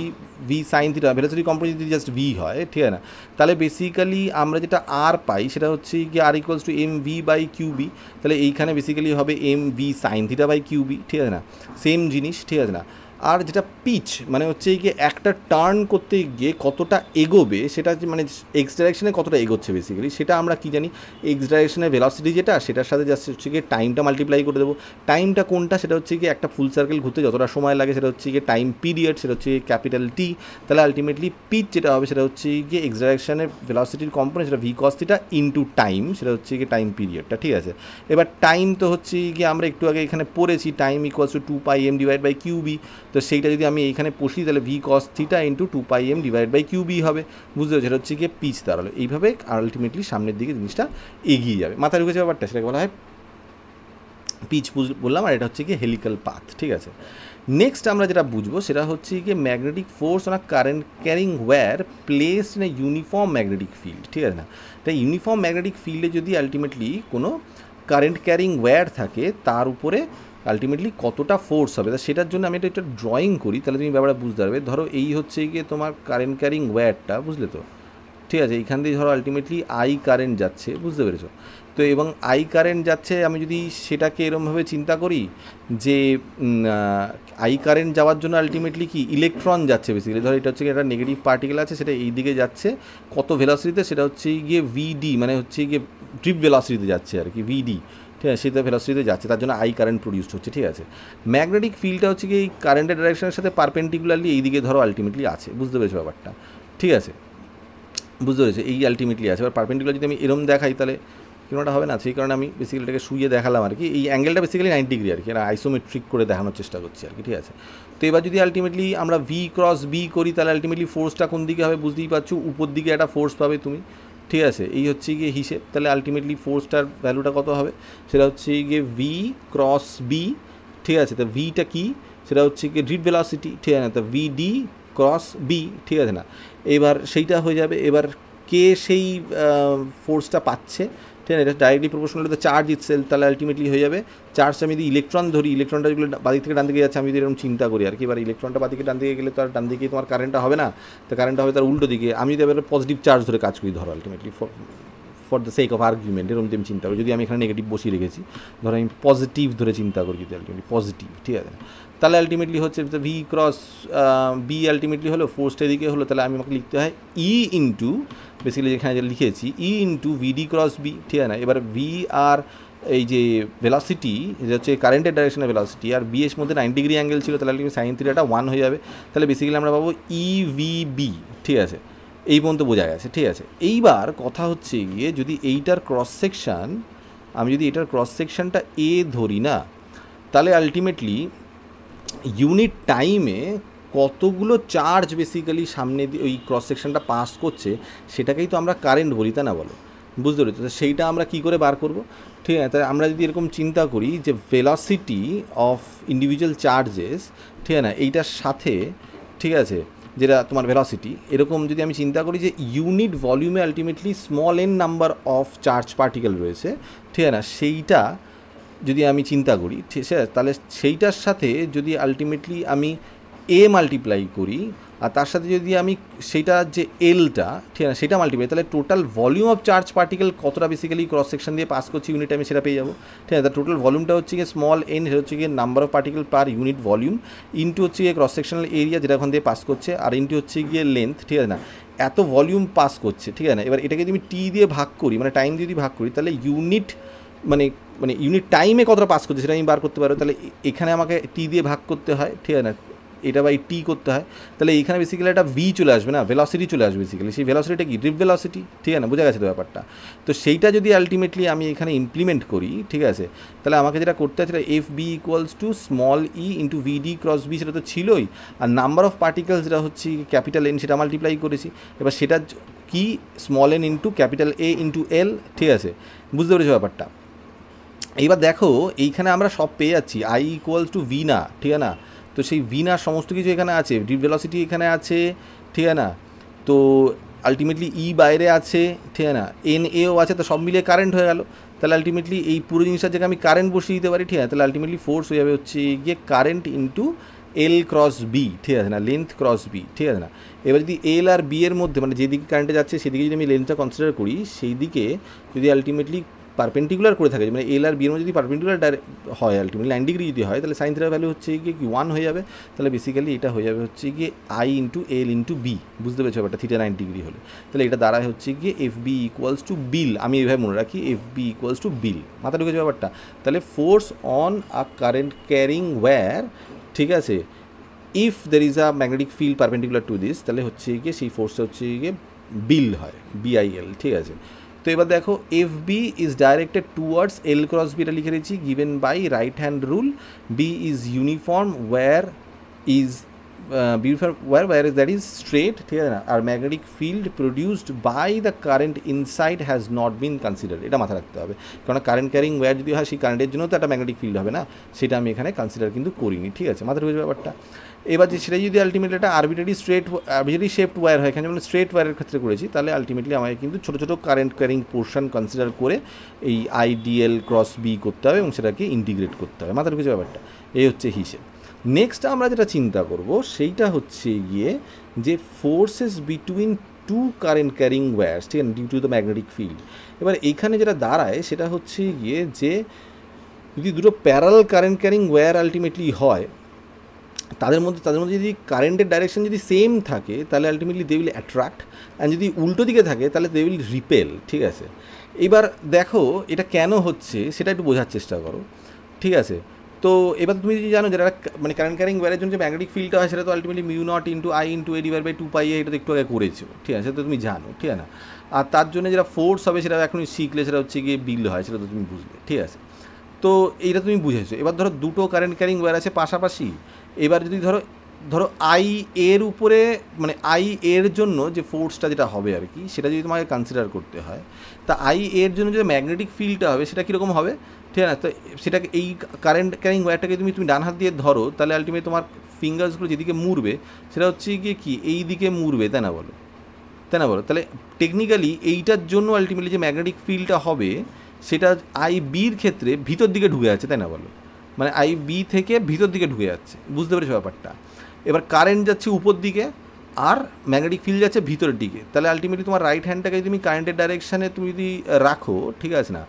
ভি সাইন থিটা, ভেলোসিটির কম্পোনেন্ট যদি জাস্ট ভি হয়, ঠিক আছে না, তাহলে বেসিক্যালি আমরা যেটা আর পাই সেটা হচ্ছে কি আর equals to m v by q b, তাহলে এইখানে বেসিক্যালি হবে m v sine theta by q b, ঠিক আছে না, সেম জিনিস, ঠিক আছে না। আর যেটা পিচ মানে হচ্ছে কি একটা টার্ন করতে গিয়ে কতটা এগোবে, সেটা মানে এক্স ডাইরেকশনে কতটা এগোচ্ছে বেসিক্যালি, সেটা আমরা কি জানি, এক্স ডাইরেকশনের ভেলোসিটি যেটা সেটার সাথে জাস্ট হচ্ছে গিয়ে টাইমটা মাল্টিপ্লাই করে দেবো। টাইমটা কোনটা, সেটা হচ্ছে গিয়ে একটা ফুল সার্কেল ঘুরতে যতটা সময় লাগে সেটা হচ্ছে গিয়ে টাইম পিরিয়ড, সেটা হচ্ছে ক্যাপিটাল টি। তাহলে আলটিমেটলি পিচ যেটা হবে সেটা হচ্ছে গিয়ে এক্স ডাইরেকশনের ভেলোসিটির কম্পোনেন্ট সেটা V cos theta into time, সেটা হচ্ছে গিয়ে টাইম পিরিয়ডটা, ঠিক আছে। এবার টাইম তো হচ্ছে গিয়ে আমরা একটু আগে এখানে পড়েছি, time equals to 2πm divide by QB, তো সেইটা যদি আমি এইখানে পড়ি তাহলে V cos theta into 2πm divide by QB হবে, বুঝতে পারছি, সেটা হচ্ছে গিয়ে পিচ দাঁড়ালো। এইভাবে আলটিমেটলি সামনের দিকে জিনিসটা এগিয়ে যাবে, মাথায় ঢুকেছে ব্যাপারটা, সেটাকে বলা হয় পিচ বললাম, আর এটা হচ্ছে গিয়ে হেলিক্যাল পাথ, ঠিক আছে। নেক্সট আমরা যেটা বুঝবো সেটা হচ্ছে গিয়ে magnetic force on a current carrying wire placed in a uniform magnetic field, ঠিক আছে না। তাই ইউনিফর্ম ম্যাগনেটিক ফিল্ডে যদি আলটিমেটলি কোনো কারেন্ট ক্যারিং ওয়্যার থাকে তার উপরে আলটিমেটলি কতটা ফোর্স হবে, তা সেটার জন্য আমি একটা ড্রয়িং করি, তাহলে তুমি ব্যাপারটা বুঝতে পারবে। ধরো এই হচ্ছে গিয়ে তোমার কারেন্ট ক্যারিং ওয়্যারটা, বুঝলে তো, ঠিক আছে। এইখান দিয়ে ধরো আলটিমেটলি আই কারেন্ট যাচ্ছে, বুঝতে পেরেছো তো, এবং আই কারেন্ট যাচ্ছে, আমি যদি সেটাকে এরমভাবে চিন্তা করি যে আই কারেন্ট যাওয়ার জন্য আলটিমেটলি কি ইলেকট্রন যাচ্ছে বেসিক্যালি, ধরো এটা হচ্ছে একটা নেগেটিভ পার্টিকেল আছে, সেটা এই দিকে যাচ্ছে কত ভেলোসিটিতে, সেটা হচ্ছে গিয়ে ভিডি, মানে হচ্ছে গিয়ে ড্রিপ ভেলোসিটিতে যাচ্ছে আর কি, ভিডি, ঠিক আছে, সেটা ভেলোসিটিতে যাচ্ছে, তার জন্য আই কারেন্ট প্রডিউসড হচ্ছে, ঠিক আছে। ম্যাগনেটিক ফিল্ডটা হচ্ছে কি এই কারেন্টের ডাইরেকশনের সাথে পারপেন্ডিকুলারলি এই দিকে ধরো আলটিমেটলি আছে, বুঝতে পেরেছো ব্যাপারটা, ঠিক আছে, বুঝতে পেরেছো, এই আলটিমেটলি আছে। এবার পারপেন্ডিকুলার যদি আমি এরম দেখাই তাহলে কোনোটা হবে না, সেই কারণে আমি বেসিক্যালি এটাকে শুয়ে দেখালাম আর কি, এই অ্যাঙ্গেলটা বেসিক্যালি 90 ডিগ্রি আর কি, এটা আইসোমেট্রিক করে দেখানোর চেষ্টা করছি আর কি, ঠিক আছে। তো এবার যদি আলটিমেটলি আমরা ভি ক্রস বি করি তাহলে আলটিমেটলি ফোর্সটা কোন দিকে হবে বুঝতেই পারছো, উপর দিকে একটা ফোর্স পাবে তুমি, ঠিক আছে। এই হচ্ছে গিয়ে হিসেব, তাহলে আলটিমেটলি ফোর্সটার ভ্যালুটা কত হবে, সেটা হচ্ছে গিয়ে ভি ক্রস বি, ঠিক আছে। তো ভিটা কি, সেটা হচ্ছে গিয়ে ড্রিপ ভেলোসিটি, ঠিক আছে না, তো ভি ডি ক্রস বি, ঠিক আছে না। এবার সেইটা হয়ে যাবে, এবার কে সেই ফোর্সটা পাচ্ছে, ঠিক আছে, এটা directly proportional to charge itself, তাহলে আলটিমেটলি হয়ে যাবে চার্জটা, আমি যদি ইলেকট্রন ধরি, ইলেকট্রনটা যেগুলো বাদিক থেকে ডান দিকে যাচ্ছে, আমি যদি এরকম চিন্তা করি আর কি, এবার ইলেকট্রনটা বাদিকে ডান দিকে গেলে তো আর ডান দিকে তোমার কারেন্টটা হবে না, তো কারেন্টটা হবে তার উল্টো দিকে। আমি যদি এবার পজিটিভ চার্জ ধরে কাজ করি, ধরো ultimately for the sake of argument এরকম আমি চিন্তা করি, যদি আমি এখানে নেগেটিভ বসিয়ে রেখেছি, ধরো আমি পজিটিভ ধরে চিন্তা করি যদি আলটিমেটলি পজিটিভ, ঠিক আছে, তাহলে আলটিমেটলি হচ্ছে ভি ক্রস বি আলটিমেটলি হলো ফোর্সটা এদিকে হলো, তাহলে আমি আমাকে লিখতে হয় ই ইন্টু বেসিক্যালি যেখানে যে লিখেছি ই ইন্টু ভিডি ক্রস বি, ঠিক আছে না। এবার ভি আর এই যে ভেলোসিটি এটা হচ্ছে কারেন্টের ডাইরেকশনের ভেলোসিটি, আর বি এর মধ্যে 90 ডিগ্রি অ্যাঙ্গেল ছিল, তাহলে সাইন থিটাটা 1 হয়ে যাবে, তাহলে বেসিক্যালি আমরা পাবো ই ভি বি, ঠিক আছে, এই পর্যন্ত বোঝা গেছে, ঠিক আছে। এইবার কথা হচ্ছে গিয়ে যদি এইটার ক্রস সেকশান, আমি যদি এটার ক্রস সেকশানটা এ ধরি না, তাহলে আলটিমেটলি ইউনিট টাইমে কতগুলো চার্জ বেসিক্যালি সামনে দিয়ে ওই ক্রস সেকশনটা পাস করছে, সেটাকেই তো আমরা কারেন্ট বলি, তা না বলো, বুঝতে পেরেছো। তো সেইটা আমরা কী করে বার করব, ঠিক আছে। তাই আমরা যদি এরকম চিন্তা করি যে ভেলোসিটি অফ ইন্ডিভিজুয়াল চার্জেস, ঠিক আছে না, এইটার সাথে, ঠিক আছে, যেটা তোমার ভেলোসিটি, এরকম যদি আমি চিন্তা করি যে ইউনিট ভলিউমে ultimately small n number of charge particle রয়েছে, ঠিক আছে না, সেইটা যদি আমি চিন্তা করি, ঠিক আছে, তাহলে সেইটার সাথে যদি আলটিমেটলি আমি এ মাল্টিপ্লাই করি, আর তার সাথে যদি আমি সেটা যে এলটা, ঠিক আছে, সেটা মাল্টিপ্লাই, তাহলে total volume of charge particle কতটা বেসিক্যালি ক্রস সেকশন দিয়ে পাস করছি ইউনিট আমি সেটা পেয়ে যাবো, ঠিক আছে। টোটাল ভলিউমটা হচ্ছে গিয়ে স্মল এন, সেটা হচ্ছে গিয়ে number of particle per unit volume, into হচ্ছে গিয়ে ক্রস সেকশনাল এরিয়া যেটা ওখান দিয়ে পাস করছে, আর ইন্টু হচ্ছে গিয়ে লেন্থ, ঠিক আছে না, এত ভলিউম পাস করছে, ঠিক আছে না। এবার এটাকে যদি আমি টি দিয়ে ভাগ করি, মানে টাইম যদি ভাগ করি, তাহলে ইউনিট মানে মানে ইউনিট টাইমে কতটা পাস করছে সেটা আমি বার করতে পারবো। তাহলে এখানে আমাকে টি দিয়ে ভাগ করতে হয়, ঠিক আছে না, এটা বাই টি করতে হয়, তাহলে এইখানে বেসিক্যালি একটা ভি চলে আসবে না, ভেলোসিটি চলে আসবে বেসিক্যালি। সেই ভেলোসিটিটা কি ড্রিপ ভেলোসিটি, ঠিক আছে না, বোঝা গেছে তো ব্যাপারটা। তো সেইটা যদি আলটিমেটলি আমি এখানে ইমপ্লিমেন্ট করি, ঠিক আছে, তাহলে আমাকে যেটা করতে হয় সেটা F B equals to small E into VD cross B, সেটা তো ছিলই, আর নাম্বার অফ পার্টিকেলস যেটা হচ্ছে ক্যাপিটাল এন সেটা মাল্টিপ্লাই করেছি। এবার সেটা কি small N into capital a into l, ঠিক আছে, বুঝতে পেরেছো ব্যাপারটা। এইবার দেখো এইখানে আমরা সব পেয়ে যাচ্ছি, আই ইকুয়ালস টু ভি না, ঠিক আছে না, তো সেই ভি না সমস্ত কিছু এখানে আছে, ড্রিপ ভেলোসিটি এখানে আছে, ঠিক আছে না, তো আলটিমেটলি ই বাইরে আছে, ঠিক আছে না, এন এও আছে, তো সব মিলিয়ে কারেন্ট হয়ে গেল। তাহলে আলটিমেটলি এই পুরো জিনিসটার জায়গায় আমি কারেন্ট বসিয়ে দিতে পারি, ঠিক আছে। তাহলে আলটিমেটলি ফোর্স হয়ে যাবে হচ্ছে গিয়ে current into L cross B, ঠিক আছে না, লেন্থ ক্রস বি, ঠিক আছে না। এবার যদি এল আর বি এর মধ্যে মানে যেদিকে কারেন্টে যাচ্ছে সেদিকে যদি আমি লেন্থটা কনসিডার করি, সেই দিকে যদি আলটিমেটলি পারপেন্ডিকুলার করে থাকে, মানে এল আর বি এর মধ্যে যদি পারপেন্ডিকুলার হয় আলটিমেটলি 90 ডিগ্রি যদি হয়, তাহলে সাইন থিটার ভ্যালু হচ্ছে গিয়ে কি 1 হয়ে যাবে। তাহলে বেসিক্যালি এটা হয়ে যাবে হচ্ছে গিয়ে I into L into B, বুঝতে পেরেছো ব্যাপারটা, থিটা 90 ডিগ্রি হলে। তাহলে এটা দাঁড়ায় হচ্ছে গিয়ে F B equals to bill, আমি এইভাবে মনে রাখি F B equals to bill, মাথা ঢুকেছে ব্যাপারটা। তাহলে force on a current carrying wire, ঠিক আছে, if there is a magnetic field perpendicular to this, তাহলে হচ্ছে গিয়ে সেই ফোর্সটা হচ্ছে গিয়ে বিল হয়, বিআইএল, ঠিক আছে। তো এবার দেখো f B is directed towards l cross b, এটা লিখে রেখেছি, given by right hand rule, b is uniform wire is where is that is straight, ঠিক আছে না, আর magnetic field produced by the current inside has not been considered, এটা মাথায় রাখতে হবে, কারণ কারেন্ট ক্যারিং ওয়্যার যদি হয় সেই কারেন্টের জন্য তো একটা ম্যাগনেটিক ফিল্ড হবে না, সেটা আমি এখানে কনসিডার কিন্তু করিনি, ঠিক আছে, মাথায় ঢুকেছে ব্যাপারটা। এবার যে সেটা যদি আলটিমেটলি একটা আরবিটারি শেপড ওয়্যার হয়, এখানে যেমন স্ট্রেট ওয়্যারের ক্ষেত্রে করেছি, তাহলে আলটিমেটলি আমাকে কিন্তু ছোটো ছোটো কারেন্ট ক্যারিং পোর্শন কনসিডার করে এই আইডিএল ক্রস বি করতে হবে এবং সেটাকে ইন্টিগ্রেট করতে হবে, মাথায় ঢুকেছে ব্যাপারটা, এই হচ্ছে হিসেব। নেক্সট আমরা যেটা চিন্তা করব সেইটা হচ্ছে গিয়ে যে forces between two current carrying wires, ঠিক আছে, due to the magnetic field. এবার এইখানে যেটা দাঁড়ায় সেটা হচ্ছে গিয়ে যে যদি দুটো parallel current carrying wire ultimately হয়, তাদের মধ্যে যদি কারেন্টের ডাইরেকশন যদি সেম থাকে, তাহলে ultimately they will attract, and যদি উল্টো দিকে থাকে তাহলে দে উইল রিপেল, ঠিক আছে। এবার দেখো এটা কেন হচ্ছে সেটা একটু বোঝার চেষ্টা করো, ঠিক আছে। তো এবার তুমি যদি জানো যেটা মানে কারেন্ট ক্যারিং ওয়্যারের জন্য যে ম্যাগনেটিক ফিল্ডটা হয় সেটা তো ultimately mu naught into I into A divide by 2 pi, এটা তো একটু আগে করেছো, ঠিক আছে, সেটা তো তুমি জানো, ঠিক আছে না। আর তার জন্য যেটা ফোর্স হবে সেটা এখন শিখলে সেটা হচ্ছে গিয়ে বিল হয়, সেটা তো তুমি বুঝবে, ঠিক আছে। তো এইটা তুমি বুঝেছো। এবার ধরো দুটো কারেন্ট ক্যারিং ওয়্যার আছে পাশাপাশি, এবার যদি ধরো আই এর উপরে মানে আই এর জন্য যে ফোর্সটা যেটা হবে আর কি, সেটা যদি তোমাকে কনসিডার করতে হয়, তা আই এর জন্য যে ম্যাগনেটিক ফিল্ডটা হবে সেটা কীরকম হবে, ঠিক আছে। তো সেটাকে এই কারেন্ট ক্যারিং ওয়্যারটাকে তুমি ডান হাত দিয়ে ধরো, তাহলে আলটিমেটলি তোমার ফিঙ্গার্সগুলো যেদিকে মুড়বে সেটা হচ্ছে গিয়ে কি এই দিকে মুড়বে, তাই না বলো, তাই না বলো। তাহলে টেকনিক্যালি এইটার জন্য আলটিমেটলি যে ম্যাগনেটিক ফিল্ডটা হবে সেটা আই বির ক্ষেত্রে ভিতর দিকে ঢুকে যাচ্ছে, তাই না বলো, মানে আই বি থেকে ভিতর দিকে ঢুকে যাচ্ছে, বুঝতে পেরেছো ব্যাপারটা। এবার কারেন্ট যাচ্ছে উপর দিকে আর ম্যাগনেটিক ফিল্ড যাচ্ছে ভিতরের দিকে, তাহলে আলটিমেটলি তোমার রাইট হ্যান্ডটাকে তুমি কারেন্টের ডাইরেকশানে তুমি যদি রাখো, ঠিক আছে না,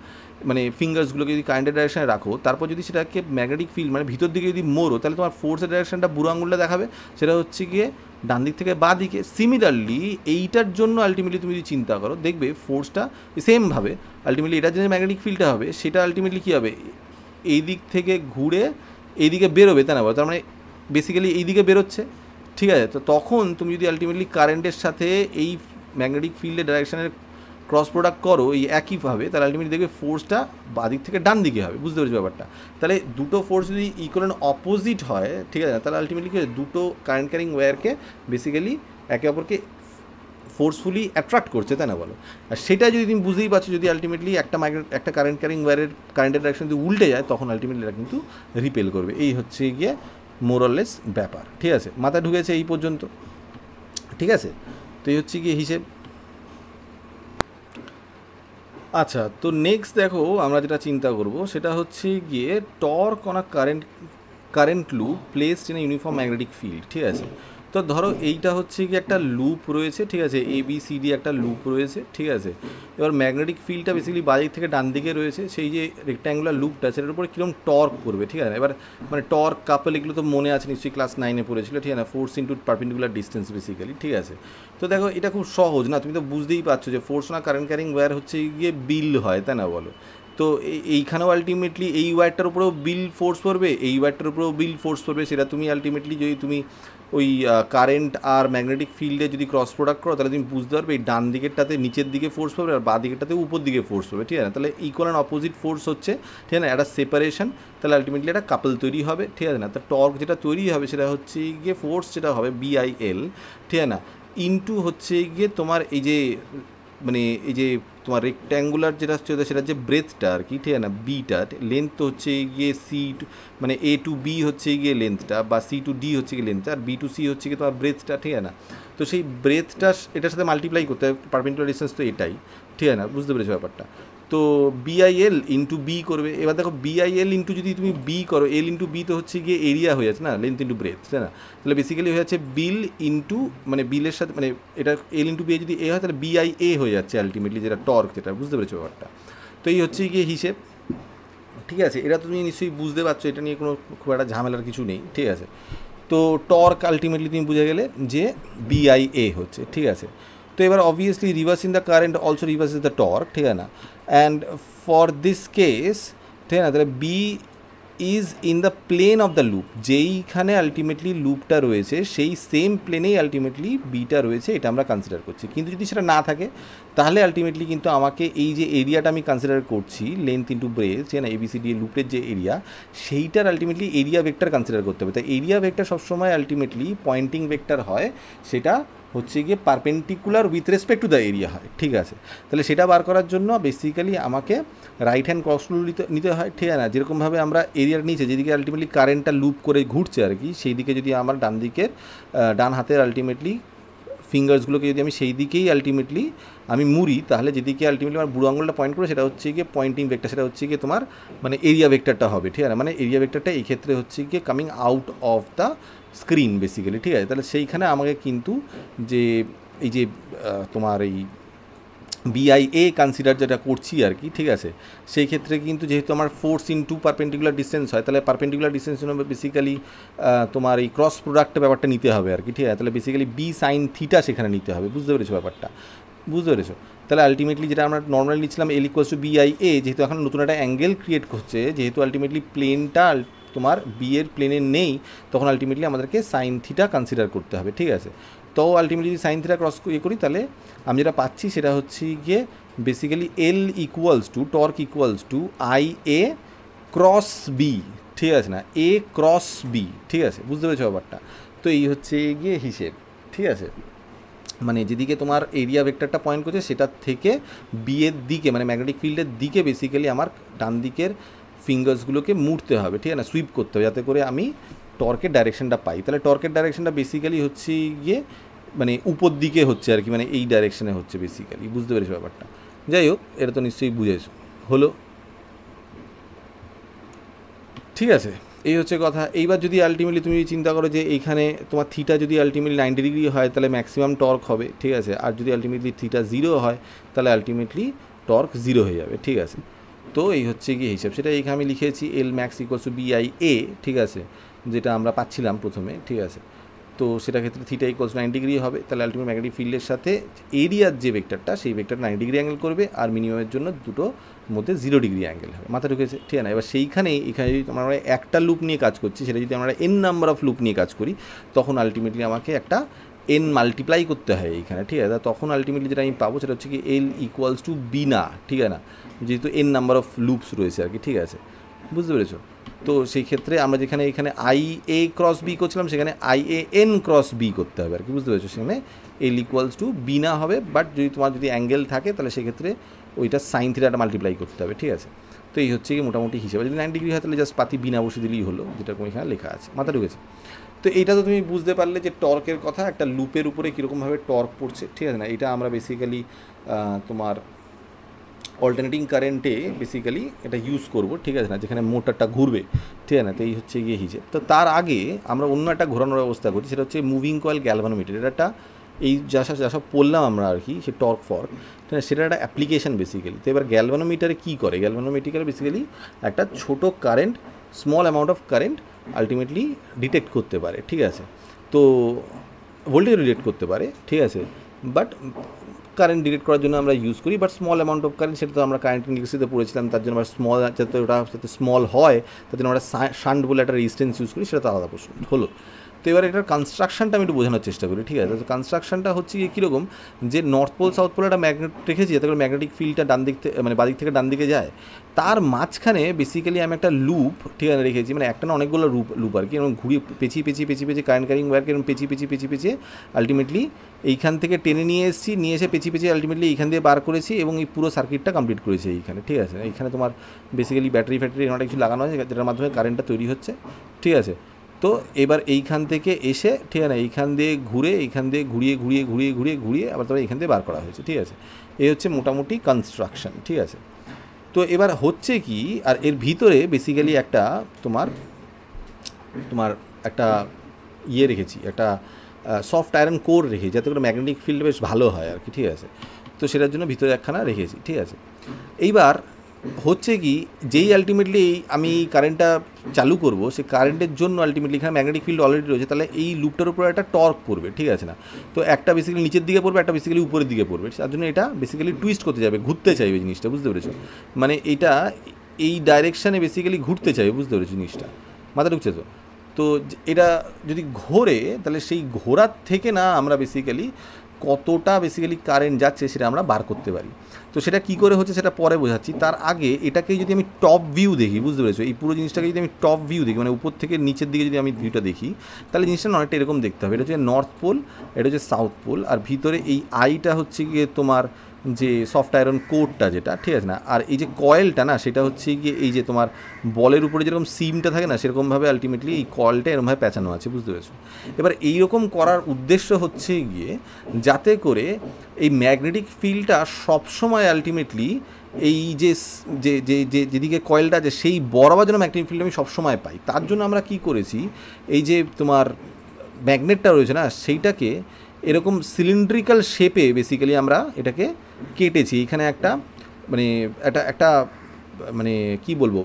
মানে ফিঙ্গার্সগুলোকে যদি কারেন্টের ডাইরেকশানে রাখো, তারপর যদি সেটাকে ম্যাগনেটিক ফিল্ড মানে ভিতর দিকে যদি মোড়ো, তাহলে তোমার ফোর্সের ডাইরেকশানটা বুড়ো আঙুলটা দেখাবে, সেটা হচ্ছে গিয়ে ডান দিক থেকে বাঁ দিকে। সিমিলারলি এইটার জন্য আলটিমেটলি তুমি যদি চিন্তা করো দেখবে ফোর্সটা সেমভাবে আলটিমেটলি এটার জন্য ম্যাগনেটিক ফিল্ডটা হবে, সেটা আলটিমেটলি কী হবে, এই দিক থেকে ঘুরে এই দিকে বেরোবে, তাই না, তার মানে বেসিক্যালি এই দিকে বেরোচ্ছে, ঠিক আছে। তো তখন তুমি যদি আলটিমেটলি কারেন্টের সাথে এই ম্যাগনেটিক ফিল্ডের ডাইরেকশানের ক্রস প্রোডাক্ট করো এই একইভাবে, তাহলে আলটিমেটলি দেখবে ফোর্সটা বাদিক থেকে ডান দিকে হবে, বুঝতে পেরেছো ব্যাপারটা। তাহলে দুটো ফোর্স যদি ইকুয়াল অপোজিট হয়, ঠিক আছে, তাহলে আলটিমেটলি কি দুটো কারেন্ট ক্যারিং ওয়্যারকে বেসিক্যালি একে অপরকে ফোর্সফুলি অ্যাট্রাক্ট করছে, তাই না বলো। আর সেটা যদি তুমি বুঝতেই পারছো, যদি আলটিমেটলি একটা কারেন্ট ক্যারিং ওয়্যারের কারেন্টের ডাইরেকশন যদি উল্টে যায়, তখন আলটিমেটলি এটা কিন্তু রিপেল করবে। এই হচ্ছে গিয়ে মোরাললেস ব্যাপার, ঠিক আছে, মাথা ঢুকেছে এই পর্যন্ত, ঠিক আছে। তো এই হচ্ছে গিয়ে হিসেব। আচ্ছা, তো নেক্সট দেখো আমরা যেটা চিন্তা করব সেটা হচ্ছে গিয়ে torque on a current loop placed in a uniform magnetic field, ঠিক আছে। তো তো ধরো এইটা হচ্ছে কি একটা লুপ রয়েছে, ঠিক আছে, ABCD একটা লুপ রয়েছে, ঠিক আছে। এবার ম্যাগনেটিক ফিল্ডটা বেসিক্যালি বাদিক থেকে ডান দিকে রয়েছে, সেই যে রেক্ট্যাঙ্গুলার লুপটা সেটার উপরে কীরকম টর্ক করবে, ঠিক আছে। এবার মানে টর্ক কাপল এগুলো তো মনে আছে নিশ্চয়ই, ক্লাস 9-এ পড়েছিল, ঠিক আছে, force into perpendicular distance basically, ঠিক আছে। তো দেখো এটা খুব সহজ না, তুমি তো বুঝতেই পারছো যে ফোর্স না কারেন্ট ক্যারিং ওয়্যার হচ্ছে গিয়ে বিল হয়, তাই না বলো। তো এইখানেও আলটিমেটলি এই ওয়্যারটার উপরেও বিল ফোর্স পড়বে, এই ওয়্যারটার উপরেও বিল ফোর্স পড়বে, সেটা তুমি আলটিমেটলি যদি তুমি ওই কারেন্ট আর ম্যাগনেটিক ফিল্ডে যদি ক্রস প্রোডাক্ট করো তাহলে তুমি বুঝতে পারবে এই ডান দিকেরটাতে নিচের দিকে ফোর্স পাবে আর বাঁ দিকেরটাতে উপর দিকে ফোর্স পাবে, ঠিক আছে। তাহলে ইকুয়াল অ্যান্ড অপোজিট ফোর্স হচ্ছে, ঠিক আছে, একটা সেপারেশন, তাহলে আলটিমেটলি একটা কাপল তৈরি হবে, ঠিক আছে না। তো টর্ক যেটা তৈরি হবে সেটা হচ্ছে গিয়ে ফোর্স যেটা হবে BIL, ঠিক আছে না, ইনটু হচ্ছে গিয়ে তোমার এই যে মানে এই যে তোমার রেক্ট্যাঙ্গুলার যেটা হচ্ছে সেটা যে ব্রেথটা আর কি, ঠিক আছে না, বিটা লেন্থ তো হচ্ছে গিয়ে মানে A to B হচ্ছে গিয়ে লেন্থটা, বা C to D হচ্ছে গিয়ে লেন্থটা, আর B to C হচ্ছে গিয়ে তোমার ব্রেথটা, ঠিক আছে না। তো সেই ব্রেথটা এটার সাথে মাল্টিপ্লাই করতে হবে, পারপেন্ডিকুলার ডিস্টেন্স তো এটাই, ঠিক আছে না, বুঝতে পেরেছো ব্যাপারটা। তো BIL ইন্টু B করবে। এবার দেখো BIL ইন্টু যদি তুমি B করো, L ইন্টু B তো হচ্ছে গিয়ে এরিয়া হয়ে যাচ্ছে না, লেন্থ ইন্টু ব্রেথ, তাই না। তাহলে বেসিক্যালি হয়ে যাচ্ছে বিল ইন্টু মানে বিলের সাথে মানে এটা L ইন্টু B যদি A হয় তাহলে BIA হয়ে যাচ্ছে আলটিমেটলি, যেটা টর্ক, যেটা বুঝতে পেরেছো ব্যাপারটা। তো এই হচ্ছে গিয়ে হিসেব, ঠিক আছে। এটা তুমি নিশ্চয়ই বুঝতে পারছো, এটা নিয়ে কোনো খুব একটা ঝামেলার কিছু নেই, ঠিক আছে। তো টর্ক আলটিমেটলি তুমি বুঝে গেলে যে BIA হচ্ছে, ঠিক আছে। তো এবার obviously reverse in the current also reverse is the torque, ঠিক আছে না। অ্যান্ড ফর দিস কেস, ঠিক আছে না, তাহলে B is in the plane of the loop, যেইখানে আলটিমেটলি লুপটা রয়েছে সেই সেম প্লেনেই আলটিমেটলি বিটা রয়েছে, এটা আমরা কনসিডার করছি। কিন্তু যদি সেটা না থাকে তাহলে আলটিমেটলি কিন্তু আমাকে এই যে এরিয়াটা আমি কনসিডার করছি লেন্থ ইন্টু ব্রেথ, ঠিক না, ABCD লুপের যে এরিয়া, সেইটার আলটিমেটলি এরিয়া ভেক্টর কনসিডার করতে হবে। তাই এরিয়া ভেক্টর সবসময় আলটিমেটলি পয়েন্টিং ভেক্টর হয়, সেটা হচ্ছে গিয়ে perpendicular with respect to the area হয়, ঠিক আছে। তাহলে সেটা বার করার জন্য বেসিক্যালি আমাকে রাইট হ্যান্ড ক্রস রুল নিতে হয়, ঠিক আছে না। যেরকমভাবে আমরা এরিয়ার নিচে যেদিকে আলটিমেটলি কারেন্টটা লুপ করে ঘুরছে আর কি, সেই দিকে যদি আমার ডান হাতের আলটিমেটলি ফিঙ্গার্সগুলোকে যদি আমি সেই দিকেই আলটিমেটলি আমি মুড়ি, তাহলে যেদিকে আলটিমেটলি আমার বুড়ো আঙুলটা পয়েন্ট করে সেটা হচ্ছে গিয়ে পয়েন্টিং ভেক্টর, সেটা হচ্ছে গিয়ে তোমার মানে এরিয়া ভেক্টরটা হবে, ঠিক আছে। মানে এরিয়া ভেক্টরটা এই ক্ষেত্রে হচ্ছে গিয়ে coming out of the screen basically, ঠিক আছে। তাহলে সেইখানে আমাকে কিন্তু যে এই যে তোমার এই BIA কনসিডার যেটা করছি আর কি, ঠিক আছে, সেই ক্ষেত্রে কিন্তু যেহেতু আমার ফোর্স ইন্টু পারপেন্ডিকুলার ডিস্টেন্স হয়, তাহলে পারপেন্ডিকুলার ডিস্টেন্স জন্য বেসিক্যালি তোমার এই ক্রস প্রোডাক্টের ব্যাপারটা নিতে হবে আর কি, ঠিক আছে। তাহলে বেসিক্যালি B sin থিটা সেখানে নিতে হবে, বুঝতে পেরেছো ব্যাপারটা, বুঝতে পেরেছো। তাহলে আলটিমেটলি যেটা আমরা নর্মালি নিচ্ছিলাম L ইকুয়ালস টু BIA, যেহেতু এখন নতুন একটা অ্যাঙ্গেল ক্রিয়েট করছে, যেহেতু আলটিমেটলি প্লেনটা তোমার বি এর প্লেনে নেই, তখন আলটিমেটলি আমাদেরকে সাইন থিটা কনসিডার করতে হবে, ঠিক আছে। তো আলটিমেটলি যদি সাইন থিটা ক্রস করি তাহলে আমি যেটা পাচ্ছি সেটা হচ্ছে গিয়ে basically L equals to torque equals to IA cross B, ঠিক আছে না, A ক্রস B, ঠিক আছে, বুঝতে পেরেছো ব্যাপারটা। তো এই হচ্ছে গিয়ে হিসেব, ঠিক আছে। মানে যেদিকে তোমার এরিয়া ভেক্টরটা পয়েন্ট করছে সেটার থেকে বি এর দিকে মানে ম্যাগনেটিক ফিল্ডের দিকে বেসিক্যালি আমার ডান দিকের ফিঙ্গার্সগুলোকে মুড়তে হবে, ঠিক আছে না, সুইপ করতে হবে, যাতে করে আমি টর্কের ডাইরেকশনটা পাই। তাহলে টর্কের ডাইরেকশনটা বেসিক্যালি হচ্ছে গিয়ে মানে উপর দিকে হচ্ছে আর কি, মানে এই ডাইরেকশনে হচ্ছে বেসিক্যালি, বুঝতে পেরেছো ব্যাপারটা। যাই হোক, এটা তো নিশ্চয়ই বুঝেছো হলো, ঠিক আছে। এই হচ্ছে কথা। এইবার যদি আলটিমেটলি তুমি চিন্তা করো যে এইখানে তোমার থিটা যদি আলটিমেটলি 90 ডিগ্রি হয় তাহলে ম্যাক্সিমাম টর্ক হবে, ঠিক আছে। আর যদি আলটিমেটলি থিটা 0 হয় তাহলে আলটিমেটলি টর্ক 0 হয়ে যাবে, ঠিক আছে। তো এই হচ্ছে গিয়ে হিসাব, সেটা এইখানে আমি লিখেছি L max equals to BIA, ঠিক আছে, যেটা আমরা পাচ্ছিলাম প্রথমে, ঠিক আছে। তো সেটা ক্ষেত্রে থিটা ইকুয়ালস 90 ডিগ্রি হবে, তাহলে আলটিমেট ম্যাগনেটিক ফিল্ডের সাথে এরিয়ার যে ভেক্টরটা সেই ভেক্টর 90 ডিগ্রি অ্যাঙ্গেল করবে, আর মিনিমামের জন্য দুটো মধ্যে 0 ডিগ্রি অ্যাঙ্গেল হবে, মাথা ঢুকেছে, ঠিক আছে। এবার সেইখানেই এখানে যদি আমরা একটা লুপ নিয়ে কাজ করছি, সেটা যদি আমরা n নাম্বার অফ লুপ নিয়ে কাজ করি, তখন আলটিমেটলি আমাকে একটা n মাল্টিপ্লাই করতে হয় এইখানে, ঠিক আছে। তখন আলটিমেটলি যেটা আমি পাবো সেটা হচ্ছে কি L ইকুয়ালস টু B না, ঠিক আছে না, যেহেতু n নাম্বার অফ লুপস রয়েছে আর কি, ঠিক আছে, বুঝতে পেরেছো। তো সেই ক্ষেত্রে আমরা যেখানে এখানে IA ক্রস B করছিলাম সেখানে IAN ক্রস B করতে হবে আর কি, বুঝতে পেরেছো। সেখানে L ইকুয়ালস টু B না হবে, বাট যদি তোমার যদি অ্যাঙ্গেল থাকে তাহলে সেক্ষেত্রে ওইটা সাইন থিটাটা মাল্টিপ্লাই করতে হবে, ঠিক আছে। তো এই হচ্ছে কি মোটামুটি হিসেবে, যদি 90 ডিগ্রি হয় তাহলে জাস্ট পাতি বিনা বসে দিলেই হলো, যেটা এখানে লেখা আছে, মাথা ঢুকেছে। তো এইটা তো তুমি বুঝতে পারলে যে টর্কের কথা, একটা লুপের উপরে কীরকমভাবে টর্ক পড়ছে, ঠিক আছে না। এটা আমরা বেসিক্যালি তোমার অল্টারনেটিং কারেন্টে বেসিক্যালি এটা ইউজ করব, ঠিক আছে না, যেখানে মোটরটা ঘুরবে, ঠিক আছে না। তো এই হচ্ছে গিয়ে হিসেব। তো তার আগে আমরা অন্য একটা ঘোরানোর ব্যবস্থা করছি, সেটা হচ্ছে মুভিং কয়েল গ্যালভানোমিটার। এটা একটা এই যা সব পড়লাম আমরা আর কি, সে টর্ক ফর্ক, ঠিক আছে, সেটা একটা অ্যাপ্লিকেশন বেসিক্যালি। তো এবার গ্যালভানোমিটারে কী করে, গ্যালভানোমিটারে বেসিক্যালি একটা ছোট current, small amount of current ultimately detect করতে পারে, ঠিক আছে। তো ভোল্টেজ ডিটেক্ট করতে পারে, ঠিক আছে, বাট কারেন্ট ডিটেক্ট করার জন্য আমরা ইউজ করি, but small amount of current, সেটা তো আমরা কারেন্ট ইন্ডাস্ট্রিতে পড়েছিলাম, তার জন্য আমরা স্মল, যাতে ওটা যাতে স্মল হয় তার জন্য আমরা শান্ট বলে একটা রেজিস্ট্যান্স ইউজ করি, সেটা তো আলাদা প্রশ্ন হলো। তো এবার এটার কনস্ট্রাকশনটা আমি একটু বোঝানোর চেষ্টা করি, ঠিক আছে। তো কনস্ট্রাকশনটা হচ্ছে গিয়ে কীরকম, যে নর্থ পোল সাউথ পোলে একটা ম্যাগনেট রেখেছি, যাতে করে ম্যাগনেটিক ফিল্ডটা ডান দিক থেকে মানে বাদিক থেকে ডান দিকে যায়। তার মাঝখানে বেসিক্যালি আমি একটা লুপ, ঠিক আছে, রেখেছি, মানে একটা না অনেকগুলো লুপ আর কি, এরকম ঘুরিয়ে পেঁচিয়ে কারেন্ট ক্যারিং ওয়্যারকে এরকম পেঁচিয়ে আলটিমেটলি এইখান থেকে টেনে নিয়ে এসে পেঁচিয়ে আলটিমেটলি এইখান দিয়ে বার করেছি, এবং এই পুরো সার্কিটটা কমপ্লিট করেছি এইখানে, ঠিক আছে। এইখানে তোমার বেসিক্যালি ব্যাটারি অনেক কিছু লাগানো আছে, যেটার মাধ্যমে কারেন্টটা তৈরি হচ্ছে, ঠিক আছে। তো এবার এইখান থেকে এসে, ঠিক আছে, এইখান দিয়ে ঘুরিয়ে আবার তারপরে এইখান দিয়ে বার করা হয়েছে, ঠিক আছে। এই হচ্ছে মোটামুটি কনস্ট্রাকশন, ঠিক আছে। তো এবার হচ্ছে কি, আর এর ভিতরে বেসিক্যালি একটা তোমার একটা রেখেছি, একটা সফট আয়রন কোর রেখেছি, যাতে করে ম্যাগনেটিক ফিল্ড বেশ ভালো হয় আর কি, ঠিক আছে। তো সেটার জন্য ভিতরে একখানা রেখেছি, ঠিক আছে। এইবার হচ্ছে কি, যেই আলটিমেটলি আমি কারেন্টটা চালু করব, সেই কারেন্টের জন্য আলটিমেটলি এখানে ম্যাগনেটিক ফিল্ড অলরেডি রয়েছে, তাহলে এই লুপটার উপরে একটা টর্ক পড়বে, ঠিক আছে না। তো একটা বেসিক্যালি নিচের দিকে পড়বে, একটা বেসিক্যালি উপরের দিকে পড়বে, তার জন্য এটা বেসিক্যালি টুইস্ট করতে যাবে, ঘুরতে চাইবে জিনিসটা, বুঝতে পেরেছো? মানে এটা এই ডাইরেকশানে বেসিক্যালি ঘুরতে চাইবে, বুঝতে পেরেছো জিনিসটা, মাথা ঢুকছে তো? তো এটা যদি ঘোরে, তাহলে সেই ঘোরার থেকে না আমরা বেসিক্যালি কতটা বেসিক্যালি কারেন্ট যাচ্ছে সেটা আমরা বার করতে পারি। তো সেটা কী করে হচ্ছে সেটা পরে বোঝাচ্ছি। তার আগে এটাকে যদি আমি টপ ভিউ দেখি, বুঝতে পেরেছো, এই পুরো জিনিসটাকে যদি আমি টপ ভিউ দেখি, মানে উপর থেকে নিচের দিকে যদি আমি ভিউটা দেখি, তাহলে জিনিসটা অনেকটা এরকম দেখতে হবে। এটা হচ্ছে নর্থ পোল, এটা হচ্ছে সাউথ পোল, আর ভিতরে এই আইটা হচ্ছে গিয়ে তোমার যে সফট আয়রন কোডটা যেটা, ঠিক আছে না। আর এই যে কয়েলটা না, সেটা হচ্ছে গিয়ে এই যে তোমার বলের উপরে যেরকম সিমটা থাকে না, সেরকমভাবে আলটিমেটলি এই কয়েলটা এরকমভাবে পেঁচানো আছে, বুঝতে পেরেছো। এবার এইরকম করার উদ্দেশ্য হচ্ছে গিয়ে যাতে করে এই ম্যাগনেটিক ফিল্ডটা সবসময় আলটিমেটলি এই যেদিকে কয়েলটা আছে সেই বরাবর যেন ম্যাগনেটিক ফিল্ড আমি সবসময় পাই। তার জন্য আমরা কি করেছি, এই যে তোমার ম্যাগনেটটা রয়েছে না, সেইটাকে এরকম সিলিন্ড্রিক্যাল শেপে বেসিক্যালি আমরা এটাকে কেটেছি। এখানে একটা একটা মানে কি বলবো,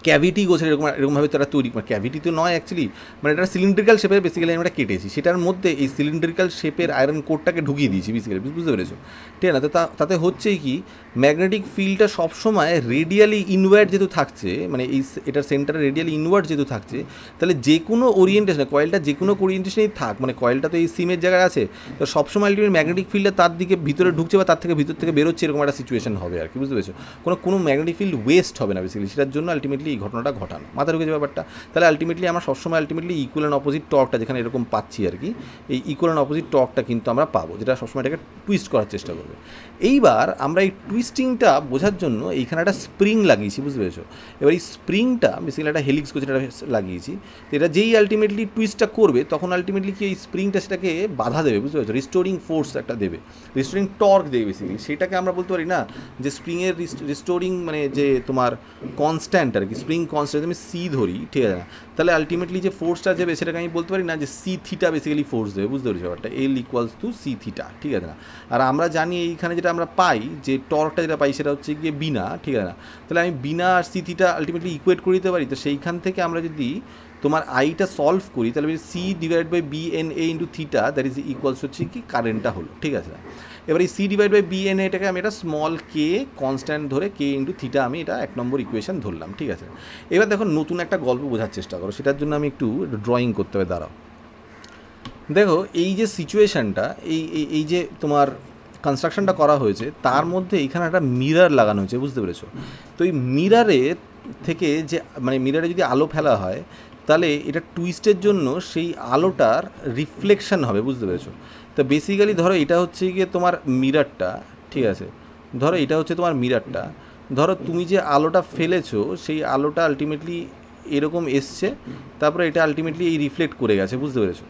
ক্যাভিটি গোছের এরকমভাবে তারা তৈরি, মানে ক্যাভিটি তো নয় অ্যাকচুয়ালি, মানে এটা সিলিন্ড্রিক্যাল শেপে বেসিক্যালি আমরা কেটেছি। সেটার মধ্যে এই সিলিন্ড্রিক্যাল শেপের আয়রন কোডটাকে ঢুকিয়ে দিয়েছি বেসিক্যালি, বুঝতে পেরেছো? ঠিক আছে না? তো তাতে হচ্ছেই কি, ম্যাগনেটিক ফিল্ডটা সবসময় রেডিয়ালি ইনওয়ার্ড যেহেতু থাকছে, মানে এটার সেন্টারে রেডিয়ালি ইনওয়ার্ড যেহেতু থাকছে, তাহলে যে কোনো ওরিয়েন্টেশনে কয়েলটা যে কোনো ওরিয়েন্টেশনেই থাক, মানে কয়েলটা তো এই সিমের জায়গায় আছে, তো সবসময় আলটিমেট ম্যাগনেটিক ফিল্ডটা তার দিকে ভিতরে ঢুকছে বা তার থেকে ভিতর থেকে বেরোচ্ছে, এরকম একটা সিচুয়েশন হবে আর কি, বুঝতে পেরেছো? কোনো ম্যাগনেটিক ফিল্ড ওয়েস্ট হবে না বেসিক্যালি, সেটার জন্য আলটিমেটলি এই ঘটনাটা ঘটানো, মাথা ঢুকেছে ব্যাপারটা। তাহলে আলটিমেটলি আমরা সবসময় আলটিমেটলি ইকুয়াল অ্যান্ড অপোজিট টর্কটা যেখানে এরকম পাচ্ছি আর কি, এই ইকুয়াল অ্যান্ড অপোজিট টর্কটা কিন্তু আমরা পাবো, যেটা সবসময় এটাকে টুইস্ট করার চেষ্টা করবে। এইবার আমরা এই টুইস্টিংটা বোঝার জন্য এইখানে একটা স্প্রিং লাগিয়েছি, বুঝতে পেরেছো? এবার এই স্প্রিংটা বেসিক্যালি একটা হেলিক্স কোচ এটা লাগিয়েছি, তো এটা যেই আলটিমেটলি টুইস্টটা করবে তখন আলটিমেটলি কি এই স্প্রিংটা সেটাকে বাধা দেবে, বুঝতে পেরেছো? রিস্টোরিং ফোর্স একটা দেবে, রিস্টোরিং টর্ক দেবে বেসিক্যালি। সেটাকে আমরা বলতে পারি না যে স্প্রিংয়ের রিস্টোরিং মানে যে তোমার কনস্ট্যান্ট আর কি, স্প্রিং কনস্ট্যান্ট আমি সি ধরি, ঠিক আছে না, তাহলে আলটিমেটলি যে ফোর্সটা যাবে সেটাকে আমি বলতে পারি না যে সি থিটা বেসিক্যালি ফোর্স দেবে, বুঝতে পেরেছি ব্যাপারটা, এল ইকুয়ালস টু সি থিটা, ঠিক আছে না। আর আমরা জানি এইখানে যেটা আমরা পাই, যে টর্কটা যেটা পাই সেটা হচ্ছে গিয়ে বিনা, ঠিক আছে না। তাহলে আমি বিনা আর সি থিটা আলটিমেটলি ইকুয়েট করে দিতে পারি। তো সেইখান থেকে আমরা যদি তোমার আইটা সলভ করি, তাহলে C divide by B N A into theta that is equals হচ্ছে কি কারেন্টটা হলো, ঠিক আছে না। এবার এই C divide by B N এটাকে আমি এটা স্মল কে কনস্ট্যান্ট ধরে কে ইন্টু থিটা আমি এটা 1 নম্বর ইকুয়েশন ধরলাম, ঠিক আছে। এবার দেখো নতুন একটা গল্প বোঝার চেষ্টা করো, সেটার জন্য আমি একটু ড্রয়িং করতে হবে, দাঁড়াও। দেখো এই যে সিচুয়েশানটা, এই যে তোমার কনস্ট্রাকশনটা করা হয়েছে, তার মধ্যে এখানে একটা মিরার লাগানো হয়েছে, বুঝতে পেরেছো? তো এই মিরারের থেকে যে মানে মিরারে যদি আলো ফেলা হয়, তাহলে এটা টুইস্টের জন্য সেই আলোটার রিফ্লেকশন হবে, বুঝতে পেরেছো? তো বেসিক্যালি ধরো এটা হচ্ছে গিয়ে তোমার মিরারটা, ঠিক আছে, ধরো এটা হচ্ছে তোমার মিরারটা, ধরো তুমি যে আলোটা ফেলেছো সেই আলোটা আলটিমেটলি এরকম এসছে, তারপরে এটা আলটিমেটলি এই রিফ্লেক্ট করে গেছে, বুঝতে পেরেছো?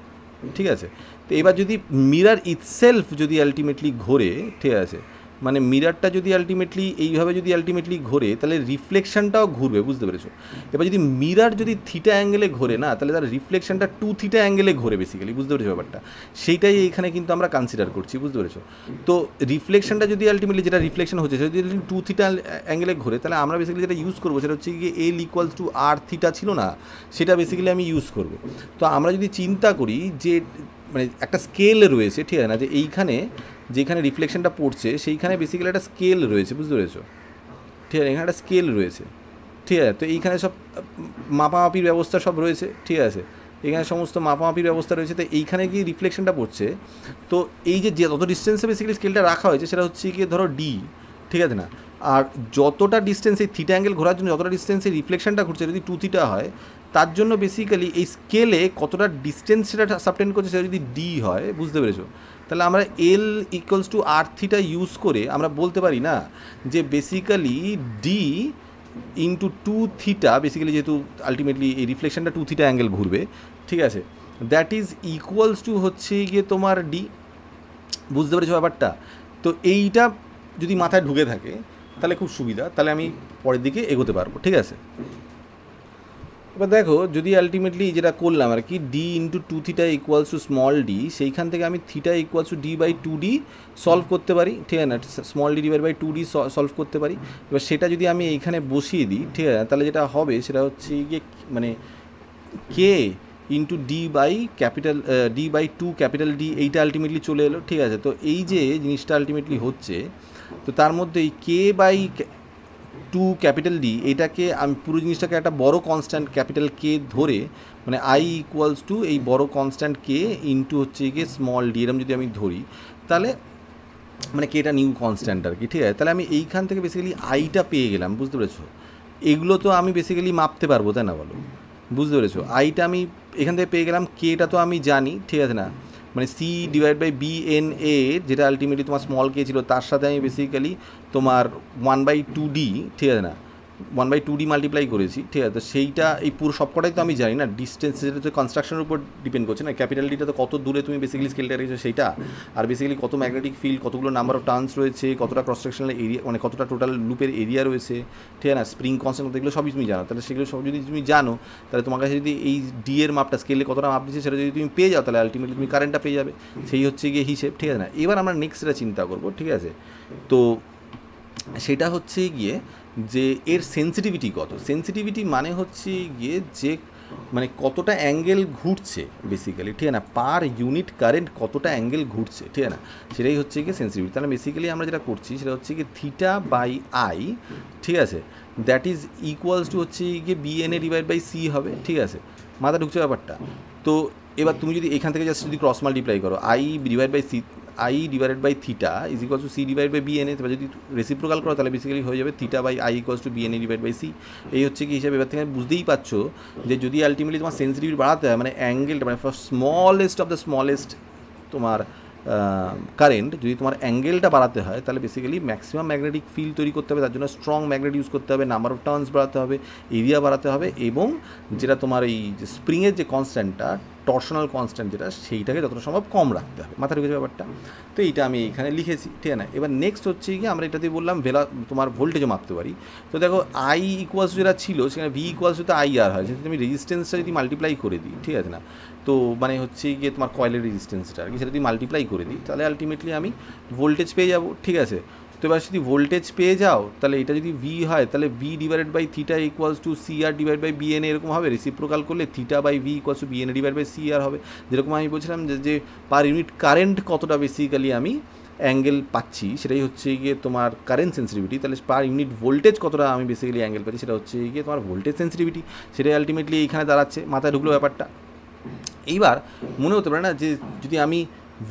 ঠিক আছে। তো এবার যদি মিরার ইটসেলফ যদি আলটিমেটলি ঘোরে, ঠিক আছে, মানে মিরারটা যদি আলটিমেটলি এইভাবে যদি আলটিমেটলি ঘোরে তাহলে রিফ্লেকশনটাও ঘুরবে, বুঝতে পেরেছো? এবার যদি মিরার যদি থিটা অ্যাঙ্গেলে ঘোরে না, তাহলে তার রিফ্লেকশনটা 2 থিটা অ্যাঙ্গেলে ঘোরে বেসিক্যালি, বুঝতে পেরেছো ব্যাপারটা? সেইটাই এইখানে কিন্তু আমরা কনসিডার করছি, বুঝতে পেরেছো? তো রিফ্লেকশনটা যদি আলটিমেটলি যেটা রিফ্লেকশন হচ্ছে সেটা যদি 2 থিটা অ্যাঙ্গেলে ঘোরে, তাহলে আমরা বেসিক্যালি যেটা ইউজ করবো সেটা হচ্ছে গিয়ে এল ইকুয়ালস টু আর থিটা ছিল না, সেটা বেসিক্যালি আমি ইউজ করবো। তো আমরা যদি চিন্তা করি যে মানে একটা স্কেল রয়েছে, ঠিক আছে না, যে এইখানে যেখানে রিফ্লেকশনটা পড়ছে সেইখানে বেসিক্যালি একটা স্কেল রয়েছে, বুঝতে পেরেছো? ঠিক আছে, এখানে একটা স্কেল রয়েছে, ঠিক আছে? তো এইখানে সব মাপামাপির ব্যবস্থা সব রয়েছে, ঠিক আছে? এখানে সমস্ত মাপামাপির ব্যবস্থা রয়েছে। তো এইখানে গিয়ে রিফ্লেকশনটা পড়ছে, তো এই যে যত ডিস্টেন্সে বেসিক্যালি স্কেলটা রাখা হয়েছে সেটা হচ্ছে গিয়ে ধরো ডি, ঠিক আছে না? আর যতটা ডিস্টেন্স এই থিটা অ্যাঙ্গেল ঘোরার জন্য যতটা ডিস্টেন্সে রিফ্লেকশনটা ঘুরছে, যদি 2 থিটা হয়, তার জন্য বেসিক্যালি এই স্কেলে কতটা ডিস্টেন্স সেটা সাবটেন্ড করছে সেটা যদি ডি হয়, বুঝতে পেরেছো? তাহলে আমরা l equals to r theta use করে আমরা বলতে পারি না যে basically d into 2 theta, basically যেহেতু আলটিমেটলি এই রিফ্লেকশনটা 2 থিটা অ্যাঙ্গেল ঘুরবে, ঠিক আছে, দ্যাট ইজ ইকুয়ালস টু হচ্ছে গিয়ে তোমার ডি, বুঝতে পেরেছো ব্যাপারটা? তো এইটা যদি মাথায় ঢুকে থাকে তাহলে খুব সুবিধা, তাহলে আমি পরের দিকে এগোতে পারবো, ঠিক আছে? এবার দেখো, যদি আলটিমেটলি যেটা করলাম আর কি, D into 2 theta equals to small D, সেইখান থেকে আমি theta equals to D by 2 D solve করতে পারি, ঠিক আছে না? Small D divide by 2 D solve করতে পারি। এবার সেটা যদি আমি এইখানে বসিয়ে দিই, ঠিক আছে, তাহলে যেটা হবে সেটা হচ্ছে গিয়ে মানে k into d by capital d by 2 capital d, এইটা আলটিমেটলি চলে এলো, ঠিক আছে? তো এই যে জিনিসটা আলটিমেটলি হচ্ছে, তো তার মধ্যে এই কে বাই 2 ক্যাপিটাল ডি, এটাকে আমি পুরো জিনিসটাকে একটা বড় কনস্ট্যান্ট ক্যাপিটাল কে ধরে, মানে আই ইকুয়ালস টু এই বড় কনস্ট্যান্ট কে ইন্টু হচ্ছে গিয়ে স্মল ডি, এরম যদি আমি ধরি, তাহলে মানে কে এটা নিউ কনস্ট্যান্ট আর কি, ঠিক আছে? তাহলে আমি এইখান থেকে বেসিক্যালি আইটা পেয়ে গেলাম, বুঝতে পেরেছো? এগুলো তো আমি বেসিক্যালি মাপতে পারবো, তাই না বলো? বুঝতে পেরেছো? আইটা আমি এখান থেকে পেয়ে গেলাম, কেটা তো আমি জানি, ঠিক আছে না? মানে C divide by B N A, যেটা আলটিমেটলি তোমার স্মল কে ছিল, তার সাথে আমি বেসিক্যালি তোমার 1/2D, ঠিক আছে না, 1/2D মাল্টিপ্লাই করেছি, ঠিক আছে? তো সেইটা এই পুরো সবকটাই তো আমি জানি না, ডিস্টেন্স যেটা তো কনস্ট্রাকশনের উপর ডিপেন্ড করছে না, ক্যাপিটাল ডিটা তো কত দূরে তুমি বেসিক্যালি স্কেলটা রেখেছো সেইটা, আর বেসিক্যালি কত ম্যাগনেটিক ফিল্ড, কতগুলো নাম্বার অফ টার্নস রয়েছে, কতটা ক্রস সেকশনাল এরিয়া, মানে কতটা টোটাল লুপের এরিয়া রয়েছে, ঠিক আছে না, স্প্রিং কনস্ট্যান্ট, এগুলো সবই তুমি জানো। তাহলে সেগুলো সব যদি তুমি জানো, তাহলে তোমার কাছে যদি এই ডি এর মাপটা স্কেলে কতটা মাপ দিচ্ছে সেটা যদি তুমি পেয়ে যাও, তাহলে আলটিমেটলি তুমি কারেন্টটা পেয়ে যাবে, সেই হচ্ছে গিয়ে হিসেব, ঠিক আছে না? এবার আমরা নেক্সটটা চিন্তা করবো, ঠিক আছে? তো সেটা হচ্ছে গিয়ে যে এর সেন্সিটিভিটি কত। সেন্সিটিভিটি মানে হচ্ছে গিয়ে যে মানে কতটা অ্যাঙ্গেল ঘুরছে বেসিক্যালি, ঠিক আছে না, পার ইউনিট কারেন্ট কতটা অ্যাঙ্গেল ঘুরছে, ঠিক আছে না, সেটাই হচ্ছে গিয়ে সেন্সিটিভিটি। তাহলে বেসিক্যালি আমরা যেটা করছি সেটা হচ্ছে গিয়ে থিটা বাই আই, ঠিক আছে, দ্যাট ইজ ইকুয়ালস টু হচ্ছে গিয়ে বিএনএ ডিভাইড বাই সি হবে, ঠিক আছে? মাথা ঢুকছে ব্যাপারটা? তো এবার তুমি যদি এখান থেকে জাস্ট যদি ক্রস মাল্টিপ্লাই করো, I divide by C, I divided by theta is equals to C divide by BNA, এবার যদি রেসিপ্রোকাল করো তাহলে বেসিক্যালি হয়ে যাবে theta by I equals to BNA divide by C. এই হচ্ছে কি হিসাবে। এবার থেকে বুঝতেই পারছো যে যদি আলটিমেটলি তোমার সেন্সিটিভিটি বাড়াতে হয়, মানে অ্যাঙ্গেলটা, মানে স্মলেস্ট অফ দ্য স্মলেস্ট তোমার কারেন্ট, যদি তোমার অ্যাঙ্গেলটা বাড়াতে হয়, তাহলে বেসিক্যালি ম্যাক্সিমাম ম্যাগনেটিক ফিল্ড তৈরি করতে হবে, তার জন্য স্ট্রং ম্যাগনেট ইউজ করতে হবে, নাম্বার অফ টার্নস বাড়াতে হবে, এরিয়া বাড়াতে হবে, এবং যেটা তোমার এই যে স্প্রিংয়ের যে কনস্ট্যান্টটা, টর্শনাল কনস্ট্যান্ট যেটা, সেইটাকে যতটা সম্ভব কম রাখতে হবে। মাথা ঢুকেছে ব্যাপারটা? তো এইটা আমি এখানে লিখেছি, ঠিক আছে? এবার নেক্সট হচ্ছে কি, আমরা এটা দিয়ে বললাম তোমার ভোল্টেজও মাপতে পারি। তো দেখো আই ইকুয়ালস যেটা ছিল সেখানে ভি ইকুয়ালস তো আই আর হয়, যদি তুমি রেজিস্ট্যান্সটা যদি মাল্টিপ্লাই করে দিই, ঠিক আছে না, তো মানে হচ্ছে গিয়ে তোমার কয়েলের রেজিস্ট্যান্সটা আর কি, সেটা যদি মাল্টিপ্লাই করে দিই তাহলে আলটিমেটলি আমি ভোল্টেজ পেয়ে যাবো, ঠিক আছে? তো এবার যদি ভোল্টেজ পেয়ে যাও, তাহলে এটা যদি ভি হয়, তাহলে v divided by theta equals to c r divide by BNA, এরকম হবে। রেসিপ্রোকাল করলে theta by v equals to BNA divide by c r হবে। যেরকম আমি বলছিলাম যে পার ইউনিট কারেন্ট কতটা বেসিক্যালি আমি অ্যাঙ্গেল পাচ্ছি, সেটাই হচ্ছে গিয়ে তোমার কারেন্ট সেন্সিটিভিটি। তাহলে পার ইউনিট ভোল্টেজ কতটা আমি বেসিক্যালি অ্যাঙ্গেল পাচ্ছি, সেটা হচ্ছে গিয়ে তোমার ভোল্টেজ সেন্সিটিভিটি। সেটাই আলটিমেটলি এইখানে দাঁড়াচ্ছে। মাথায় ঢুকলো ব্যাপারটা? এইবার মনে হতে পারে না যে যদি আমি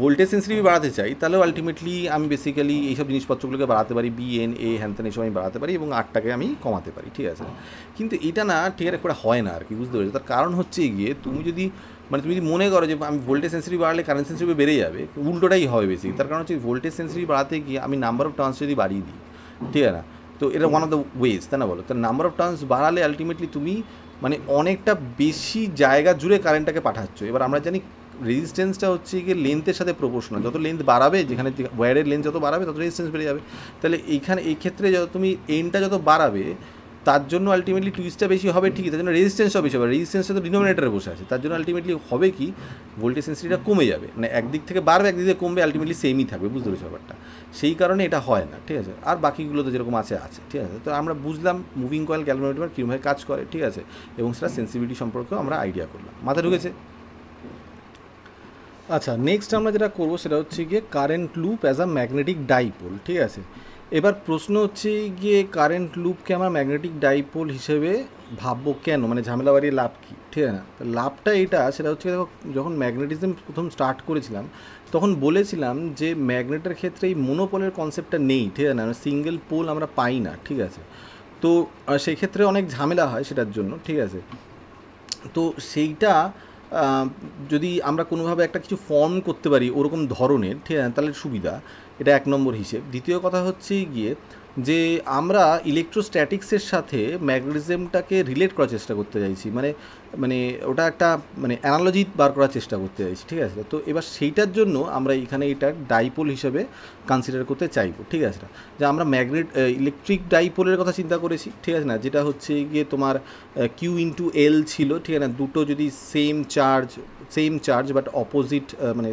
ভোল্টেজ সেন্সিটিভিটি বাড়াতে চাই, তাহলেও আলটিমেটলি আমি বেসিক্যালি এইসব জিনিসপত্রগুলোকে বাড়াতে পারি, বিএন এ হ্যানত্যান এইসব আমি বাড়াতে পারি এবং আরটাকে আমি কমাতে পারি, ঠিক আছে? কিন্তু এটা না ঠিক আছে করে হয় না আর কি, বুঝতে পেরেছো? তার কারণ হচ্ছে গিয়ে তুমি যদি মনে করো যে আমি ভোল্টেজ সেন্সিটিভ বাড়ালে কারেন্ট সেন্সিটিভ বেড়ে যাবে, উল্টোটাই হবে বেশি। তার কারণ হচ্ছে ভোল্টেজ সেন্সিটিভ বাড়াতে গিয়ে আমি নাম্বার অফ টার্নস যদি বাড়িয়ে দিই, ঠিক আছে না, তো এটা ওয়ান অফ দ্য ওয়েজ, তাই না বলো? তার নাম্বার অফ টার্নস বাড়ালে আলটিমেটলি তুমি মানে অনেকটা বেশি জায়গা জুড়ে কারেন্টটাকে পাঠাচ্ছ। এবার আমরা জানি রেজিস্ট্যান্সটা হচ্ছে গিয়ে লেন্থের সাথে প্রপোর্শনাল, যত লেন্থ বাড়াবে, যেখানে ওয়্যারের লেন্থ যত বাড়াবে তত রেজিস্ট্যান্স বেড়ে যাবে। তাহলে এইখানে এই ক্ষেত্রে যত তুমি এনটা যত বাড়াবে তার জন্য আলটিমেটলি টুইস্টটা বেশি হবে ঠিকই, তার জন্য রেজিস্ট্যান্সটাও বেশি হবে। রেজিস্ট্যান্সটা তো ডিনোমিনেটারে বসে আছে, তার জন্য আলটিমেটলি হবে কি ভোল্টেজ সেন্সিটিভিটা কমে যাবে, মানে একদিক থেকে বাড়বে একদিক থেকে কমবে, আলটিমেটলি সেমই থাকবে, বুঝতে পেরেছো ব্যাপারটা? সেই কারণে এটা হয় না, ঠিক আছে। আর বাকিগুলো তো যেরকম আছে আছে, ঠিক আছে। তো আমরা বুঝলাম মুভিং কয়েল গ্যালভানোমিটার কীভাবে কাজ করে, ঠিক আছে, এবং সেটা সেন্সিটিভিটি সম্পর্কেও আমরা আইডিয়া করলাম, মাথা ঢুকেছে? আচ্ছা, নেক্সট আমরা যেটা করবো সেটা হচ্ছে গিয়ে current loop as a magnetic dipole, ঠিক আছে। এবার প্রশ্ন হচ্ছে গিয়ে কারেন্ট লুপকে আমরা ম্যাগনেটিক ডাইপোল হিসেবে ভাববো কেন, মানে ঝামেলা বাড়িয়ে লাভ কী, ঠিক আছে না? লাভটা এটা, সেটা হচ্ছে দেখো, যখন ম্যাগনেটিজম প্রথম স্টার্ট করেছিলাম তখন বলেছিলাম যে ম্যাগনেটের ক্ষেত্রে এই মোনোপোলের কনসেপ্টটা নেই, ঠিক আছে না, সিঙ্গেল পোল আমরা পাই না, ঠিক আছে। তো সেই ক্ষেত্রে অনেক ঝামেলা হয় সেটার জন্য, ঠিক আছে। তো সেইটা যদি আমরা কোনোভাবে একটা কিছু ফর্ম করতে পারি ওরকম ধরনের, ঠিক আছে, তাহলে সুবিধা, এটা এক নম্বর হিসেব। দ্বিতীয় কথা হচ্ছে গিয়ে যে আমরা ইলেকট্রোস্ট্যাটিক্সের সাথে ম্যাগনেটিজমটাকে রিলেট করার চেষ্টা করতে চাইছি, মানে মানে ওটা একটা মানে অ্যানালজি বার করার চেষ্টা করতে চাইছি, ঠিক আছে। তো এবার সেইটার জন্য আমরা এখানে এটা ডাইপোল হিসেবে কনসিডার করতে চাইবো, ঠিক আছে না, যে আমরা ইলেকট্রিক ডাইপোলের কথা চিন্তা করেছি, ঠিক আছে না, যেটা হচ্ছে গিয়ে তোমার কিউ ইন্টু এল ছিল, ঠিক আছে না, দুটো যদি সেম চার্জ বাট অপোজিট, মানে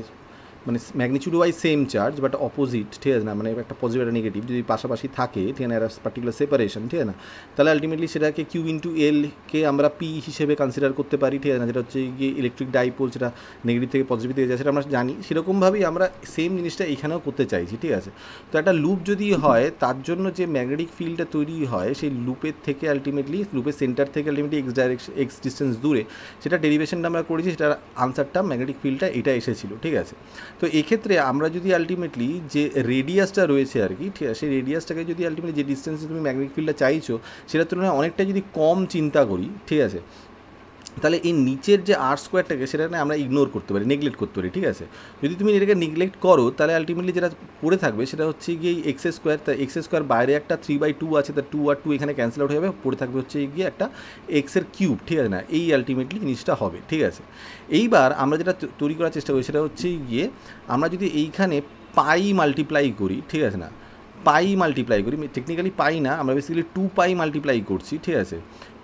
মানে magnitude wise same charge but opposite, ঠিক আছে না, মানে একটা পজিটিভ একটা নেগেটিভ যদি পাশাপাশি থাকে, ঠিক আছে না, একটা পার্টিকুলার সেপারেশন, ঠিক আছে না, তাহলে আলটিমেটলি সেটাকে কিউ ইন্টু এলকে আমরা পি হিসেবে কনসিডার করতে পারি, ঠিক আছে না, যেটা হচ্ছে গিয়ে ইলেকট্রিক ডাইপোল, সেটা নেগেটিভ থেকে পজিটিভ দিকে যায় সেটা আমরা জানি। সেরকমভাবেই আমরা সেম জিনিসটা এখানেও করতে চাইছি, ঠিক আছে। তো একটা লুপ যদি হয় তার জন্য যে ম্যাগনেটিক ফিল্ডটা তৈরি হয় সেই লুপের থেকে আলটিমেটলি, লুপের সেন্টার থেকে আলটিমেটলি এক্স ডিস্টেন্স দূরে, সেটা ডেরিভেশনটা আমরা করেছি, সেটার আনসারটা ম্যাগনেটিক ফিল্ডটা এটা এসেছিলো, ঠিক আছে। তো এক্ষেত্রে আমরা যদি আলটিমেটলি যে রেডিয়াসটা রয়েছে আর কি, ঠিক আছে, সেই রেডিয়াসটাকে যদি আলটিমেটলি যে ডিস্টেন্সে তুমি ম্যাগনেটিক ফিল্ডটা চাইছো সেটার তুলনায় অনেকটা যদি কম চিন্তা করি, ঠিক আছে, তাহলে এই নিচের যে আর স্কোয়ারটাকে সেটা আমরা ইগনোর করতে পারি, নেগলেক্ট করতে পারি, ঠিক আছে। যদি তুমি এটাকে নেগলেক্ট করো তাহলে আলটিমেটলি যেটা পড়ে থাকবে সেটা হচ্ছে গিয়ে এক্স স্কোয়ার, তাই এক্স স্কোয়ার বাইরে একটা 3/2 আছে, তার 2 আর 2 এখানে ক্যান্সেল আউট হয়ে যাবে, পড়ে থাকবে হচ্ছে গিয়ে একটা এক্সের কিউব, ঠিক আছে না, এই আলটিমেটলি জিনিসটা হবে, ঠিক আছে। এইবার আমরা যেটা তৈরি করার চেষ্টা করি সেটা হচ্ছে গিয়ে আমরা যদি এইখানে পাই মাল্টিপ্লাই করি, ঠিক আছে না, পাই মাল্টিপ্লাই করি, টেকনিক্যালি পাই না, আমরা বেসিক্যালি 2 পাই মাল্টিপ্লাই করছি, ঠিক আছে,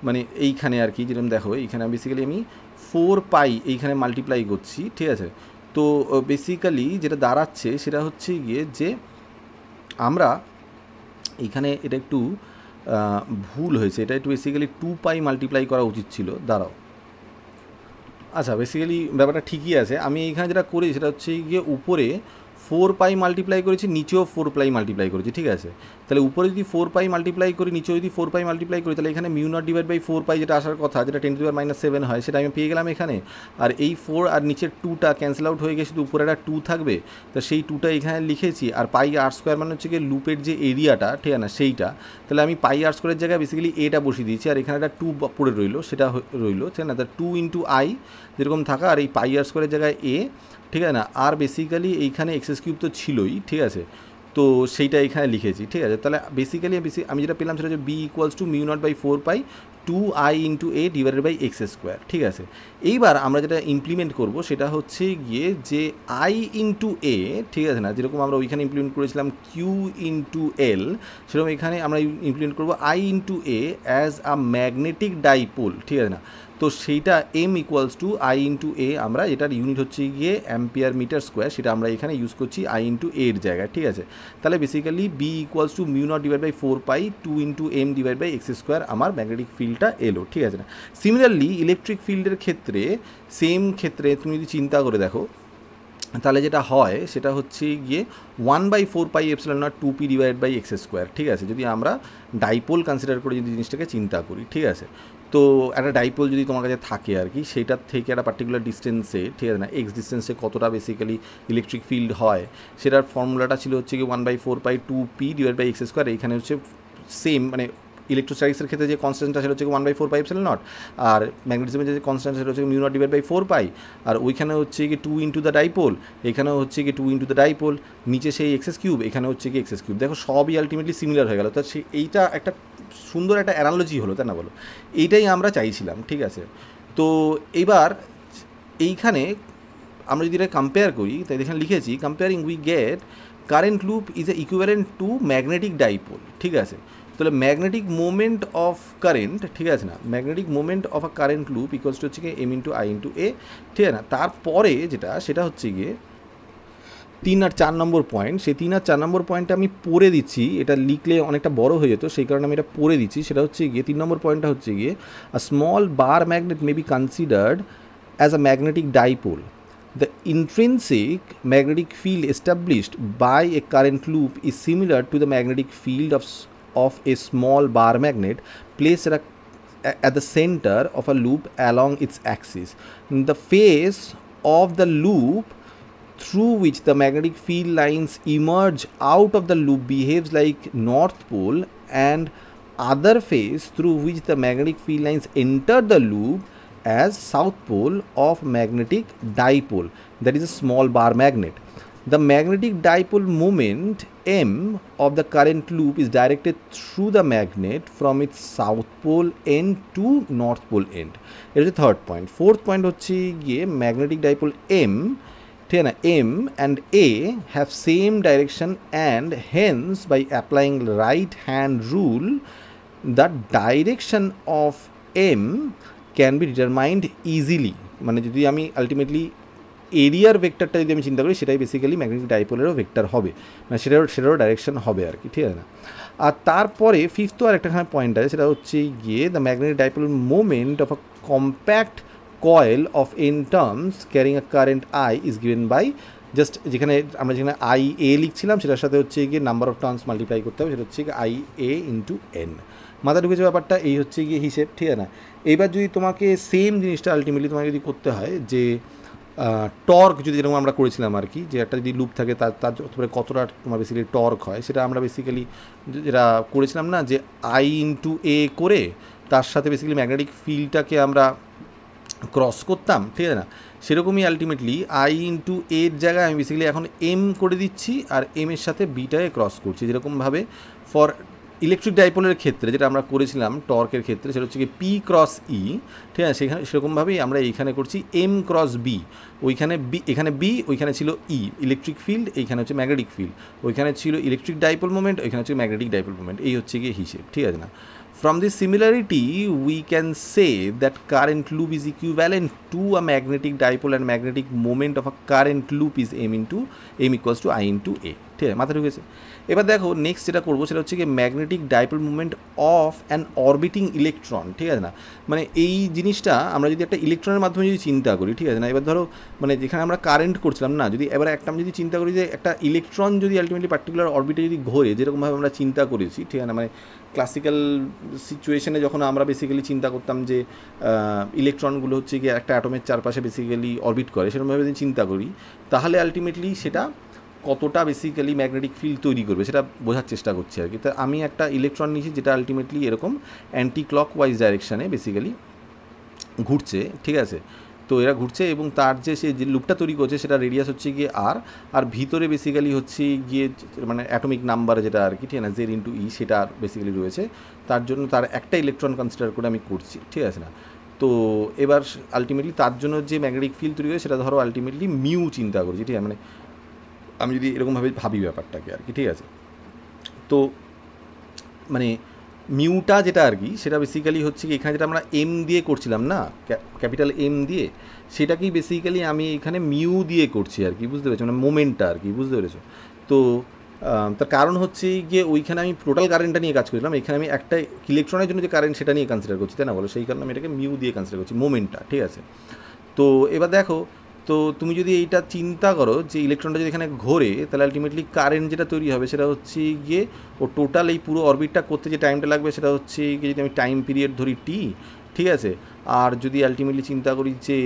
মানে এইখানে আর কি, যেরকম দেখো এইখানে বেসিক্যালি আমি 4 পাই এইখানে মাল্টিপ্লাই করছি, ঠিক আছে। তো বেসিক্যালি যেটা দাঁড়াচ্ছে সেটা হচ্ছে গিয়ে যে আমরা এইখানে এটা একটু ভুল হয়েছে, এটা একটু বেসিক্যালি 2 পাই মাল্টিপ্লাই করা উচিত ছিল, দাঁড়াও। আচ্ছা, বেসিক্যালি ব্যাপারটা ঠিকই আছে, আমি এইখানে যেটা করি সেটা হচ্ছে গিয়ে উপরে 4 পাই মাল্টিপ্লাই করেছি, নিচেও 4 পাই মাল্টিপ্লাই করেছি, ঠিক আছে। তাহলে উপরে যদি 4 পাই মাল্টিপ্লাই করি, নিচেও যদি 4 পাই মাল্টিপ্লাই করি, তাহলে এখানে μ0/4 যেটা আসার কথা, যেটা 10⁻⁷ হয়, সেটা আমি পেয়ে গেলাম এখানে। আর এই 4 আর নিচের 2টা ক্যান্সেল আউট হয়ে গিয়ে শুধু উপরে একটা 2 থাকবে, তো সেই 2টা এখানে লিখেছি। আর পাই আর স্কোয়ার মানে হচ্ছে গিয়ে লুপের যে এরিয়াটা, ঠিক আছে না, সেইটা। তাহলে আমি পাই আর স্কোয়ারের জায়গায় বেসিক্যালি এটা বসিয়ে দিয়েছি, আর এখানে একটা 2 পড়ে রইলো, সেটা রইলো, ঠিক না, 2 ইন্টু আই যেরকম থাকা, আর এই পাই আর স্কোয়ারের জায়গায় এ, ঠিক আছে না। আর বেসিক্যালি এইখানে এক্স কিউব তো ছিলই, ঠিক আছে, তো সেইটা এখানে লিখেছি, ঠিক আছে। তাহলে বেসিক্যালি আমি যেটা পেলাম সেটা হচ্ছে b equals to μ0/4 2i into a divided by x square, ঠিক আছে। এইবার আমরা যেটা ইমপ্লিমেন্ট করব সেটা হচ্ছে গিয়ে যে আই ইন্টু এ, ঠিক আছে না, যেরকম আমরা ওইখানে ইমপ্লিমেন্ট করেছিলাম কিউ ইন্টু এল, সেরকম এখানে আমরা ইমপ্লিমেন্ট করবো i into a as a magnetic dipole, ঠিক আছে না। তো সেইটা m equals to i into a, আমরা এটার ইউনিট হচ্ছে গিয়ে অ্যাম্পিয়ার মিটার স্কোয়ার, সেটা আমরা এখানে ইউজ করছি আই ইন্টু এর জায়গায়, ঠিক আছে। তাহলে basically b equals to μ0/4 2 into m divide by x square আমার ম্যাগনেটিক ফিল্ডটা এলো, ঠিক আছে না। সিমিলারলি ইলেকট্রিক ফিল্ডের ক্ষেত্রে সেম ক্ষেত্রে তুমি যদি চিন্তা করে দেখো তাহলে যেটা হয় সেটা হচ্ছে গিয়ে 1/4πε0 2p divide by x square, ঠিক আছে, যদি আমরা ডাইপোল কনসিডার করে যদি জিনিসটাকে চিন্তা করি, ঠিক আছে। তো একটা ডাইপোল যদি তোমার কাছে থাকে আর কি, সেটার থেকে একটা পার্টিকুলার ডিস্টেন্সে, ঠিক আছে না, এক্স ডিস্টেন্সে কতটা বেসিক্যালি ইলেকট্রিক ফিল্ড হয়, সেটার ফর্মুলাটা ছিল হচ্ছে কি 1/4 2p divide by x square. এইখানে হচ্ছে সেম, মানে ইলেকট্রোস্ট্যাটিক্সের ক্ষেত্রে যে কনস্ট্যান্টটা সেটা হচ্ছে 1/4πε0, আর ম্যাগনেটিজমের যে কনস্ট্যান্ট সেটা হচ্ছে μ0/4π, আর ওইখানে হচ্ছে কি 2 ইন্টু দ্য ডাইপোল, এখানেও হচ্ছে কি 2 ইন্টু দ্য ডাইপোল, নিচে সেই এক্সএস কিউব, এখানে হচ্ছে কি এক্সএস কিউব। দেখো সবই আলটিমেটলি সিমিলার হয়ে গেল, তো এইটা একটা সুন্দর একটা অ্যানালজি হলো, তাই না বলো? এইটাই আমরা চাইছিলাম, ঠিক আছে। তো এবার এইখানে আমরা যদি এটা কম্পেয়ার করি, তাই এখানে লিখেছি comparing we get current loop is a equivalent to magnetic dipole, ঠিক আছে। তাহলে ম্যাগনেটিক মোমেন্ট অফ কারেন্ট, ঠিক আছে না, magnetic moment of a current loop equals to হচ্ছে গিয়ে এম ইন্টু আই ইন্টু এ, ঠিক আছে না। তারপরে যেটা সেটা হচ্ছে গিয়ে 3 আর 4 নম্বর পয়েন্ট, সেই 3 আর 4 নম্বর পয়েন্টটা আমি পড়ে দিচ্ছি, এটা লিখলে অনেকটা বড় হয়ে যেত, সেই কারণে আমি এটা পড়ে দিচ্ছি। সেটা হচ্ছে গিয়ে 3 নম্বর পয়েন্টটা হচ্ছে গিয়ে a small bar magnet may be considered as a magnetic dipole. The intrinsic magnetic field established by a current loop is similar to the magnetic field of a small bar magnet placed at the center of a loop along its axis. The face of the loop through which the magnetic field lines emerge out of the loop behaves like north pole, and other face through which the magnetic field lines enter the loop as south pole of magnetic dipole, that is a small bar magnet. The magnetic dipole moment M of the current loop is directed through the magnet from its south pole end to north pole end. It is the third point. Fourth point হচ্ছে গিয়ে magnetic dipole M, ঠিক আছে না, M and A have same direction, and hence by applying right hand rule the direction of M can be determined easily. মানে যদি আমি ultimately এরিয়ার ভেক্টরটা যদি আমি চিন্তা করি, সেটাই বেসিক্যালি ম্যাগনেটিক ডাইপোলেরও ভেক্টর হবে, মানে সেটারও ডাইরেকশন হবে আর কি, ঠিক আছে না। আর তারপরে ফিফথ আর একটা পয়েন্ট আছে, সেটা হচ্ছে গিয়ে the magnetic dipole moment of a compact coil of N turns carrying a current I is given by just যেখানে আমরা যেখানে আই এ লিখছিলাম সেটার সাথে হচ্ছে গিয়ে নাম্বার অফ টার্মস মাল্টিপ্লাই করতে হবে, সেটা হচ্ছে আই এ ইন্টু এন। মাথা ঢুকেছে ব্যাপারটা, এই হচ্ছে গিয়ে হিসেব, ঠিক আছে না। এইবার যদি তোমাকে সেম জিনিসটা আলটিমেটলি তোমাকে যদি করতে হয় যে টর্ক যদি যেরকম আমরা করেছিলাম আর কি, যে একটা যদি লুপ থাকে তার কতটা তোমার বেসিক্যালি টর্ক হয়, সেটা আমরা বেসিক্যালি যেটা করেছিলাম না, যে আই ইন্টু এ করে তার সাথে বেসিক্যালি ম্যাগনেটিক ফিল্ডটাকে আমরা ক্রস করতাম, ঠিক আছে না। সেরকমই আলটিমেটলি আই ইন্টু এর জায়গায় আমি বেসিক্যালি এখন এম করে দিচ্ছি, আর এম এর সাথে বিটাকে ক্রস করছি, যেরকমভাবে ফর ইলেকট্রিক ডাইপোলের ক্ষেত্রে যেটা আমরা করেছিলাম টর্কের ক্ষেত্রে, সেটা হচ্ছে কি পি ক্রস ই, ঠিক আছে, সেখানে সেরকমভাবেই আমরা এইখানে করছি এম ক্রস বি। ওইখানে বি, এখানে বি, ওইখানে ছিল ই ইলেকট্রিক ফিল্ড, এইখানে হচ্ছে ম্যাগনেটিক ফিল্ড, ওইখানে ছিল ইলেকট্রিক ডাইপোল মোমেন্ট, ওইখানে হচ্ছে ম্যাগনেটিক ডাইপোল মোমেন্ট, এই হচ্ছে গিয়ে হিসেব, ঠিক আছে না। From this similarity, we can say that current loop is equivalent to a magnetic dipole, and magnetic moment of a current loop is m equals to I into A. ঠিক আছে, মাথা ঢুকেছে। এবার দেখো নেক্সট যেটা করবো সেটা হচ্ছে কি magnetic dipole movement of an orbiting electron, ঠিক আছে না। মানে এই জিনিসটা আমরা যদি একটা ইলেকট্রনের মাধ্যমে যদি চিন্তা করি, ঠিক আছে না, এবার ধরো মানে যেখানে আমরা কারেন্ট করছিলাম না, যদি এবার একটা আমি যদি চিন্তা করি যে একটা ইলেকট্রন যদি আলটিমেটলি পার্টিকুলার অরবিটে যদি ঘোরে, যেরকমভাবে আমরা চিন্তা করেছি, ঠিক আছে না, মানে ক্লাসিক্যাল সিচুয়েশনে যখন আমরা বেসিক্যালি চিন্তা করতাম যে ইলেকট্রনগুলো হচ্ছে গিয়ে একটা অ্যাটমের চারপাশে বেসিক্যালি অরবিট করে, সেরকমভাবে যদি চিন্তা করি, তাহলে আলটিমেটলি সেটা কতটা বেসিক্যালি ম্যাগনেটিক ফিল্ড তৈরি করবে সেটা বোঝার চেষ্টা করছি আর কি। তো আমি একটা ইলেকট্রন নিয়েছি যেটা আলটিমেটলি এরকম অ্যান্টি ক্লকওয়াইজ ডাইরেকশানে বেসিক্যালি ঘুরছে, ঠিক আছে। তো এরা ঘুরছে এবং তার যে সে যে লুপটা তৈরি করছে সেটা রেডিয়াস হচ্ছে গিয়ে আর ভিতরে বেসিক্যালি হচ্ছে গিয়ে মানে অ্যাটমিক নাম্বার যেটা আর কি, ঠিক আছে না, জেড ইন্টু ই সেটা বেসিক্যালি রয়েছে, তার জন্য তার একটা ইলেকট্রন কনসিডার করে আমি করছি, ঠিক আছে না। তো এবার আলটিমেটলি তার জন্য যে ম্যাগনেটিক ফিল্ড তৈরি হয়েছে সেটা ধরো আলটিমেটলি মিউ চিন্তা করছি, ঠিক আছে, মানে আমি যদি এরকমভাবে ভাবি ব্যাপারটাকে আর কি, ঠিক আছে। তো মানে মিউটা যেটা আর কি সেটা বেসিক্যালি হচ্ছে কি এখানে যেটা আমরা এম দিয়ে করছিলাম না, ক্যাপিটাল এম দিয়ে, সেটাকেই বেসিক্যালি আমি এখানে মিউ দিয়ে করছি আর কি, বুঝতে পেরেছো, মানে মোমেন্টটা আর কি, বুঝতে পেরেছো। তো তার কারণ হচ্ছে গিয়ে ওইখানে আমি টোটাল কারেন্টটা নিয়ে কাজ করছিলাম, এখানে আমি একটা ইলেকট্রনের জন্য যে কারেন্ট সেটা নিয়ে কনসিডার করছি, তাই না বলো, সেই কারণে আমি এটাকে মিউ দিয়ে কনসিডার করছি মোমেন্টটা, ঠিক আছে। তো এবার দেখো, তো তুমি যদি এইটা চিন্তা করো যে ইলেকট্রনটা যদি এখানে ঘোরে, তাহলে আলটিমেটলি কারেন্ট যেটা তৈরি হবে সেটা হচ্ছে গিয়ে ও টোটাল এই পুরো অরবিটটা করতে যে টাইমটা লাগবে সেটা হচ্ছে গিয়ে যদি আমি টাইম পিরিয়ড ধরি টি, ঠিক আছে। আর যদি আলটিমেটলি চিন্তা করি যে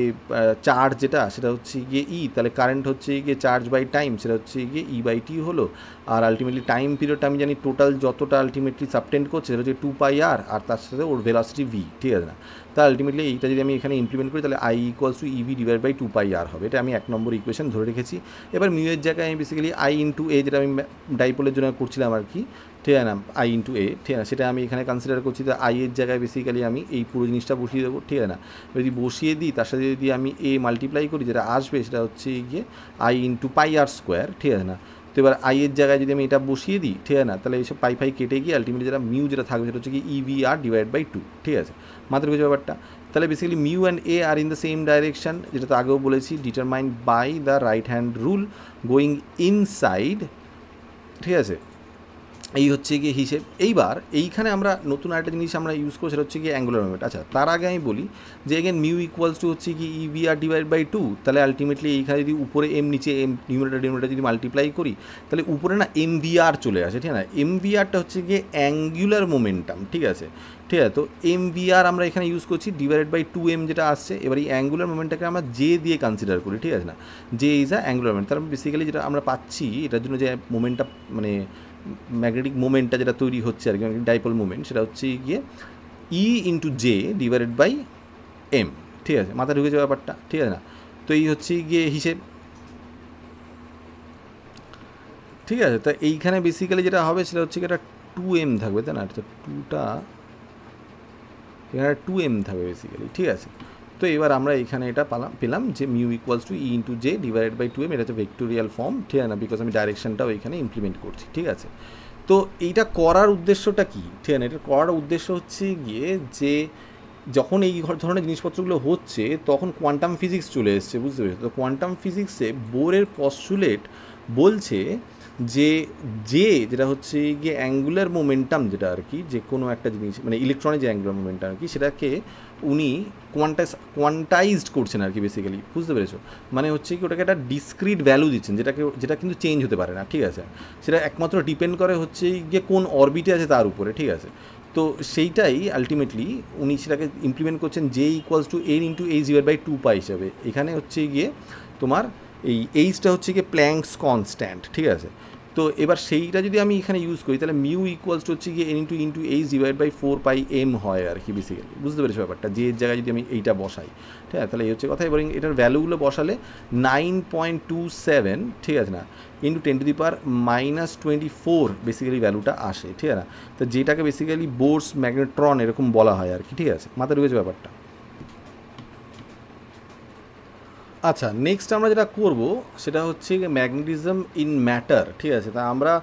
চার্জ যেটা সেটা হচ্ছে গিয়ে ই, তাহলে কারেন্ট হচ্ছে গিয়ে চার্জ বাই টাইম, সেটা হচ্ছে গিয়ে ই বাই টি হলো। আর আলটিমেটলি টাইম পিরিয়ডটা আমি জানি টোটাল যতটা আলটিমেটলি সাবটেন্ড করছে সেটা হচ্ছে 2πr, আর তার সাথে ওর ভেলোসিটি ভি, ঠিক আছে না। তা আলটিমেটলি এইটা যদি আমি এখানে ইমপ্লিমেন্ট করি তাহলে I equals to EV divide by 2πr হবে, এটা আমি 1 নম্বর ইকুয়েশন ধরে রেখেছি। এবার মিউ এর জায়গায় আমি বেসিক্যালি আই ইন্টু এ যেটা আমি ডাইপোলের জন্য করছিলাম আর কি, ঠিক আছে না, আই ইন্টু এ, ঠিক আছে, সেটা আমি এখানে কনসিডার করছি। তো আই এর জায়গায় বেসিক্যালি আমি এই পুরো জিনিসটা বসিয়ে দেবো, ঠিক আছে না। যদি বসিয়ে দিই তার সাথে যদি আমি এ মাল্টিপ্লাই করি, যেটা আসবে সেটা হচ্ছে গিয়ে I into pi R square, ঠিক আছে না। তো এবার আই এর জায়গায় যদি আমি এটা বসিয়ে দিই, ঠিক আছে না, তাহলে এইসব পাই ফাই কেটে গিয়ে আলটিমেটলি যেটা মিউ যেটা থাকবে সেটা হচ্ছে কি EVR ডিভাইড বাই 2, ঠিক আছে, মাত্র কিছু ব্যাপারটা। তাহলে basically mu and A are in the same direction, যেটা তো আগেও বলেছি, determined by the right hand rule going inside, ঠিক আছে। এই হচ্ছে গিয়ে হিসেব। এইবার এইখানে আমরা নতুন আরেকটা জিনিস আমরা ইউজ করবো, সেটা হচ্ছে গিয়ে অ্যাঙ্গুলার মোমেন্ট। আচ্ছা, তার আগে আমি বলি যে এগেন মিউ ইকুয়ালস টু হচ্ছে কি EVR ডিভাইড বাই 2, তাহলে আলটিমেটলি এইখানে যদি উপরে এম নিচে এম নিউমারেটর যদি মাল্টিপ্লাই করি, তাহলে উপরে না MVR চলে আসে, ঠিক আছে না। MVRটা হচ্ছে গিয়ে অ্যাঙ্গুলার মোমেন্টাম, ঠিক আছে, ঠিক আছে। তো MVR আমরা এখানে ইউজ করছি ডিভাইডেড বাই 2m যেটা আসছে। এবার এই অ্যাঙ্গুলার মোমেন্টটাকে আমরা জে দিয়ে কনসিডার করি, ঠিক আছে না, J is a angular moment. তার বেসিক্যালি যেটা আমরা পাচ্ছি এটার জন্য যে মোমেন্টটা মানে ম্যাগনেটিক মোমেন্টটা যেটা তৈরি হচ্ছে আর কি, ডাইপোল মোমেন্ট, সেটা হচ্ছে গিয়ে e into J divided by m, ঠিক আছে, মাথা ঢুকেছে ব্যাপারটা, ঠিক আছে না। তো এই হচ্ছে গিয়ে হিসেব, ঠিক আছে। তা এইখানে বেসিক্যালি যেটা হবে সেটা হচ্ছে কি এটা 2m থাকবে, তাই না, তো 2টা এখানে 2m থাকবে বেসিক্যালি, ঠিক আছে। তো এবার আমরা এখানে এটা পেলাম যে mu equals to E into J divided by 2m, এটা হচ্ছে ভেক্টোরিয়াল ফর্ম, ঠিক আছে না, বিকজ আমি ডাইরেকশনটাও এখানে ইমপ্লিমেন্ট করছি, ঠিক আছে। তো এইটা করার উদ্দেশ্যটা কী, ঠিক আছে, এটা করার উদ্দেশ্য হচ্ছে গিয়ে যে যখন এই ধরনের জিনিসপত্রগুলো হচ্ছে তখন কোয়ান্টাম ফিজিক্স চলে এসছে, বুঝতে পেরেছো। তো কোয়ান্টাম ফিজিক্সে বোরের পস্টুলেট বলছে যে যেটা হচ্ছে গিয়ে অ্যাঙ্গুলার মোমেন্টাম, যেটা আর কি যে কোনো একটা জিনিস মানে ইলেকট্রনের যে অ্যাঙ্গুলার মোমেন্টাম আর কি, সেটাকে উনি কোয়ান্টাইজড করছেন আর কি বেসিক্যালি, বুঝতে পেরেছো। মানে হচ্ছে কি ওটাকে একটা ডিসক্রিট ভ্যালু দিচ্ছেন, যেটা কিন্তু চেঞ্জ হতে পারে না, ঠিক আছে। সেটা একমাত্র ডিপেন্ড করে হচ্ছে গিয়ে কোন অরবিটে আছে তার উপরে, ঠিক আছে। তো সেইটাই আলটিমেটলি উনি সেটাকে ইমপ্লিমেন্ট করছেন J equals to N into H divide by 2 হিসাবে। এখানে হচ্ছে গিয়ে তোমার এই এইচটা হচ্ছে গিয়ে প্ল্যাঙ্কস কনস্ট্যান্ট, ঠিক আছে। তো এবার সেইটা যদি আমি এখানে ইউজ করি তাহলে মিউ ইকুয়ালস টু হচ্ছে গিয়ে N into H divide by 4πm হয় আর কি বেসিক্যালি, বুঝতে পেরেছো ব্যাপারটা, যে জায়গায় যদি আমি এইটা বসাই, ঠিক আছে। তাহলে এই হচ্ছে কথা। এবার এটার ভ্যালুগুলো বসালে 9.27, ঠিক আছে না, ইন্টু 10⁻⁻24 বেসিক্যালি ভ্যালুটা আসে, ঠিক আছে না। তো যেটাকে বেসিক্যালি বোরস ম্যাগনেট্রন এরকম বলা হয় আর কি, ঠিক আছে, মাথায় ঢুকেছে ব্যাপারটা। আচ্ছা, নেক্সট আমরা যেটা করব সেটা হচ্ছে ম্যাগনেটিজম ইন ম্যাটার, ঠিক আছে। তা আমরা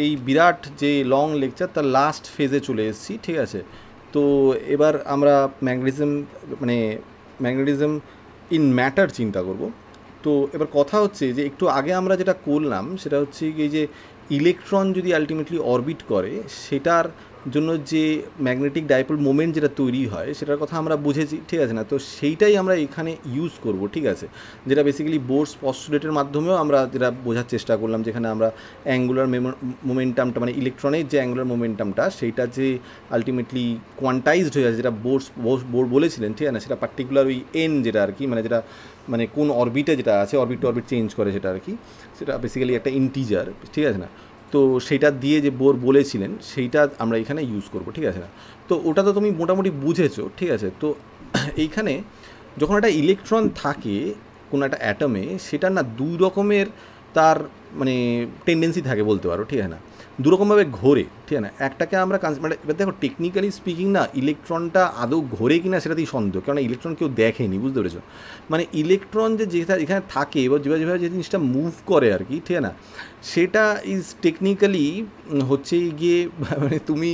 এই বিরাট যে লং লেকচার তার লাস্ট ফেজে চলে এসেছি, ঠিক আছে। তো এবার আমরা ম্যাগনেটিজম ইন ম্যাটার চিন্তা করব। তো এবার কথা হচ্ছে যে একটু আগে আমরা যেটা করলাম সেটা হচ্ছে এই যে ইলেকট্রন যদি আলটিমেটলি অরবিট করে সেটার জন্য যে ম্যাগনেটিক ডাইপোল মোমেন্ট যেটা তৈরি হয় সেটার কথা আমরা বুঝেছি, ঠিক আছে না। তো সেইটাই আমরা এখানে ইউজ করব, ঠিক আছে, যেটা বেসিক্যালি বোরস পস্টুলেটের মাধ্যমেও আমরা যেটা বোঝার চেষ্টা করলাম, যেখানে আমরা অ্যাঙ্গুলার মোমেন্টামটা মানে ইলেকট্রনের যে অ্যাঙ্গুলার মোমেন্টামটা সেইটা যে আলটিমেটলি কোয়ান্টাইজড হয়ে আছে, যেটা বোর বলেছিলেন, ঠিক আছে না, সেটা পার্টিকুলার ওই এন যেটা আর কি মানে কোন অরবিটে যেটা আছে, অরবিট চেঞ্জ করে সেটা আর কি, সেটা বেসিক্যালি একটা ইন্টিজার, ঠিক আছে না। তো সেইটা দিয়ে যে বোর বলেছিলেন সেইটা আমরা এখানে ইউজ করব, ঠিক আছে না। তো ওটা তো তুমি মোটামুটি বুঝেছো, ঠিক আছে। তো এইখানে যখন একটা ইলেকট্রন থাকে কোনো একটা অ্যাটমে, সেটা না দুই রকমের তার মানে টেন্ডেন্সি থাকে বলতে পারো, ঠিক আছে না, দুরকমভাবে ঘোরে, ঠিক আছে না। একটাকে আমরা মানে এবার দেখো টেকনিক্যালি স্পিকিং না ইলেকট্রনটা আদৌ ঘোরে কিনা সেটাতেই সন্দেহ, কেননা ইলেকট্রন কেউ দেখেনি, বুঝতে পেরেছো। মানে ইলেকট্রন যেটা এখানে থাকে এবার যেভাবে যে জিনিসটা মুভ করে আর কি, ঠিক আছে না, সেটা ইজ টেকনিক্যালি হচ্ছে গিয়ে মানে তুমি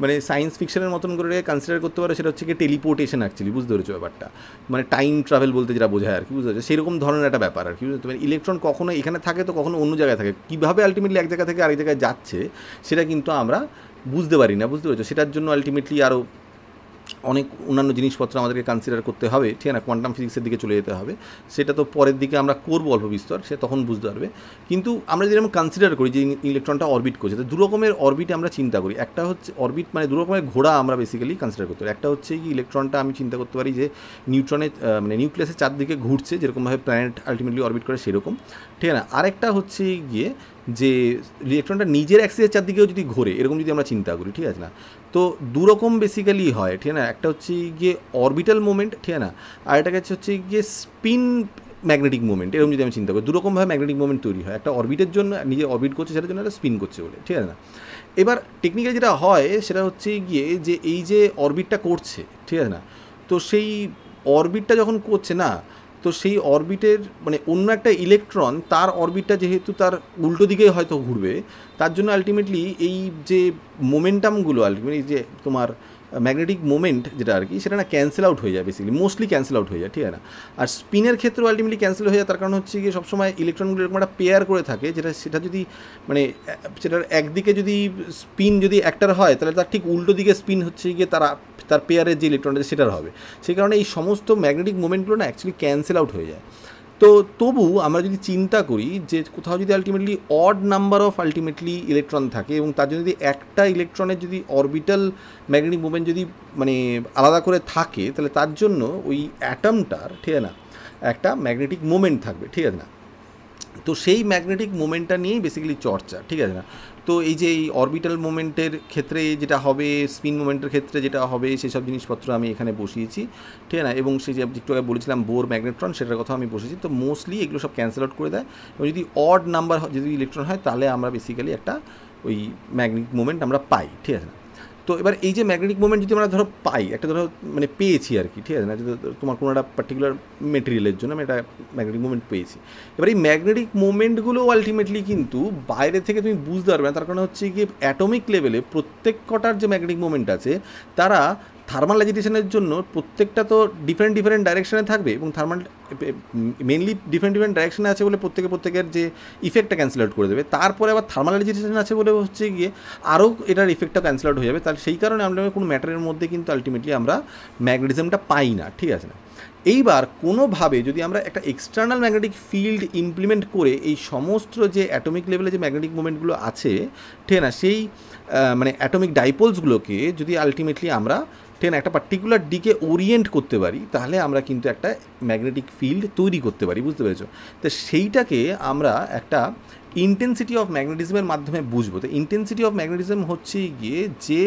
মানে সায়েন্স ফিকশনের মতন করে কনসিডার করতে পারো, সেটা হচ্ছে গিয়ে টেলিপোর্টেশন অ্যাকচুয়ালি, বুঝতে পেরেছো ব্যাপারটা, মানে টাইম ট্রাভেল বলতে যেটা বোঝায় আর কি, বুঝতে পেরেছো, সেরকম ধরনের একটা ব্যাপার আর কি, বুঝতে পারি। ইলেকট্রন কখনো এখানে থাকে তো কখনো অন্য জায়গায় থাকে, কীভাবে আলটিমেটলি এক জায়গা থেকে আরেক জায়গায় যাচ্ছে সেটা কিন্তু আমরা বুঝতে পারি না, বুঝতে পেরেছো। সেটার জন্য আলটিমেটলি আরও অনেক অন্যান্য জিনিসপত্র আমাদেরকে কনসিডার করতে হবে, ঠিক না, কোয়ান্টাম ফিজিক্সের দিকে চলে যেতে হবে। সেটা তো পরের দিকে আমরা করবো অল্প বিস্তর, সে তখন বুঝতে পারবে। কিন্তু আমরা যদি আমরা কনসিডার করি যে ইলেকট্রনটা অরবিট করছে, তো দু রকমের অরবিটে আমরা চিন্তা করি। একটা হচ্ছে অরবিট মানে দু রকমের ঘোড়া আমরা বেসিক্যালি কনসিডার করতে পারি। একটা হচ্ছে কি ইলেকট্রনটা আমি চিন্তা করতে পারি যে নিউট্রনের মানে নিউক্লিয়াসের চারদিকে ঘুরছে, যেরকমভাবে প্ল্যানেট আলটিমেটলি অরবিট করে সেরকম, ঠিক আছে না। আরেকটা হচ্ছে গিয়ে যে ইলেকট্রনটা নিজের অ্যাক্সিসের চারদিকেও যদি ঘোরে, এরকম যদি আমরা চিন্তা করি, ঠিক আছে না। তো দুরকম বেসিক্যালি হয়, ঠিক না। একটা হচ্ছে গিয়ে অরবিটাল মোমেন্ট, ঠিক না, আর একটা হচ্ছে গিয়ে স্পিন ম্যাগনেটিক মুভমেন্ট, এরকম যদি আমি চিন্তা করি, দুরকমভাবে ম্যাগনেটিক মুভমেন্ট তৈরি হয়, একটা অরবিটের জন্য নিজে অরবিট করছে, সেটার জন্য একটা স্পিন করছে বলে, ঠিক আছে না। এবার টেকনিক্যালি যেটা হয় সেটা হচ্ছে গিয়ে যে এই যে অরবিটটা করছে, ঠিক আছে না, তো সেই অরবিটটা যখন করছে না, তো সেই অরবিটের মানে অন্য একটা ইলেকট্রন তার অরবিটটা যেহেতু তার উল্টো দিকে হয়তো ঘুরবে, তার জন্য আলটিমেটলি এই যে মোমেন্টামগুলো আলটিমেটলি যে তোমার ম্যাগনেটিক মোমেন্ট যেটা আর কি, সেটা না ক্যান্সেল আউট হয়ে যায়, বেসিক্যালি মোস্টলি ক্যান্সেল আউট হয়ে যায়, ঠিক আছে না। আর স্পিনের ক্ষেত্রেও আলটিমেটলি ক্যান্সেল হয়ে যায়, তার কারণ হচ্ছে গিয়ে সবসময় ইলেকট্রনগুলো এরকম একটা পেয়ার করে থাকে, সেটা যদি মানে সেটার একদিকে যদি স্পিন যদি একটার হয়, তাহলে তার ঠিক উল্টো দিকে স্পিন হচ্ছে গিয়ে তার পেয়ারের যে ইলেকট্রন আছে সেটার হবে। সেই কারণে এই সমস্ত ম্যাগনেটিক মোমেন্টগুলো না অ্যাকচুয়ালি ক্যান্সেল আউট হয়ে যায়। তো তবু আমরা যদি চিন্তা করি যে কোথাও যদি ultimately odd number of ultimately electron থাকে, এবং তার জন্য যদি একটা ইলেকট্রনের যদি অরবিটাল ম্যাগনেটিক মুভমেন্ট যদি মানে আলাদা করে থাকে, তাহলে তার জন্য ওই অ্যাটমটার, ঠিক আছে না, একটা ম্যাগনেটিক মোমেন্ট থাকবে, ঠিক আছে না। তো সেই ম্যাগনেটিক মোমেন্টটা নিয়েই বেসিক্যালি চর্চা, ঠিক আছে না। তো এই যে এই অরবিটাল মোমেন্টের ক্ষেত্রে যেটা হবে, স্পিন মোমেন্টের ক্ষেত্রে যেটা হবে, সেসব জিনিসপত্র আমি এখানে বসিয়েছি, ঠিক আছে না। এবং সেই যে একটু আগে বলেছিলাম বোর ম্যাগনেট্রন, সেটার কথা আমি বসেছি। তো মোস্টলি এগুলো সব ক্যান্সেল আউট করে দেয়, এবং যদি অড নাম্বার যদি ইলেকট্রন হয়, তাহলে আমরা বেসিক্যালি একটা ওই ম্যাগনেটিক মোমেন্ট আমরা পাই, ঠিক আছে না। তো এবার এই যে ম্যাগনেটিক মোমেন্ট যদি আমরা ধরো পাই, একটা ধরো মানে পেয়েছি আর কি, ঠিক আছে না, যদি তোমার কোনো একটা পার্টিকুলার মেটেরিয়ালের জন্য আমি একটা ম্যাগনেটিক মোমেন্ট পেয়েছি, এবার এই ম্যাগনেটিক মোমেন্টগুলো আলটিমেটলি কিন্তু বাইরে থেকে তুমি বুঝতে পারবে না, তার কারণ হচ্ছে কি অ্যাটমিক লেভেলে প্রত্যেক কটার যে ম্যাগনেটিক মোমেন্ট আছে, তারা থার্মাল অ্যাজিটেশনের জন্য প্রত্যেকটা তো ডিফারেন্ট ডাইরেকশানে থাকবে, এবং থার্মাল মেনলি ডিফারেন্ট ডাইরেকশানে আছে বলে প্রত্যেকের যে ইফেক্টটা ক্যান্সেল আউট করে দেবে। তারপরে আবার থার্মাল অ্যাজিটেশন আছে বলে হচ্ছে গিয়ে আরও এটার ইফেক্টটা ক্যান্সেল আউট হয়ে যাবে। তাহলে সেই কারণে আমরা কোনো ম্যাটারের মধ্যে কিন্তু আলটিমেটলি আমরা ম্যাগনেটিজমটা পাই না, ঠিক আছে না। এইবার কোনোভাবে যদি আমরা একটা এক্সটার্নাল ম্যাগনেটিক ফিল্ড ইমপ্লিমেন্ট করে এই সমস্ত যে অ্যাটমিক লেভেলে যে ম্যাগনেটিক মুভমেন্টগুলো আছে, ঠিক না, সেই মানে অ্যাটমিক ডাইপোলসগুলোকে যদি আলটিমেটলি আমরা একটা পার্টিকুলার দিকে ওরিয়েন্ট করতে পারি, তাহলে আমরা কিন্তু একটা ম্যাগনেটিক ফিল্ড তৈরি করতে পারি, বুঝতে পেরেছো। তো সেইটাকে আমরা একটা ইন্টেন্সিটি অফ ম্যাগনেটিজমের মাধ্যমে বুঝবো। তো ইন্টেন্সিটি অফ ম্যাগনেটিজম হচ্ছে গিয়ে যে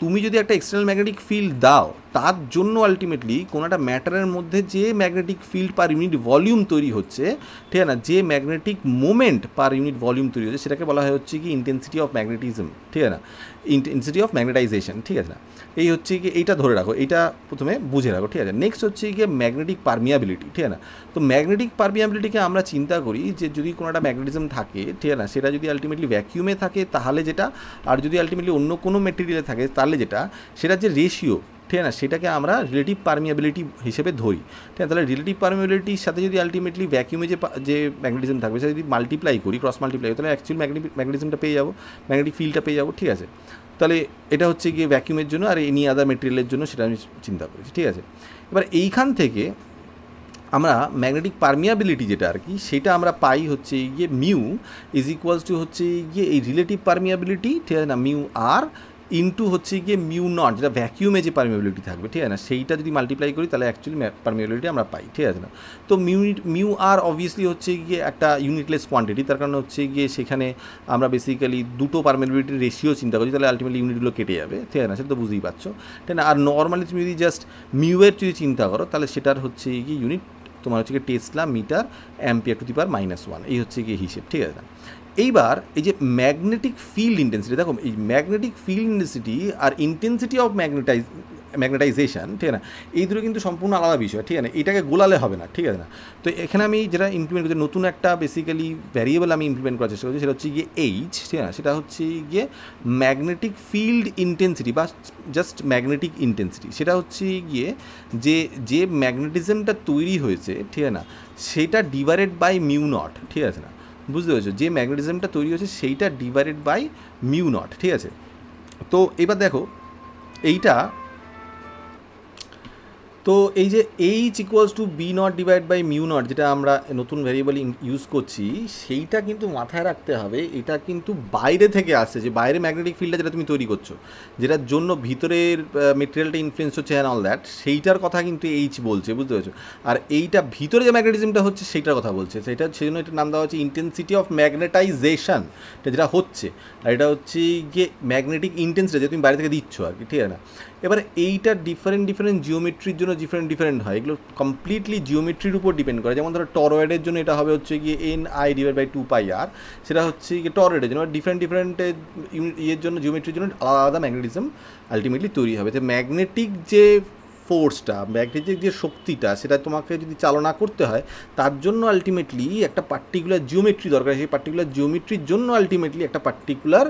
তুমি যদি একটা এক্সটার্নাল ম্যাগনেটিক ফিল্ড দাও, তার জন্য আলটিমেটলি কোনো একটা ম্যাটারের মধ্যে যে magnetic field per unit volume তৈরি হচ্ছে, ঠিক আছে না, যে magnetic moment per unit volume তৈরি হচ্ছে, সেটাকে বলা হয় হচ্ছে কি ইন্টেন্সিটি অফ ম্যাগনেটিজম, ঠিক আছে না, ইন্টেন্সিটি অফ ম্যাগনেটাইজেশন, ঠিক আছে না। এই হচ্ছে কি এইটা ধরে রাখো, এইটা প্রথমে বুঝে রাখো, ঠিক আছে। নেক্সট হচ্ছে গিয়ে ম্যাগনেটিক পারমিয়াবিলিটি, ঠিক আছে না। তো ম্যাগনেটিক পারমিয়াবিলিটিকে আমরা চিন্তা করি যে যদি কোনো একটা ম্যাগনেটিজম থাকে, ঠিক আছে না, সেটা যদি আলটিমেটলি ভ্যাকিউমে থাকে তাহলে যেটা, আর যদি আলটিমেটলি অন্য কোনো মেটেরিয়ালে থাকে তাহলে যেটা, সেটার যে রেশিও, ঠিক আছে না, সেটাকে আমরা রিলেটিভ পারমিয়াবিলিটি হিসেবে ধরি, ঠিক আছে। তাহলে রিলেটিভ পারমিয়াবিলিটির সাথে যদি আলটিমেটলি ভ্যাকিউমে যে ম্যাগনেটিজম থাকবে, সেটা যদি মাল্টিপ্লাই করি, ক্রস মাল্টিপ্লাই করি, তাহলে অ্যাকচুয়ালি ম্যাগনেটিজমটা পেয়ে যাবো, ম্যাগনেটিক ফিল্ডটা পেয়ে যাবো, ঠিক আছে। তাহলে এটা হচ্ছে গিয়ে ভ্যাকিউমের জন্য, আর এনি আদার মেটেরিয়ালের জন্য সেটা আমি চিন্তা করেছি, ঠিক আছে। এবার এইখান থেকে আমরা ম্যাগনেটিক পারমিয়াবিলিটি যেটা আর কি, সেটা আমরা পাই হচ্ছে গিয়ে মিউ ইজ ইকুয়ালস টু হচ্ছে গিয়ে এই রিলেটিভ পারমিয়াবিলিটি, ঠিক আছে না, মিউ আর ইন্টু হচ্ছে গিয়ে মিউ নট, যেটা ভ্যাকিউমে যে পারমিয়াবিলিটি থাকবে, ঠিক আছে না, সেইটা যদি মাল্টিপ্লাই করি তাহলে অ্যাকচুয়ালি পারমিয়াবিলিটি আমরা পাই, ঠিক আছে না। তো মিউ আর অবভিয়াসলি হচ্ছে গিয়ে একটা ইউনিটলেস কোয়ান্টিটি, তার কারণে হচ্ছে গিয়ে সেখানে আমরা বেসিক্যালি দুটো পারমিয়াবিলিটির রেশিও চিন্তা করি, তাহলে আলটিমেটলি ইউনিটগুলো কেটে যাবে, ঠিক আছে না, সেটা তো বুঝতেই পারছো, ঠিক না। আর নর্মালি তুমি যদি জাস্ট মিউয়ের যদি চিন্তা করো, তাহলে সেটার হচ্ছে গিয়ে ইউনিট তোমার হচ্ছে গিয়ে tesla metre ampere to the power -1, এই হচ্ছে গিয়ে হিসেব, ঠিক আছে না। এইবার এই যে ম্যাগনেটিক ফিল্ড ইন্টেন্সিটি, দেখো এই ম্যাগনেটিক ফিল্ড ইন্টেন্সিটি আর ইন্টেন্সিটি অফ ম্যাগনেটাইজেশন, ঠিক আছে না, এই দুটো কিন্তু সম্পূর্ণ আলাদা বিষয়, ঠিক আছে না, এটাকে গোলালে হবে না, ঠিক আছে না। তো এখানে আমি যেটা ইমপ্লিমেন্ট করছি, নতুন একটা বেসিক্যালি ভ্যারিয়েবল আমি ইমপ্লিমেন্ট করার চেষ্টা করছি, সেটা হচ্ছে গিয়ে এইচ, ঠিক আছে না, সেটা হচ্ছে গিয়ে ম্যাগনেটিক ফিল্ড ইন্টেন্সিটি বা জাস্ট ম্যাগনেটিক ইন্টেন্সিটি, সেটা হচ্ছে গিয়ে যে ম্যাগনেটিজমটা তৈরি হয়েছে, ঠিক আছে না, সেটা ডিভাইডেড বাই মিউ নট, ঠিক আছে না, বুঝতে পেরেছো, যে ম্যাগনেটিজমটা তৈরি হয়েছে সেইটা ডিভাইডেড বাই মিউ নট, ঠিক আছে। তো এবার দেখো এইটা, তো এই যে H equals to B naught divide by mu naught, যেটা আমরা নতুন ভ্যারিয়েবল ইউজ করছি, সেইটা কিন্তু মাথায় রাখতে হবে, এটা কিন্তু বাইরে থেকে আসছে, যে বাইরে ম্যাগনেটিক ফিল্ডটা যেটা তুমি তৈরি করছো, যেটার জন্য ভিতরের মেটেরিয়ালটা ইনফ্লুয়েন্স হচ্ছে অ্যান্ড অল দ্যাট, সেইটার কথা কিন্তু এইচ বলছে, বুঝতে পেরেছো। আর এইটা ভিতরে যে ম্যাগনেটিজমটা হচ্ছে সেইটার কথা বলছে, সেটা সেই জন্য এটার নাম দেওয়া হচ্ছে ইন্টেন্সিটি অফ ম্যাগনেটাইজেশন, যেটা হচ্ছে, আর এটা হচ্ছে গিয়ে ম্যাগনেটিক ইন্টেন্সিটি যে তুমি বাইরে থেকে দিচ্ছ আর কি, ঠিক আছে না। এবারে এইটা ডিফারেন্ট জিওমেট্রির জন্য জন্য ডিফারেন্ট হয়, এগুলো কমপ্লিটলি জিওমেট্রির উপর ডিপেন্ড করে। যেমন ধরো টরয়েডের জন্য এটা হবে হচ্ছে গিয়ে NI/2πr, সেটা হচ্ছে গিয়ে টরয়েডের জন্য। ডিফারেন্ট ইয়ের জন্য, জিওমেট্রির জন্য আলাদা আলাদা ম্যাগনেটিজম আলটিমেটলি তৈরি হবে। তো ম্যাগনেটিক যে ফোর্সটা, ম্যাগনেটিক যে শক্তিটা, সেটা তোমাকে যদি চালনা করতে হয় তার জন্য আলটিমেটলি একটা পার্টিকুলার জিওমেট্রি দরকার। সেই পার্টিকুলার জিওমেট্রির জন্য আলটিমেটলি একটা পার্টিকুলার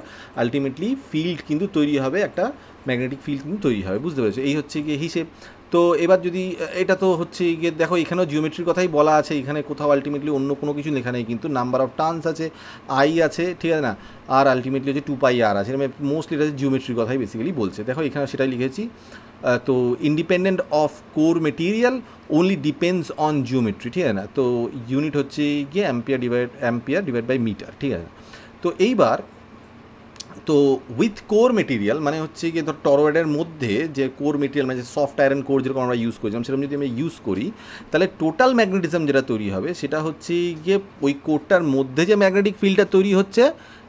ফিল্ড কিন্তু তৈরি হবে, একটা ম্যাগনেটিক ফিল্ড কিন্তু তৈরি হবে। বুঝতে পেরেছো? এই হচ্ছে গিয়ে হিসেব। তো এবার যদি এটা তো হচ্ছে গিয়ে দেখো এখানেও জিওমেট্রির কথাই বলা আছে, এখানে কোথাও আলটিমেটলি অন্য কোনো কিছু লেখা নেই, কিন্তু নাম্বার অফ টার্নস আছে, আই আছে, ঠিক আছে না, আর আলটিমেটলি হচ্ছে 2πr আছে। মোস্টলি এটা জিওমেট্রির কথাই বেসিক্যালি বলছে। দেখো এখানে সেটাই লিখেছি। তো independent of core material only depends on geometry, ঠিক আছে না। তো ইউনিট হচ্ছে গিয়ে অ্যাম্পিয়ার ডিভাইড বাই মিটার, ঠিক আছে। তো এইবার তো উইথ কোর মেটেরিয়াল মানে হচ্ছে গিয়ে ধর টরয়েডের মধ্যে যে কোর মেটেরিয়াল, মানে যে সফট আয়রন কোর যেরকম আমরা ইউজ করেছিলাম, সেরকম যদি আমরা ইউজ করি তাহলে টোটাল ম্যাগনেটিজম যেটা তৈরি হবে সেটা হচ্ছে গিয়ে ওই কোরটার মধ্যে যে ম্যাগনেটিক ফিল্ডটা তৈরি হচ্ছে,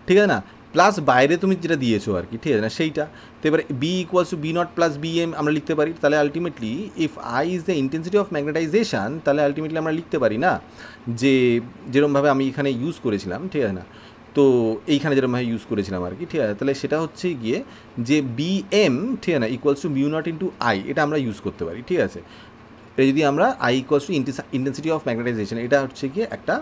ঠিক আছে না, প্লাস বাইরে তুমি যেটা দিয়েছো আর কি, ঠিক আছে না, সেইটা। তো এবার B=B0 + Bm আমরা লিখতে পারি। তাহলে ultimately if I is the intensity of magnetization, তাহলে আলটিমেটলি আমরা লিখতে পারি না যে যেরকমভাবে আমি এখানে ইউজ করেছিলাম, ঠিক আছে না, তো এইখানে যেরকমভাবে ইউজ করেছিলাম আর কি, ঠিক আছে। তাহলে সেটা হচ্ছে গিয়ে যে Bm, ঠিক আছে না, =μ0 × I, এটা আমরা ইউজ করতে পারি, ঠিক আছে। এটা যদি আমরা I ইন্টেন্সিটি অফ ম্যাগনেটাইজেশন, এটা হচ্ছে গিয়ে একটা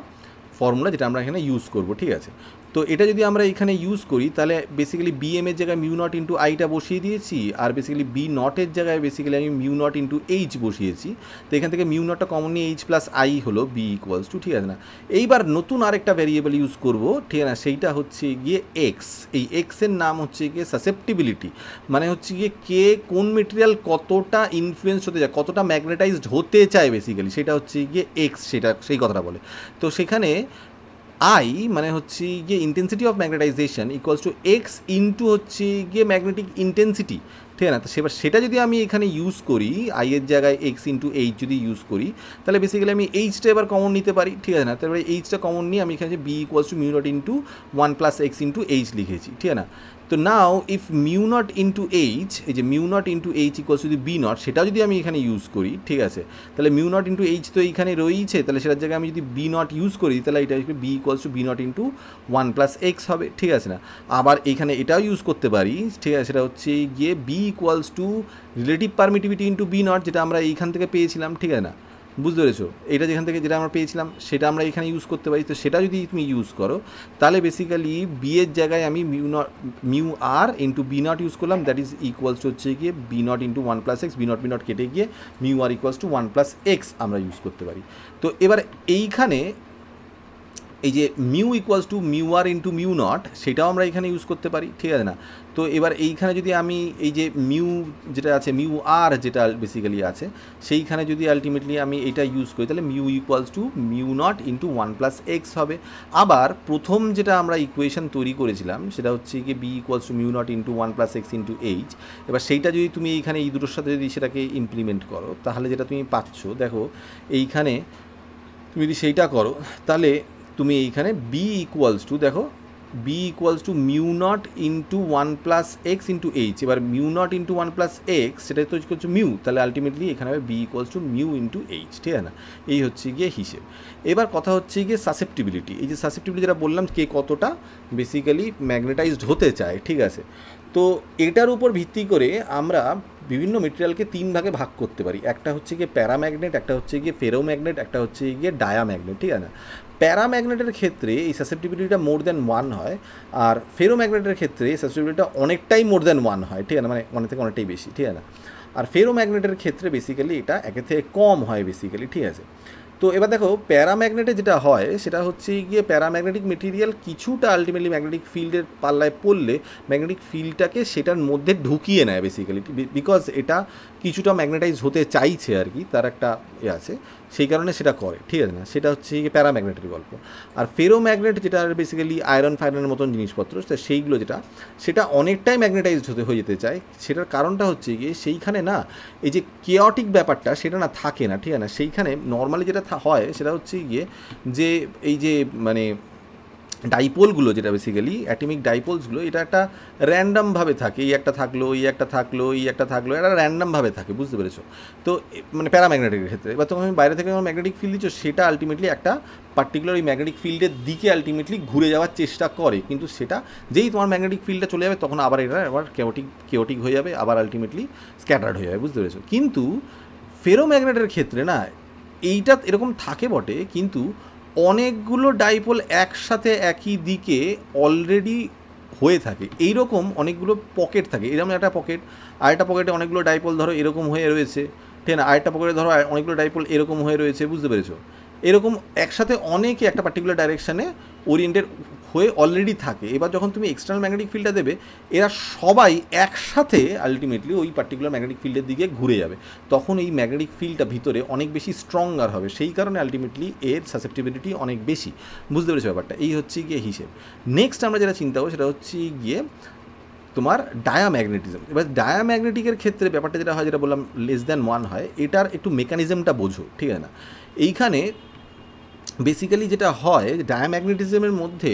ফর্মুলা যেটা আমরা এখানে ইউজ করব, ঠিক আছে। তো এটা যদি আমরা এখানে ইউজ করি তাহলে বেসিক্যালি Bm এর জায়গায় μ0 × I বসিয়ে দিয়েছি, আর বেসিক্যালি B0 এর জায়গায় বেসিক্যালি আমি μ0 × H বসিয়েছি। তো এখান থেকে μ0টা কমন নিয়ে H + I হলো B = ঠিক আছে না। এইবার নতুন আরেকটা ভ্যারিয়েবল ইউজ করব, ঠিক আছে না, সেইটা হচ্ছে গিয়ে X। এই X এর নাম হচ্ছে গিয়ে সাসেপ্টিবিলিটি, মানে হচ্ছে গিয়ে কে কোন মেটেরিয়াল কতটা ইনফ্লুয়েন্স হতে যায়, কতটা ম্যাগনেটাইজড হতে চায় বেসিক্যালি, সেটা হচ্ছে গিয়ে X, সেটা সেই কথাটা বলে। তো সেখানে I মানে হচ্ছে গিয়ে intensity of magnetization = X into হচ্ছে গিয়ে ম্যাগনেটিক ইন্টেন্সিটি, ঠিক আছে না। তো সেটা যদি আমি এখানে ইউজ করি, I এর জায়গায় X × H যদি ইউজ করি, তাহলে বেসিক্যালি আমি Hটা এবার কমন নিতে পারি, ঠিক আছে না। তারপরে Hটা কমন নিয়ে আমি এখানে যে B = μ0 × 1 + X × H লিখেছি, ঠিক আছে না। তো নাও ইফ μ0 × H, এই যে μ0 × H = B0, সেটা যদি আমি এখানে ইউজ করি, ঠিক আছে, তাহলে μ0 × H তো এইখানে রয়েছে, তাহলে সেটার জায়গায় আমি যদি B0 ইউজ করি তাহলে এটা B = B0 × 1 + X হবে, ঠিক আছে না। আবার এখানে এটাও ইউজ করতে পারি, ঠিক আছে, সেটা হচ্ছে গিয়ে B = রিলেটিভ পারমিটিভিটি × B0, যেটা আমরা এইখান থেকে পেয়েছিলাম, ঠিক আছে না। বুঝতে পেরেছো? এটা যেখান থেকে যেটা আমরা পেয়েছিলাম সেটা আমরা এখানে ইউজ করতে পারি। তো সেটা যদি তুমি ইউজ করো তাহলে বেসিক্যালি বি এর জায়গায় আমি μr × B0 ইউজ করলাম, দ্যাট ইজ ইকুয়ালস হচ্ছে গিয়ে B0 × 1 + X, B0 কেটে গিয়ে μr = 1 + X আমরা ইউজ করতে পারি। তো এবার এইখানে এই যে μ = μr × μ0, সেটাও আমরা এখানে ইউজ করতে পারি, ঠিক আছে না। তো এবার এইখানে যদি আমি এই যে মিউ যেটা আছে, μr যেটা বেসিক্যালি আছে, সেইখানে যদি আলটিমেটলি আমি এটা ইউজ করি তাহলে μ = μ0 × 1 + X হবে। আবার প্রথম যেটা আমরা ইকুয়েশন তৈরি করেছিলাম সেটা হচ্ছে কি B = μ0 × 1 + X × H। এবার সেইটা যদি তুমি এইখানে এই দুটোর সাথে যদি সেটাকে ইমপ্লিমেন্ট করো তাহলে যেটা তুমি পাচ্ছ, দেখো এইখানে তুমি যদি সেইটা করো তাহলে তুমি এইখানে B = দেখো B = μ0 × 1 + X × H। এবার μ0 × 1 + X সেটাই তো হচ্ছে মিউ, তাহলে আলটিমেটলি এখানে হবে B = μ × H, ঠিক আছে না। এই হচ্ছে গিয়ে হিসেব। এবার কথা হচ্ছে গিয়ে সাসেপ্টিবিলিটি। এই যে সাসেপ্টিবিলিটি যেটা বললাম, কে কতটা বেসিক্যালি ম্যাগনেটাইজড হতে চায়, ঠিক আছে। তো এটার উপর ভিত্তি করে আমরা বিভিন্ন মেটেরিয়ালকে 3 ভাগে ভাগ করতে পারি। একটা হচ্ছে গিয়ে প্যারাম্যাগনেট, একটা হচ্ছে গিয়ে ফেরোম্যাগনেট, একটা হচ্ছে গিয়ে ডায়াম্যাগনেট, ঠিক আছে না। প্যারাম্যাগনেটের ক্ষেত্রে এই সাসেপ্টিবিলিটিটা মোর দ্যান 1 হয়, আর ফেরোম্যাগনেটের ক্ষেত্রে সাসেপ্টিবিলিটিটা অনেকটাই মোর দ্যান 1 হয়, ঠিক আছে, মানে 1 থেকে অনেকটাই বেশি, ঠিক আছে না। আর ফেরোম্যাগনেটের ক্ষেত্রে বেসিক্যালি এটা 1 থেকে কম হয় বেসিক্যালি, ঠিক আছে। তো এবার দেখো প্যারাম্যাগনেটে যেটা হয় সেটা হচ্ছে গিয়ে প্যারাম্যাগনেটিক মেটেরিয়াল কিছুটা আলটিমেটলি ম্যাগনেটিক ফিল্ডের পাল্লায় পড়লে ম্যাগনেটিক ফিল্ডটাকে সেটার মধ্যে ঢুকিয়ে নেয় বেসিক্যালি, বিকজ এটা কিছুটা ম্যাগনেটাইজ হতে চাইছে আর কি, তার একটা আছে, সেই কারণে সেটা করে, ঠিক আছে না। সেটা হচ্ছে গিয়ে প্যারাম্যাগনেটের গল্প। আর ফেরোম্যাগনেট যেটা বেসিক্যালি আয়রন ফায়রনের মতন জিনিসপত্র, সেইগুলো যেটা সেটা অনেকটাই ম্যাগনেটাইজড হয়ে যেতে চায়। সেটার কারণটা হচ্ছে গিয়ে সেইখানে না এই যে কেওটিক ব্যাপারটা সেটা না থাকে না, ঠিক আছে না। সেইখানে নর্মালি যেটা হয় সেটা হচ্ছে গিয়ে যে এই যে মানে ডাইপোলগুলো যেটা বেসিক্যালি অ্যাটমিক ডাইপোলসগুলো, এটা একটা র্যান্ডামভাবে থাকে, এই একটা থাকলো, এই একটা থাকলো, এই একটা থাকলো, এটা র্যান্ডামভাবে থাকে, বুঝতে পেরেছো? তো মানে প্যারাম্যাগনেটিকের ক্ষেত্রে এবার তুমি বাইরে থেকে আমার ম্যাগনেটিক ফিল্ড দিচ্ছ, সেটা আলটিমেটলি একটা পার্টিকুলার ওই ম্যাগনেটিক ফিল্ডের দিকে আলটিমেটলি ঘুরে যাওয়ার চেষ্টা করে, কিন্তু সেটা যেই তোমার ম্যাগনেটিক ফিল্ডটা চলে যাবে তখন আবার এটা আবার কেওটিক হয়ে যাবে, আবার আলটিমেটলি স্ক্যাটার্ড হয়ে যাবে, বুঝতে পেরেছো? কিন্তু ফেরোম্যাগনেটের ক্ষেত্রে না এইটা এরকম থাকে বটে, কিন্তু অনেকগুলো ডাইপোল একসাথে একই দিকে অলরেডি হয়ে থাকে, এইরকম অনেকগুলো পকেট থাকে, এরকম একটা পকেট, আরেকটা পকেটে অনেকগুলো ডাইপোল ধরো এরকম হয়ে রয়েছে, ঠিক না, আরেকটা পকেটে ধরো অনেকগুলো ডাইপোল এরকম হয়ে রয়েছে, বুঝতে পেরেছো? এরকম একসাথে অনেকে একটা পার্টিকুলার ডাইরেকশানে ওরিয়েন্টেড হয়ে অলরেডি থাকে। এবার যখন তুমি এক্সটার্নাল ম্যাগনেটিক ফিল্ডটা দেবে, এরা সবাই একসাথে আলটিমেটলি ওই পার্টিকুলার ম্যাগনেটিক ফিল্ডের দিকে ঘুরে যাবে, তখন এই ম্যাগনেটিক ফিল্ডটা ভিতরে অনেক বেশি স্ট্রঙ্গার হবে, সেই কারণে আলটিমেটলি এর সাসেপ্টিবিলিটি অনেক বেশি, বুঝতে পেরেছো ব্যাপারটা? এই হচ্ছে গিয়ে হিসেব। নেক্সট আমরা যেটা চিন্তা করবো সেটা হচ্ছে গিয়ে তোমার ডায়াম্যাগনেটিজম। এবার ডায়াম্যাগনেটিকের ক্ষেত্রে ব্যাপারটা যেটা হয়, যেটা বললাম লেস দ্যান ওয়ান হয়, এটার একটু মেকানিজমটা বোঝো, ঠিক আছে না? এইখানে বেসিক্যালি যেটা হয়, ডায়াম্যাগনেটিজমের মধ্যে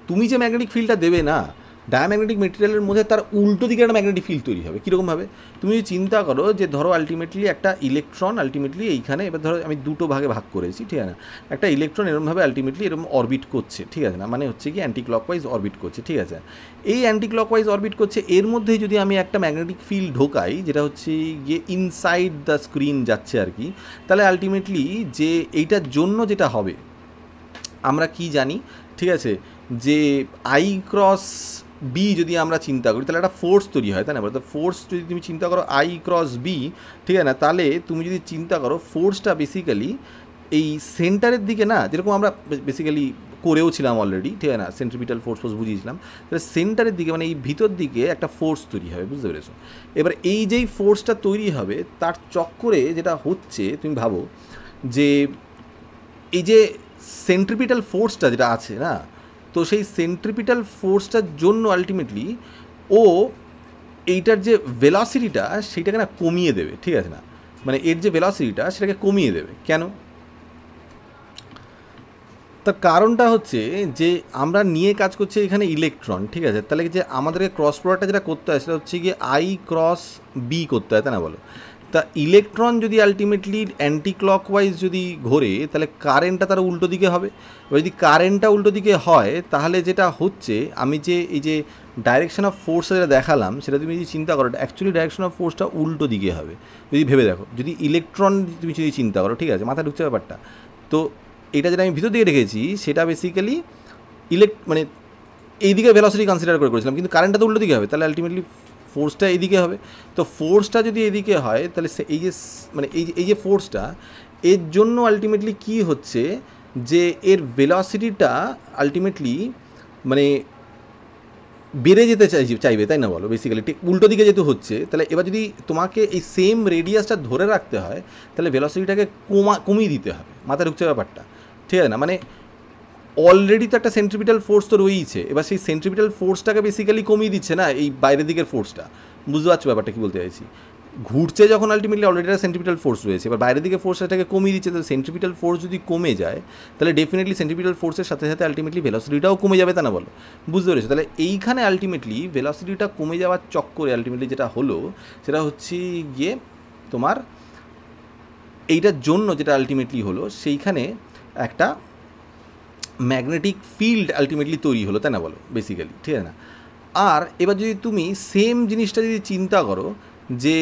তুমি যে ম্যাগনেটিক ফিল্ডটা দেবে না, ডায়াম্যাগনেটিক মেটেরিয়ালের মধ্যে তার উল্টো দিকে একটা ম্যাগনেটিক ফিল্ড তৈরি হবে। কীরকমভাবে? তুমি যদি চিন্তা করো যে ধরো আলটিমেটলি একটা ইলেকট্রন আলটিমেটলি এইখানে, এবার ধরো আমি দুটো ভাগে ভাগ করেছি, ঠিক আছে না, একটা ইলেকট্রন এরকমভাবে আলটিমেটলি এরকম অরবিট করছে, ঠিক আছে না, মানে হচ্ছে কি অ্যান্টি ক্লকওয়াইজ অরবিট করছে, ঠিক আছে? এই অ্যান্টি ক্লকওয়াইজ অরবিট করছে, এর মধ্যেই যদি আমি একটা ম্যাগনেটিক ফিল্ড ঢোকাই যেটা হচ্ছে গিয়ে ইনসাইড দ্য স্ক্রিন যাচ্ছে আর কি, তাহলে আলটিমেটলি যে এইটার জন্য যেটা হবে আমরা কি জানি, ঠিক আছে, যে আই ক্রস বি যদি আমরা চিন্তা করি তাহলে একটা ফোর্স তৈরি হয়, তাই না? তো ফোর্স যদি তুমি চিন্তা করো আই ক্রস বি, ঠিক আছে না, তাহলে তুমি যদি চিন্তা করো ফোর্সটা বেসিক্যালি এই সেন্টারের দিকে না, যেরকম আমরা বেসিক্যালি করেও ছিলাম অলরেডি, ঠিক আছে না, সেন্ট্রিপিটাল ফোর্স বুঝিয়েছিলাম, তাহলে সেন্টারের দিকে মানে এই ভিতর দিকে একটা ফোর্স তৈরি হবে, বুঝতে পেরেছো? এবার এই যেই ফোর্সটা তৈরি হবে তার চক্করে যেটা হচ্ছে, তুমি ভাবো যে এই যে সেন্ট্রিপিটাল ফোর্সটা যেটা আছে না, তো সেই সেন্ট্রিপিটাল ফোর্সটার জন্য আলটিমেটলি ও এইটার যে ভেলোসিটিটা সেইটাকে না কমিয়ে দেবে, ঠিক আছে না, মানে এর যে ভেলোসিটিটা সেটাকে কমিয়ে দেবে। কেন? তার কারণটা হচ্ছে যে আমরা নিয়ে কাজ করছি এখানে ইলেকট্রন, ঠিক আছে, তাহলে যে আমাদেরকে ক্রস প্রোডাক্টটা যেটা করতে হয় সেটা হচ্ছে গিয়ে আই ক্রস বি করতে হয়, তাই না বলো? তা ইলেকট্রন যদি আলটিমেটলি অ্যান্টি ক্লকওয়াইজ যদি ঘোরে তাহলে কারেন্টটা তার উল্টো দিকে হবে। এবার যদি কারেন্টটা উল্টো দিকে হয় তাহলে যেটা হচ্ছে, আমি যে এই যে ডাইরেকশন অফ ফোর্সটা যেটা দেখালাম সেটা তুমি যদি চিন্তা করো, অ্যাকচুয়ালি ডাইরেকশন অফ ফোর্সটা উল্টো দিকে হবে যদি ভেবে দেখো। যদি ইলেকট্রন তুমি যদি চিন্তা করো, ঠিক আছে, মাথায় ঢুকছে ব্যাপারটা? তো এটা যেটা আমি ভিতর দিকে রেখেছি সেটা বেসিক্যালি মানে এইদিকে ভেলোসিটি কনসিডার করে করেছিলাম, কিন্তু কারেন্টটা তো উল্টো দিকে হবে, তাহলে আলটিমেটলি ফোর্সটা এদিকে হবে। তো ফোর্সটা যদি এদিকে হয় তাহলে এই যে মানে এই যে ফোর্সটা, এর জন্য আলটিমেটলি কী হচ্ছে যে এর ভেলোসিটিটা আলটিমেটলি মানে বেড়ে যেতে চাইবে, তাই না বলো? বেসিক্যালি ঠিক উল্টো দিকে যেহেতু হচ্ছে, তাহলে এবার যদি তোমাকে এই সেম রেডিয়াসটা ধরে রাখতে হয় তাহলে ভেলোসিটিটাকে কমিয়ে দিতে হবে। মাথায় ঢুকছে ব্যাপারটা? ঠিক আছে না? মানে অলরেডি তো একটা সেন্ট্রিপিটাল ফোর্স তো রয়েছে, এবার সেই সেন্ট্রিপিটাল ফোর্সটাকে বেসিক্যালি কমিয়ে দিচ্ছে না এই বাইরের দিকের ফোর্সটা। বুঝতে পারছো ব্যাপারটা কী বলতে চাইছি? ঘুরছে যখন আলটিমেটলি অলরেডি একটা সেন্ট্রিপিটাল ফোর্স রয়েছে, এবার বাইরের দিকে ফোর্সটাকে কমিয়ে দিচ্ছে, তো সেন্ট্রিপিটাল ফোর্স যদি কমে যায় তাহলে ডেফিনেটলি সেন্ট্রিপিটাল ফোর্সের সাথে সাথে আলটিমেটলি ভেলোসিটিটাও কমে যাবে, তা না বলো? বুঝতে পেরেছো? তাহলে এইখানে আলটিমেটলি ভেলোসিটিটা কমে যাওয়ার চক্করে আলটিমেটলি যেটা হলো সেটা হচ্ছে গিয়ে তোমার এইটার জন্য যেটা আলটিমেটলি হলো সেইখানে একটা ম্যাগনেটিক ফিল্ড আলটিমেটলি তৈরি হলো, তাই না বলো? বেসিক্যালি, ঠিক আছে না? আর এবার যদি তুমি সেম জিনিসটা যদি চিন্তা করো যে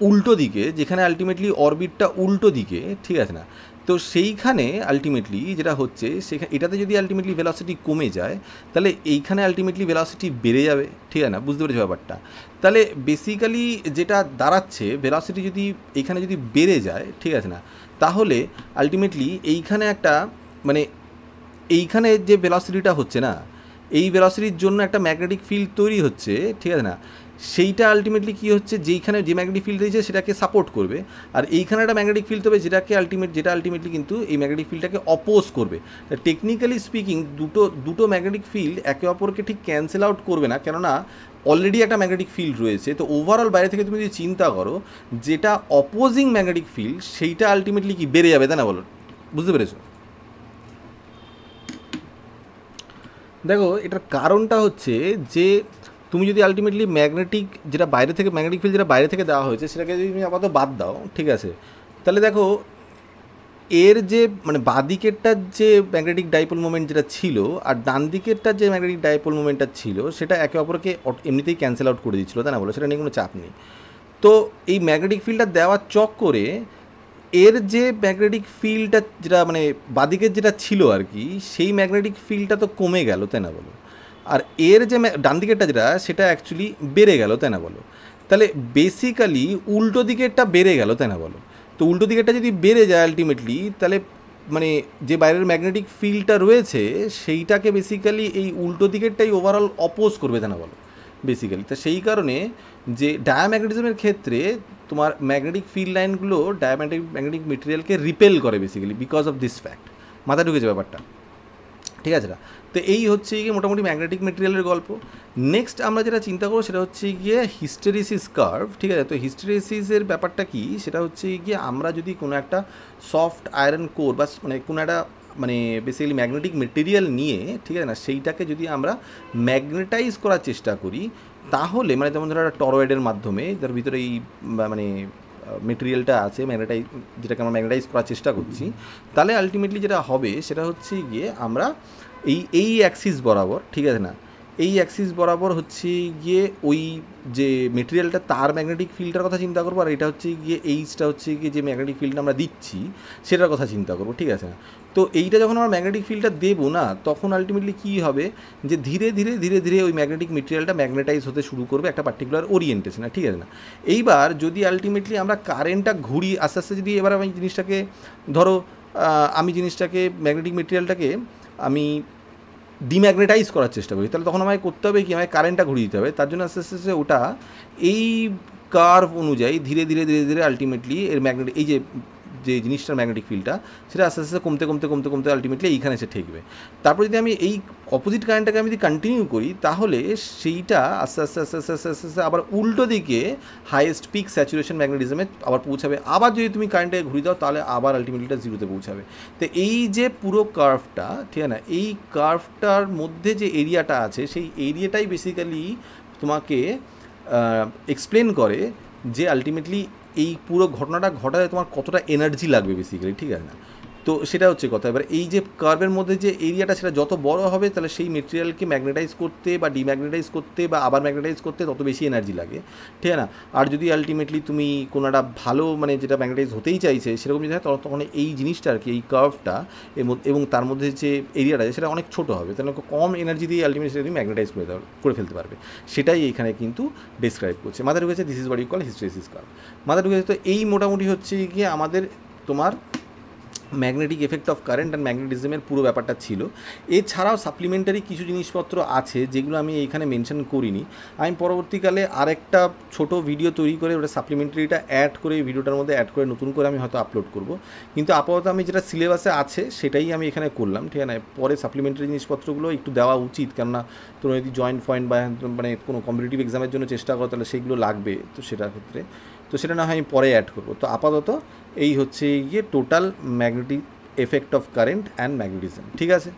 উল্টো দিকে, যেখানে আলটিমেটলি অরবিটটা উল্টো দিকে, ঠিক আছে না, তো সেইখানে আলটিমেটলি যেটা হচ্ছে সেখানে এটাতে যদি আলটিমেটলি ভেলোসিটি কমে যায় তাহলে এইখানে আলটিমেটলি ভেলোসিটি বেড়ে যাবে, ঠিক আছে না? বুঝতে পেরেছো ব্যাপারটা? তাহলে বেসিক্যালি যেটা দাঁড়াচ্ছে, ভেলোসিটি যদি এইখানে যদি বেড়ে যায়, ঠিক আছে না, তাহলে আলটিমেটলি এইখানে একটা মানে এইখানে যে ভেলোসিটিটা হচ্ছে না, এই ভেলোসিটির জন্য একটা ম্যাগনেটিক ফিল্ড তৈরি হচ্ছে, ঠিক আছে না, সেইটা আলটিমেটলি কী হচ্ছে, যেইখানে যে ম্যাগনেটিক ফিল্ড রয়েছে সেটাকে সাপোর্ট করবে, আর এইখানে একটা ম্যাগনেটিক ফিল্ড হবে যেটা আলটিমেটলি কিন্তু এই ম্যাগনেটিক ফিল্ডটাকে অপোজ করবে। টেকনিক্যালি স্পিকিং দুটো ম্যাগনেটিক ফিল্ড একে অপরকে ঠিক ক্যান্সেল আউট করবে না, কেননা অলরেডি একটা ম্যাগনেটিক ফিল্ড রয়েছে। তো ওভারঅল বাইরে থেকে তুমি যদি চিন্তা করো, যেটা অপোজিং ম্যাগনেটিক ফিল্ড সেইটা আলটিমেটলি কি বেড়ে যাবে, তাই না বলো? বুঝতে পেরেছো? দেখো এটার কারণটা হচ্ছে যে তুমি যদি আলটিমেটলি ম্যাগনেটিক যেটা বাইরে থেকে ম্যাগনেটিক ফিল্ড যেটা বাইরে থেকে দেওয়া হয়েছে সেটাকে যদি তুমি আপাতত বাদ দাও, ঠিক আছে, তাহলে দেখো এর যে মানে বাঁদিকেরটার যে ম্যাগনেটিক ডাইপোল মোমেন্ট যেটা ছিল আর ডান দিকেরটার যে ম্যাগনেটিক ডাইপোল মোমেন্টটা ছিল সেটা একে অপরকে এমনিতেই ক্যান্সেল আউট করে দিচ্ছিলো, তাই না বলো, সেটা নিয়ে কোনো চাপ নেই। তো এই ম্যাগনেটিক ফিল্ডটা দেওয়ার চক্করে এর যে ম্যাগনেটিক ফিল্ডটা যেটা মানে বাদিকের যেটা ছিল আর কি, সেই ম্যাগনেটিক ফিল্ডটা তো কমে গেল, তাই না বলো, আর এর যে ডান দিকেরটা যেটা সেটা অ্যাকচুয়ালি বেড়ে গেল, তাই না বলো। তাহলে বেসিক্যালি উল্টো দিকেরটা বেড়ে গেল, তাই না বলো। তো উল্টো দিকেরটা যদি বেড়ে যায় আলটিমেটলি, তাহলে মানে যে বাইরের ম্যাগনেটিক ফিল্ডটা রয়েছে সেইটাকে বেসিক্যালি এই উল্টো দিকেরটাই ওভারঅল অপোজ করবে, তাই না বলো বেসিক্যালি। তো সেই কারণে যে ডায়াম্যাগনেটিজমের ক্ষেত্রে তোমার ম্যাগনেটিক ফিল্ড লাইনগুলো ম্যাগনেটিক মেটেরিয়ালকে রিপেল করে basically because of this fact. মাথায় ঢুকেছে ব্যাপারটা, ঠিক আছে না? তো এই হচ্ছে গিয়ে মোটামুটি ম্যাগনেটিক মেটেরিয়ালের গল্প। নেক্সট আমরা যেটা চিন্তা করবো সেটা হচ্ছে গিয়ে হিস্টেরিসিস কার্ভ, ঠিক আছে। তো হিস্টেরিসিসের ব্যাপারটা কি, সেটা হচ্ছে গিয়ে আমরা যদি কোনো একটা সফট আয়রন কোর বা মানে কোনো একটা মানে বেসিক্যালি ম্যাগনেটিক মেটেরিয়াল নিয়ে, ঠিক আছে না, সেইটাকে যদি আমরা ম্যাগনেটাইজ করার চেষ্টা করি, তাহলে মানে যেমন ধরো একটা টরয়েডের মাধ্যমে যার ভিতরে এই মানে মেটেরিয়ালটা আছে ম্যাগনেটাইজ, যেটাকে আমরা ম্যাগনেটাইজ করার চেষ্টা করছি, তাহলে আলটিমেটলি যেটা হবে সেটা হচ্ছে গিয়ে আমরা এই অ্যাক্সিস বরাবর, ঠিক আছে না, এই অ্যাক্সিস বরাবর হচ্ছে গিয়ে ওই যে মেটেরিয়ালটা তার ম্যাগনেটিক ফিল্ডটার কথা চিন্তা করবো, আর এটা হচ্ছে গিয়ে এইচটা হচ্ছে গিয়ে যে ম্যাগনেটিক ফিল্ডটা আমরা দিচ্ছি সেটার কথা চিন্তা করবো, ঠিক আছে না। তো এইটা যখন আমরা ম্যাগনেটিক ফিল্ডটা দেবো না, তখন আলটিমেটলি কী হবে যে ধীরে ধীরে ধীরে ধীরে ওই ম্যাগনেটিক মেটেরিয়ালটা ম্যাগনেটাইজ হতে শুরু করবে একটা পার্টিকুলার ওরিয়েন্টেশনে, ঠিক আছে না। এইবার যদি আলটিমেটলি আমরা কারেন্টটা ঘুরি আস্তে আস্তে, যদি এবার আমি জিনিসটাকে ধরো আমি জিনিসটাকে ম্যাগনেটিক মেটেরিয়ালটাকে আমি ডিম্যাগনেটাইজ করার চেষ্টা করি, তাহলে তখন আমায় করতে হবে কি, আমায় কারেন্টটা ঘুরিয়ে দিতে হবে। তার জন্য আস্তে আস্তে আস্তে ওটা এই কার্ভ অনুযায়ী ধীরে ধীরে ধীরে ধীরে আলটিমেটলি এর ম্যাগনেটিক এই যে জিনিসটার ম্যাগনেটিক ফিল্ডটা সেটা আস্তে আস্তে কমতে কমতে কমতে কমতে আলটিমেটলি এইখানে এসে ঠেকবে। তারপর যদি আমি এই অপোজিট কারেন্টটাকে আমি যদি কন্টিনিউ করি, তাহলে সেইটা আস্তে আস্তে আস্তে আস্তে আস্তে আস্তে আস্তে আবার উল্টো দিকে হাইয়েস্ট পিক স্যাচুরেশন ম্যাগনেটিজমে আবার পৌঁছাবে। আবার যদি তুমি কারেন্টটাকে ঘুরিয়ে দাও তাহলে আবার আলটিমেটলিটা জিরোতে পৌঁছাবে। তো এই যে পুরো কার্ভটা, ঠিক আছে না, এই কার্ভটার মধ্যে যে এরিয়াটা আছে সেই এরিয়াটাই বেসিক্যালি তোমাকে এক্সপ্লেন করে যে আলটিমেটলি এই পুরো ঘটনাটা ঘটাতে তোমার কতটা এনার্জি লাগবে বেসিক্যালি, ঠিক আছে না। তো সেটা হচ্ছে কথা। এবার এই যে কার্ভের মধ্যে যে এরিয়াটা সেটা যত বড় হবে, তাহলে সেই মেটেরিয়ালকে ম্যাগনেটাইজ করতে বা ডিম্যাগনেটাইজ করতে বা আবার ম্যাগনেটাইজ করতে তত বেশি এনার্জি লাগে, ঠিক আছে না। আর যদি আলটিমেটলি তুমি কোনো একটা ভালো মানে যেটা ম্যাগনেটাইজ হতেই চাইছে সেরকম যদি হয়, তখন এই জিনিসটা আর কি, এই কার্ভটা এবং তার মধ্যে যে এরিয়াটা আছে সেটা অনেক ছোটো হবে, তাহলে কম এনার্জি দিয়ে আলটিমেটলি সেটা তুমি ম্যাগনেটাইজ করে ফেলতে পারবে। সেটাই এখানে কিন্তু ডিসক্রাইব করছে। মাথায় ঢুকেছে, this is what you call hysteresis curve. মাথায় ঢুকেছে। তো এই মোটামুটি হচ্ছে গিয়ে আমাদের তোমার magnetic effect of current and ম্যাগনেটিজমের পুরো ব্যাপারটা ছিল। এছাড়াও সাপ্লিমেন্টারি কিছু জিনিসপত্র আছে যেগুলো আমি এইখানে মেনশন করিনি। আমি পরবর্তীকালে আরেকটা ছোট ভিডিও তৈরি করে ওটা সাপ্লিমেন্টারিটা অ্যাড করে এই ভিডিওটার মধ্যে অ্যাড করে নতুন করে আমি হয়তো আপলোড করব। কিন্তু আপাতত আমি যেটা সিলেবাসে আছে সেটাই আমি এখানে করলাম, ঠিক আছে। পরে সাপ্লিমেন্টারি জিনিসপত্রগুলো একটু দেওয়া উচিত, কেননা তোমরা যদি জয়েন্ট পয়েন্ট বা মানে কোনো কম্পিটিটিভ এক্সামের জন্য চেষ্টা করো তাহলে সেগুলো লাগবে, তো সেটার ক্ষেত্রে তো সেটা না হয় আমি পরে অ্যাড করবো। তো আপাতত এই হচ্ছে গিয়ে total magnetic effect of current and magnetism, ঠিক আছে।